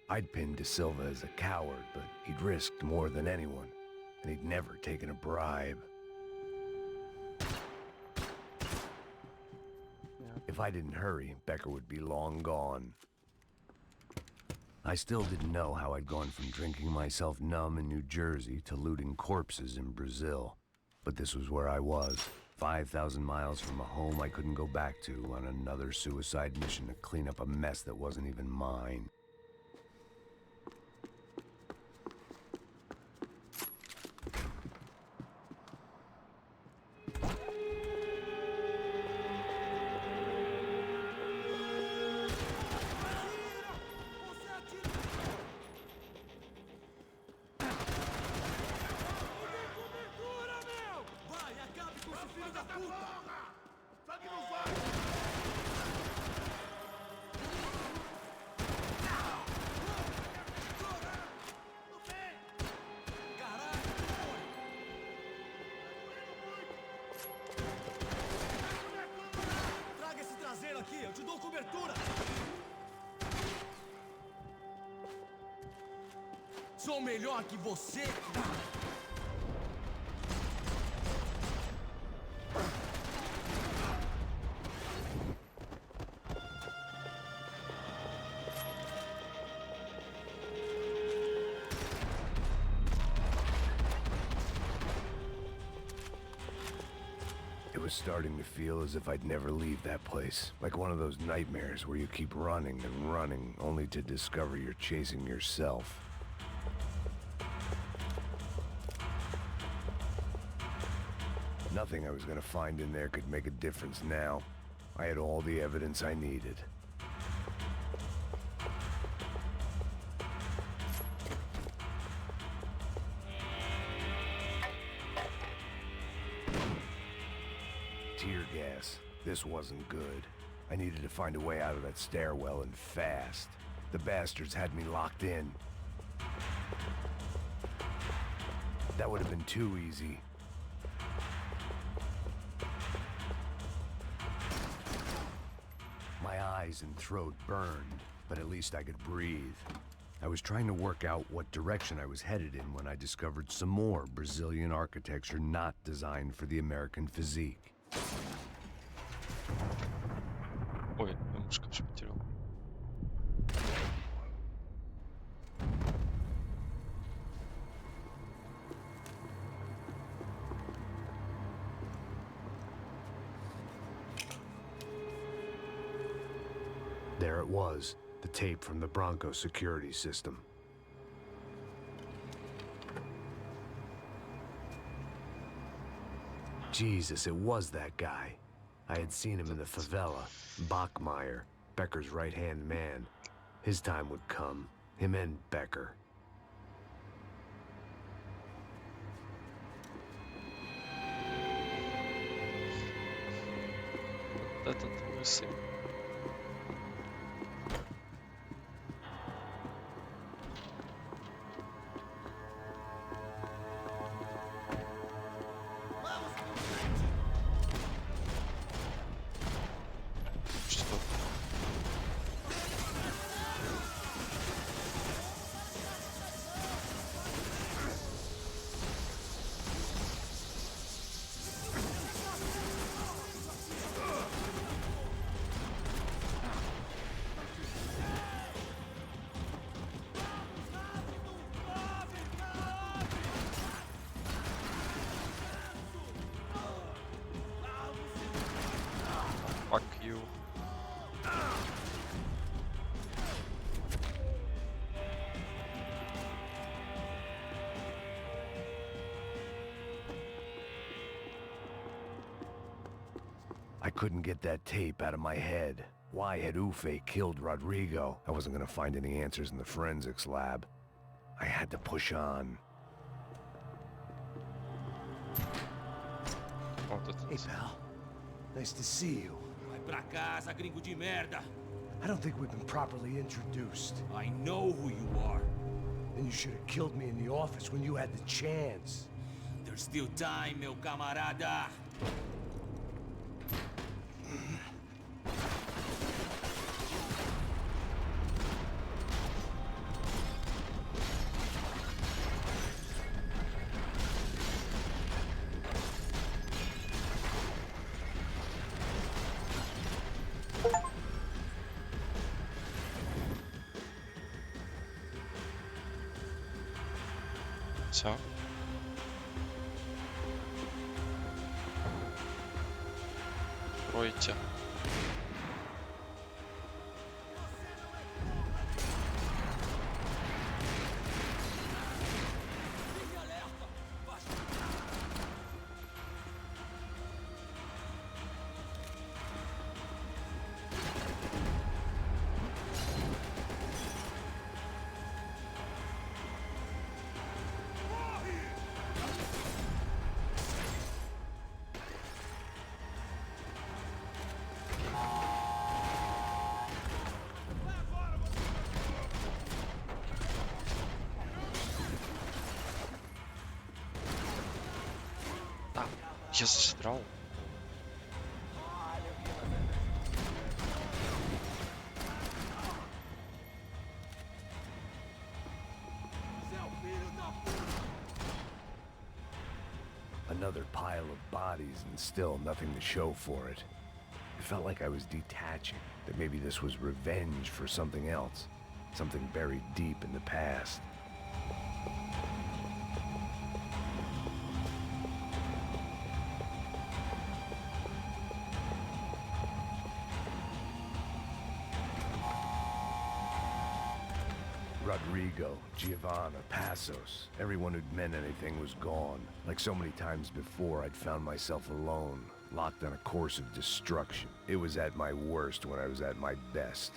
I'd pinned De Silva as a coward, but he'd risked more than anyone, and he'd never taken a bribe. If I didn't hurry, Becker would be long gone. I still didn't know how I'd gone from drinking myself numb in New Jersey to looting corpses in Brazil. But this was where I was, 5,000 miles from a home I couldn't go back to, on another suicide mission to clean up a mess that wasn't even mine. sou melhor que você. It was starting to feel as if I'd never leave that place. Like one of those nightmares where you keep running and running, only to discover you're chasing yourself. Nothing I was gonna find in there could make a difference now. I had all the evidence I needed. Tear gas. This wasn't good. I needed to find a way out of that stairwell and fast. The bastards had me locked in. That would have been too easy. My eyes and throat burned, but at least I could breathe. I was trying to work out what direction I was headed in when I discovered some more Brazilian architecture not designed for the American physique. Ой, я мушка все потерял. There it was, the tape from the Bronco security system. Jesus, it was that guy. I had seen him in the favela, Bachmeyer, Becker's right-hand man. His time would come, him and Becker. Этот лысый. Что? Fuck you. I couldn't get that tape out of my head. Why had Ufe killed Rodrigo? I wasn't gonna find any answers in the forensics lab. I had to push on. Вот это. Hey, pal. Nice to see you. Vai pra casa, gringo de merda. I don't think we've been properly introduced. I know who you are. Then you should have killed me in the office when you had the chance. There's still time, meu camarada. Все. Пройти. Я застрял. Another pile of bodies and still nothing to show for it. It felt like I was detaching, that maybe this was revenge for something else, something buried deep in the past. Rodrigo, Giovanna, Passos, everyone who'd meant anything was gone. Like so many times before, I'd found myself alone, locked on a course of destruction. It was at my worst when I was at my best.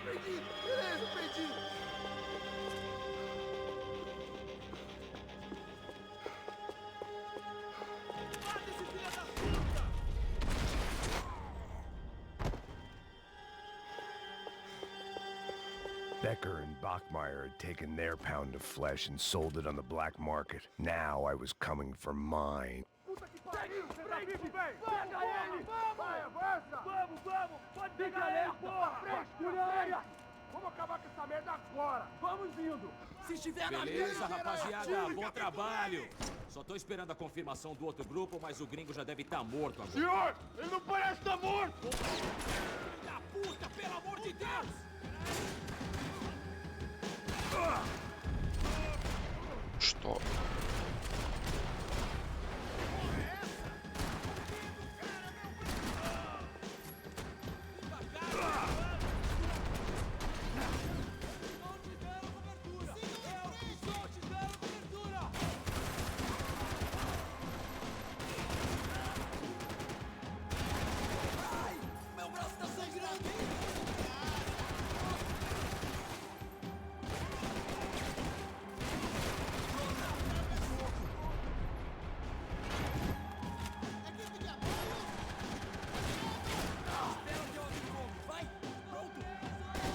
Perdi! Beleza, perdi! Mata esse filho da puta! Becker and Bachmeyer had taken their pound of flesh and sold it on the black market. Now I was coming for mine. Puta que pariu! Pega ele! Vai, avança! Vamos! Pode pegar ele, porra! Frente! Vamos acabar com essa merda agora! Vamos indo! Se estiver na Beleza, rapaziada, bom trabalho. Só tô esperando a confirmação do outro grupo, mas o gringo já deve estar morto agora. Senhor, ele não parece estar morto! Filho da puta, pelo amor de Deus! Что? Meu braço tá sangrando!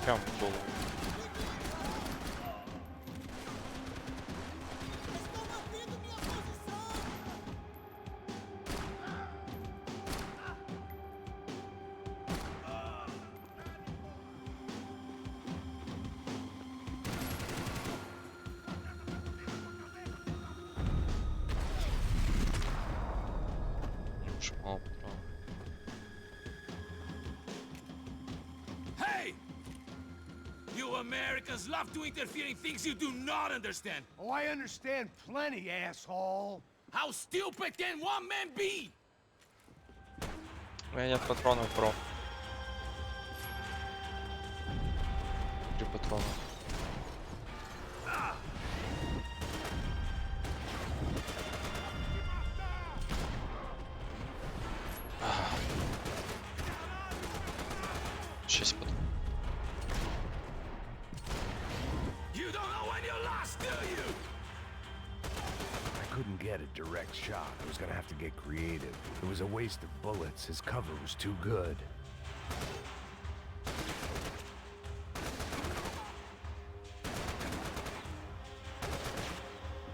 Campbell. Hey! You Americans love to interfere in things you do not understand. Oh, I understand plenty, asshole. How stupid can one man be? У меня нет патронов, бро. 3 патрона. А. 6 патронов. You don't know when you're lost, do you? I couldn't get a direct shot. I was gonna have to get creative. It was a waste of bullets. His cover was too good.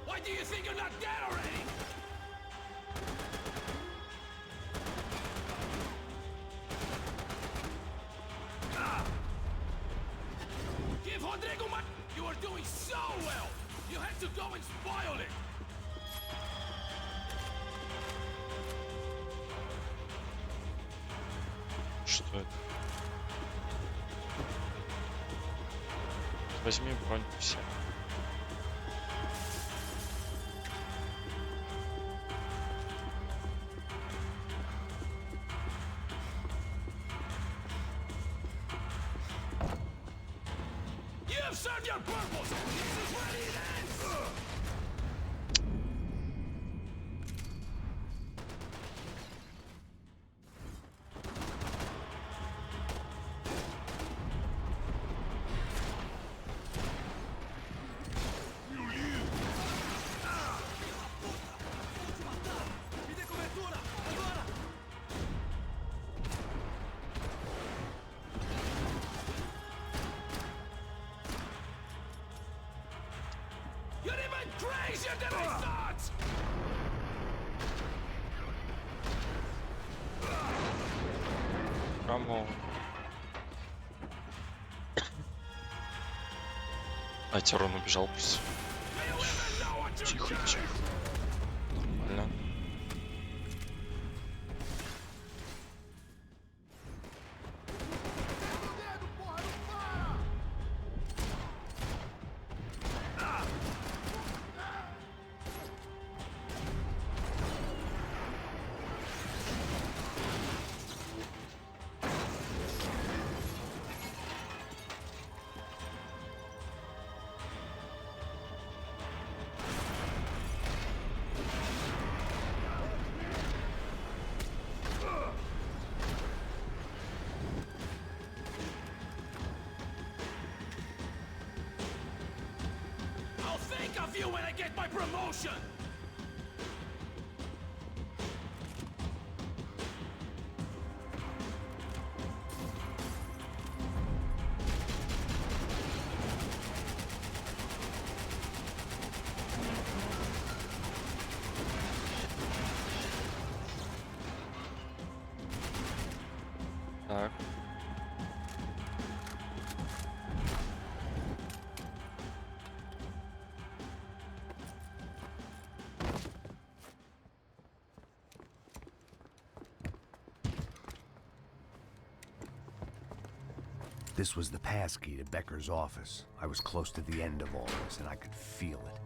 Why do you think you're not dead already? Give Rodrigo my... You are doing so well! You had to go and spoil it! Что это? Возьми бронь все. You have served your purpose! This is where it ends! You're even crazier than I thought! Рамо. А Терон убежал просто. Тихо, тихо. Нормально. I'll think of you when I get my promotion! Так. This was the passkey to Becker's office. I was close to the end of all this, and I could feel it.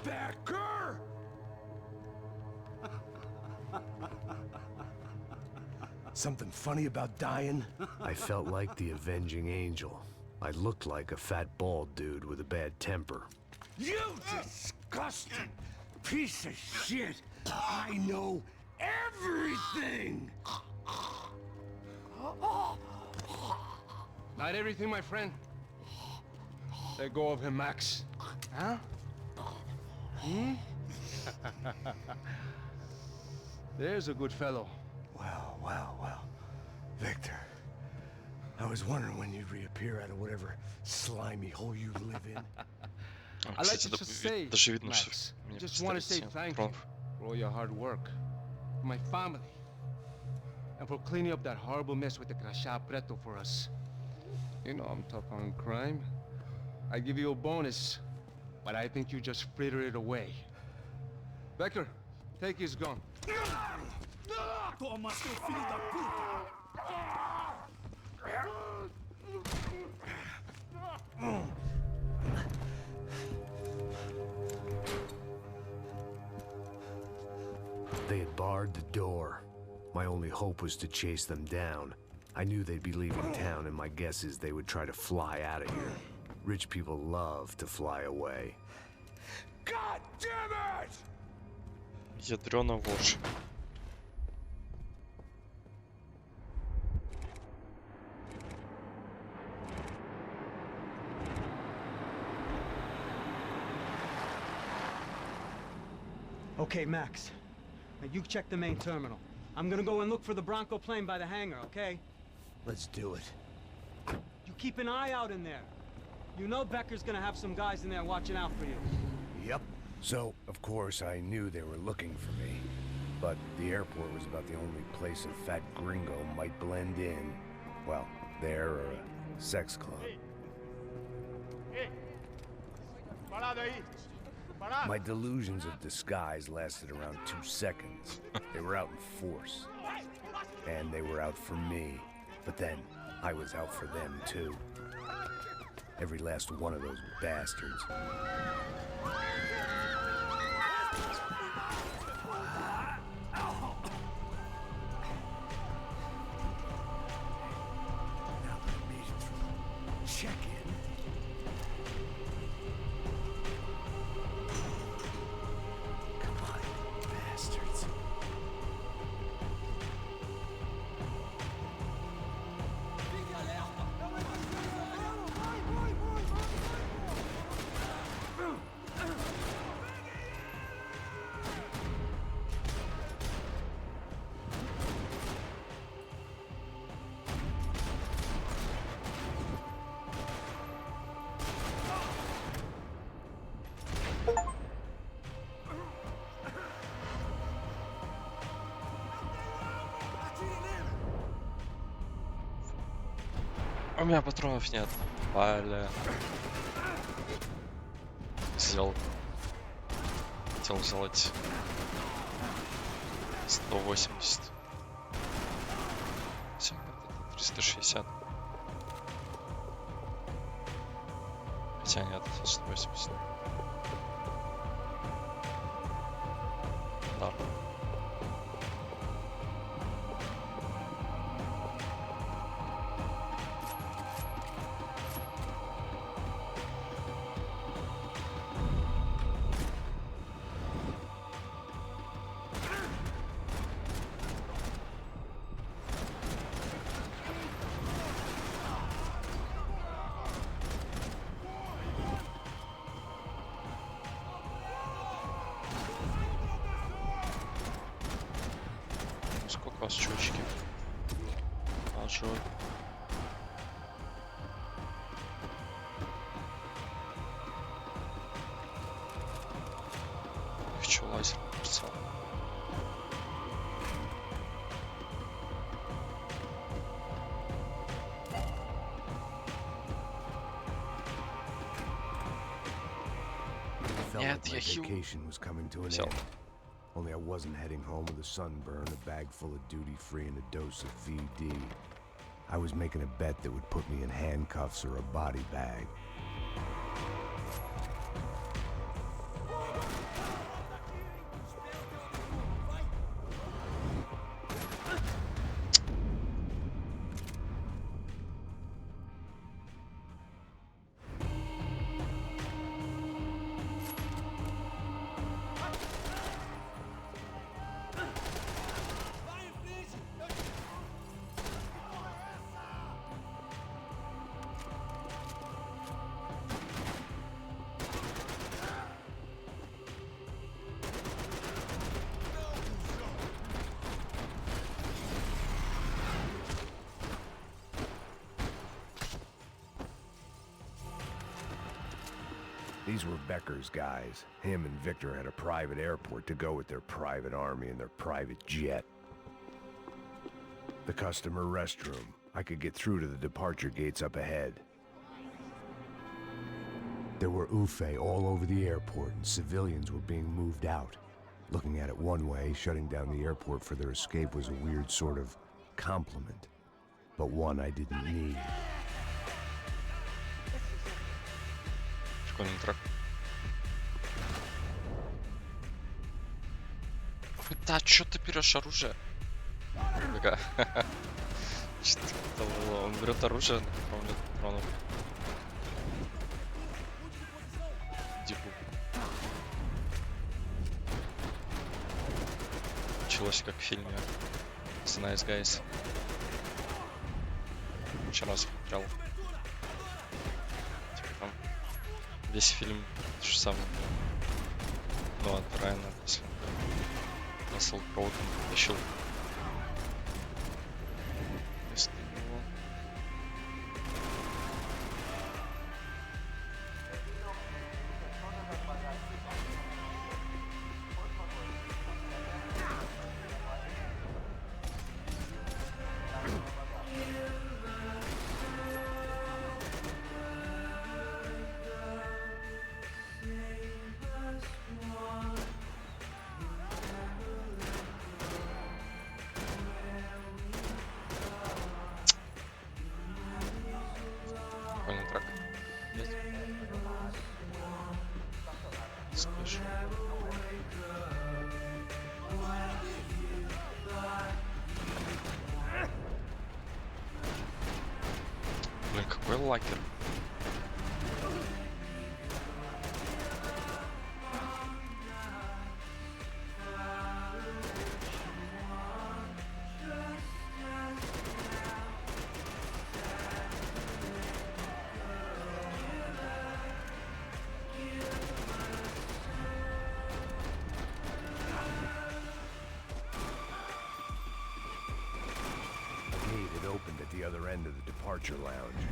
Becker! Something funny about dying? I felt like the avenging angel. I looked like a fat bald dude with a bad temper. You disgusting piece of shit! I know everything! Not everything, my friend. Let go of him, Max. Huh? Hmm? There's a good fellow. Well, well, well. Victor, I was wondering when you'd reappear out of whatever slimy hole you live in. I'd like to just say, Max, just want to say thank you for all your hard work, for my family, and for cleaning up that horrible mess with the Crachá Preto for us. You know I'm tough on crime. I give you a bonus, but I think you just frittered it away. Becker, take his gun. Toma, seu filho da puta! They had barred the door. My only hope was to chase them down. I knew they'd be leaving town, and my guess is they would try to fly out of here. Rich people love to fly away. God damn it! Ядрёна вошь. Okay, Max. Now you check the main terminal. I'm gonna go and look for the Bronco plane by the hangar, okay? Let's do it. You keep an eye out in there. You know Becker's gonna have some guys in there watching out for you. Yep. So, of course, I knew they were looking for me. But the airport was about the only place a fat gringo might blend in. Well, there or a sex club. My delusions of disguise lasted around 2 seconds. They were out in force. And they were out for me. But then, I was out for them, too. Every last one of those bastards. Check-in. Come on, bastards. У меня патронов нет. Бля. Взял. Хотел сделать 180. Все, это 360. Хотя нет, это 180. Да. Сколько у вас чувачки? Живой. Хочу лазер прицел. Нет, я хил. Взял. Only I wasn't heading home with a sunburn, a bag full of duty-free, and a dose of VD. I was making a bet that would put me in handcuffs or a body bag. These were Becker's guys. Him and Victor had a private airport to go with their private army and their private jet. The customer restroom. I could get through to the departure gates up ahead. There were UFE all over the airport, and civilians were being moved out. Looking at it one way, shutting down the airport for their escape was a weird sort of compliment, but one I didn't need. Прикольный трак. Да, чё ты берешь оружие? Такая. Что было? Он берет оружие, направляет патронов. Дипу. Началось как в фильме The Nice Guys. Вчера смотрел. Типа там весь фильм то же самое было. Ну, от Райана после Рассел Кроу там потащил. Вместо него. Прикольный трек. Нет? Слышу. Блин, какой лакер. A gate had opened at the other end of the departure lounge.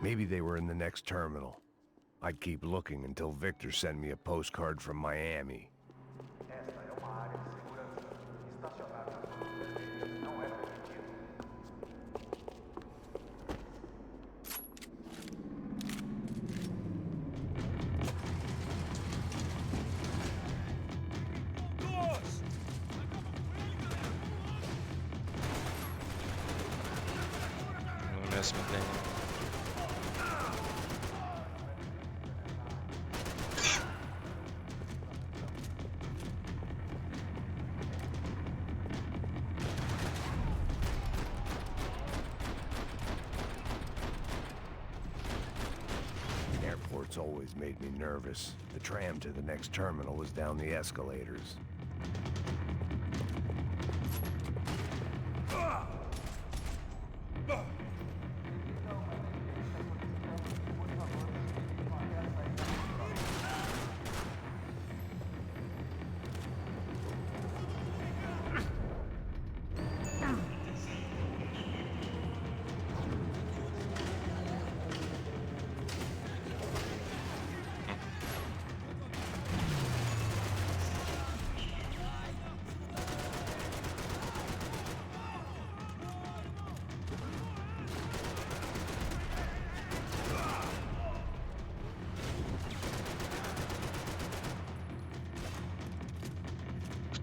Maybe they were in the next terminal. I'd keep looking until Victor sent me a postcard from Miami. У меня замедление. Airports always made me nervous. The tram to the next terminal was down the escalators.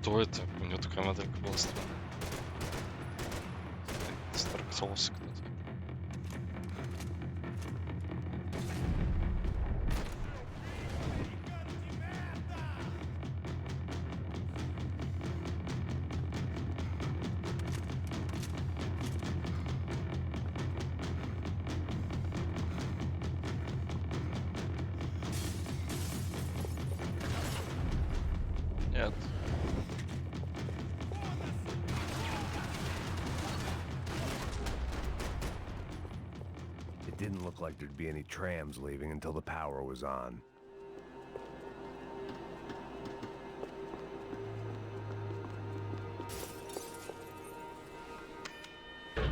Кто это? У него такая моделька была странная. Старк Souls кто-то. Нет. It didn't look like there'd be any trams leaving until the power was on. It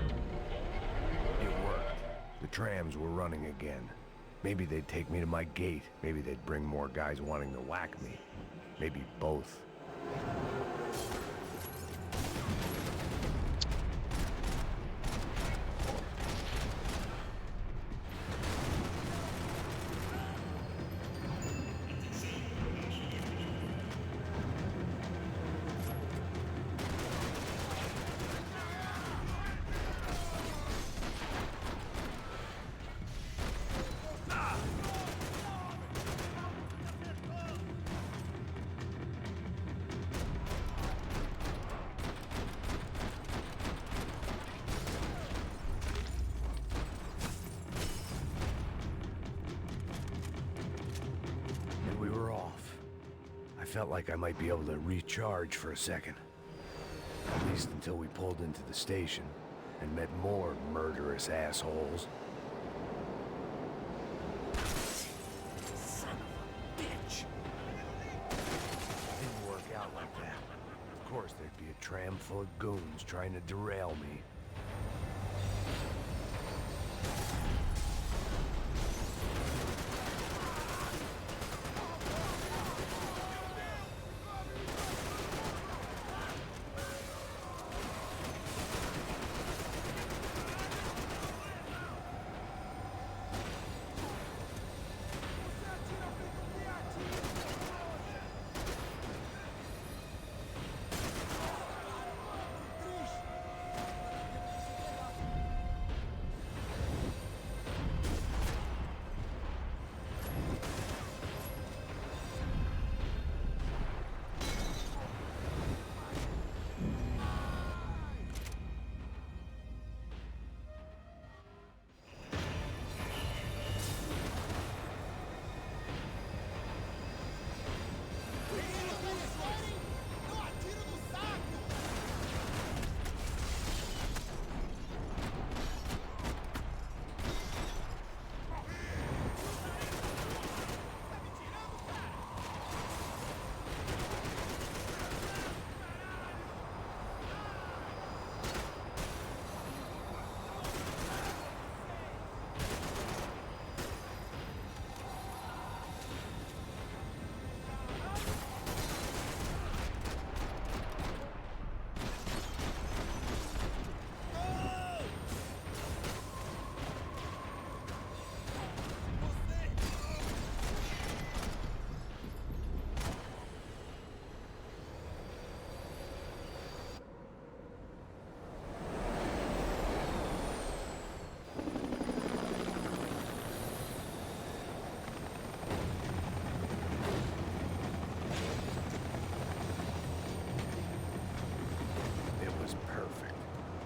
worked. The trams were running again. Maybe they'd take me to my gate. Maybe they'd bring more guys wanting to whack me. Maybe both. I felt like I might be able to recharge for a second. At least until we pulled into the station and met more murderous assholes. Son of a bitch! Didn't work out like that. Of course, there'd be a tram full of goons trying to derail me.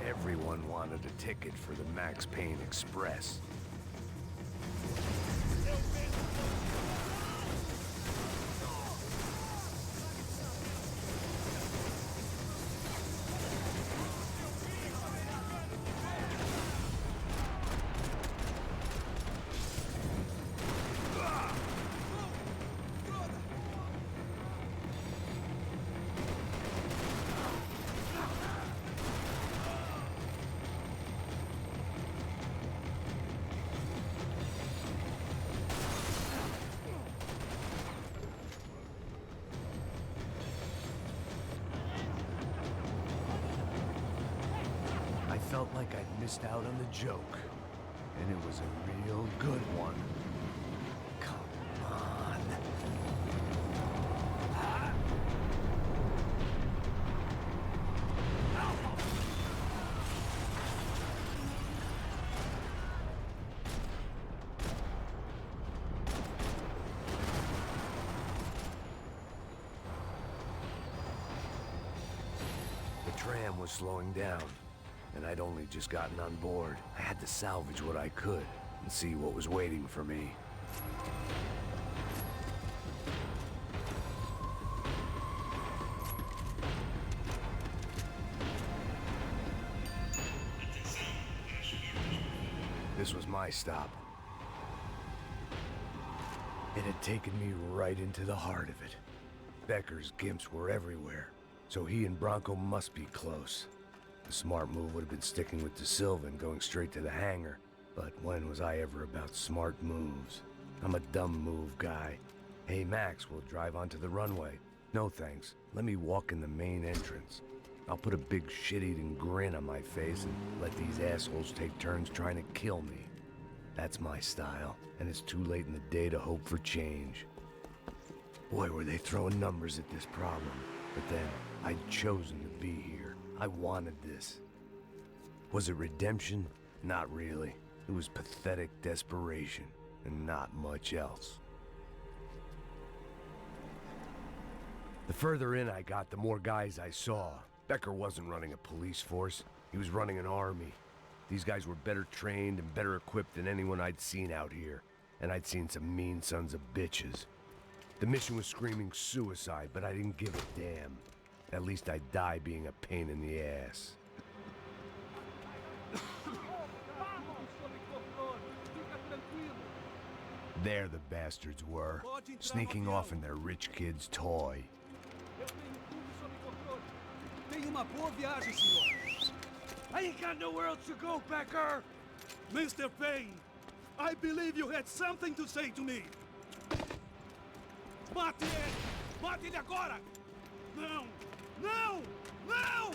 Everyone wanted a ticket for the Max Payne Express. I felt like I'd missed out on the joke, and it was a real good one. Come on. The tram was slowing down, and I'd only just gotten on board. I had to salvage what I could and see what was waiting for me. This was my stop. It had taken me right into the heart of it. Becker's gimps were everywhere, so he and Bronco must be close. The smart move would have been sticking with De Silva and going straight to the hangar, but when was I ever about smart moves? I'm a dumb move guy. Hey, Max, we'll drive onto the runway. No thanks. Let me walk in the main entrance. I'll put a big shit-eating grin on my face and let these assholes take turns trying to kill me. That's my style, and it's too late in the day to hope for change. Boy, were they throwing numbers at this problem. But then, I'd chosen to be here. I wanted this. Was it redemption? Not really. It was pathetic desperation, and not much else. The further in I got, the more guys I saw. Becker wasn't running a police force. He was running an army. These guys were better trained and better equipped than anyone I'd seen out here. And I'd seen some mean sons of bitches. The mission was screaming suicide, but I didn't give a damn. At least I'd die being a pain in the ass. There the bastards were, sneaking off in their rich kid's toy. Tenha uma boa viagem, senhor. I ain't got nowhere else to go, Becker! Mr. Payne, I believe you had something to say to me. Mate ele! Mate ele agora! Não! Não! Não!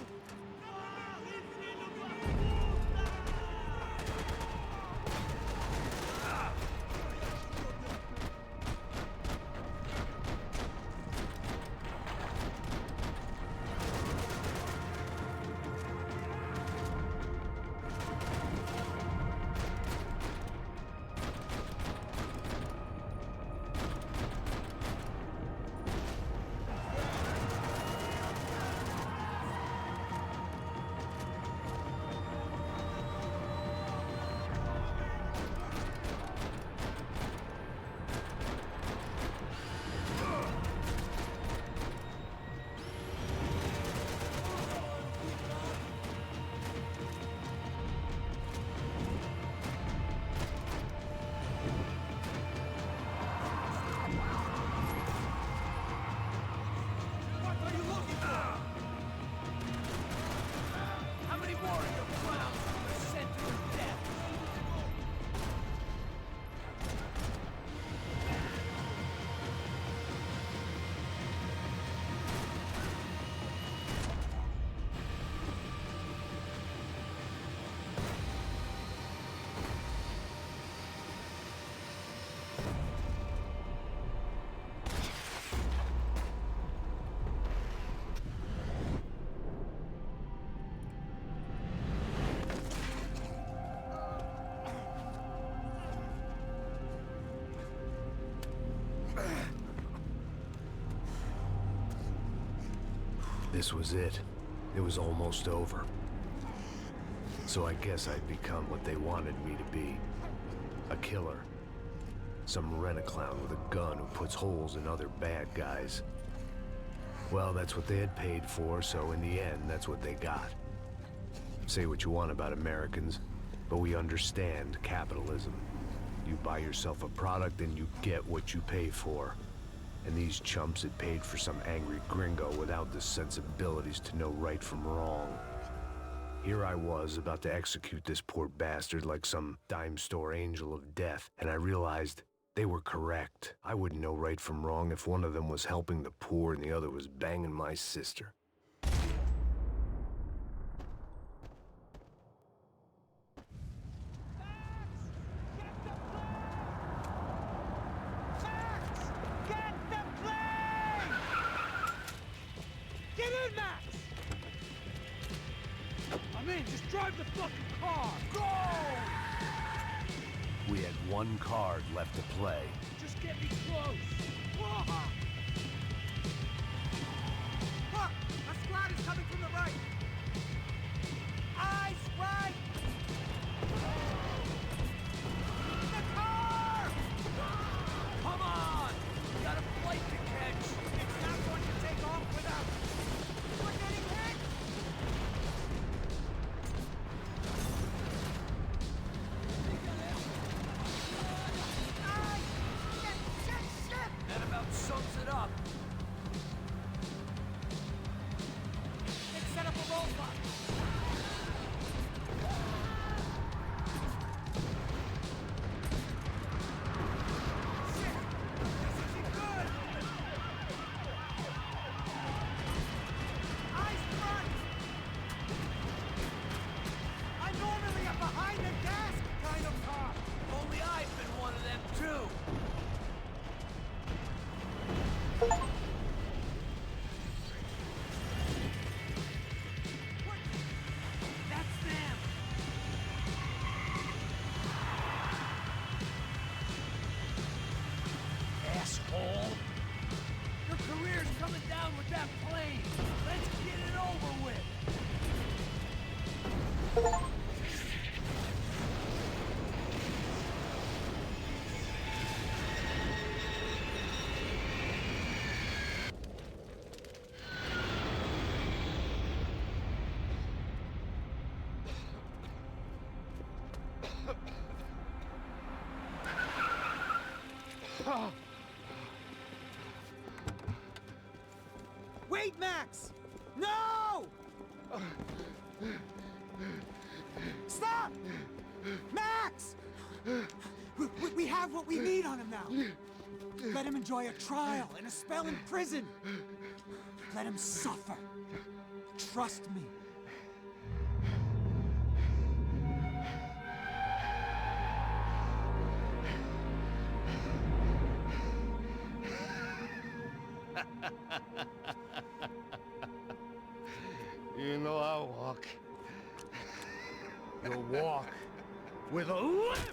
This was it. It was almost over. So I guess I'd become what they wanted me to be. A killer. Some rent-a-clown with a gun who puts holes in other bad guys. Well, that's what they had paid for, so in the end, that's what they got. Say what you want about Americans, but we understand capitalism. You buy yourself a product and you get what you pay for. And these chumps had paid for some angry gringo without the sensibilities to know right from wrong. Here I was, about to execute this poor bastard like some dime store angel of death, and I realized they were correct. I wouldn't know right from wrong if one of them was helping the poor and the other was banging my sister. Just drive the fucking car! Go! We had one card left to play. Just get me close! Whoa! Look! A squad is coming from the right! Eyes right! The car! Come on! We got a flight to catch! It's not going to take off without... We're getting hit! That about sums it up. Let's set up a roadblock. Wait, Max! No! Stop! Max! We have what we need on him now. Let him enjoy a trial and a spell in prison. Let him suffer. Trust me. You know I walk. You'll walk with a lift!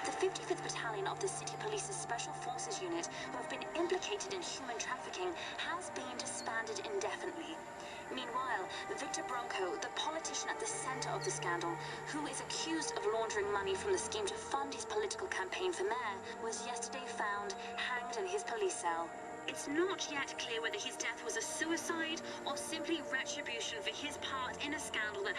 The 55th Battalion of the City Police's Special Forces Unit, who have been implicated in human trafficking, has been disbanded indefinitely. Meanwhile, Victor Bronco, the politician at the center of the scandal, who is accused of laundering money from the scheme to fund his political campaign for mayor, was yesterday found hanged in his police cell. It's not yet clear whether his death was a suicide or simply retribution for his part in a scandal that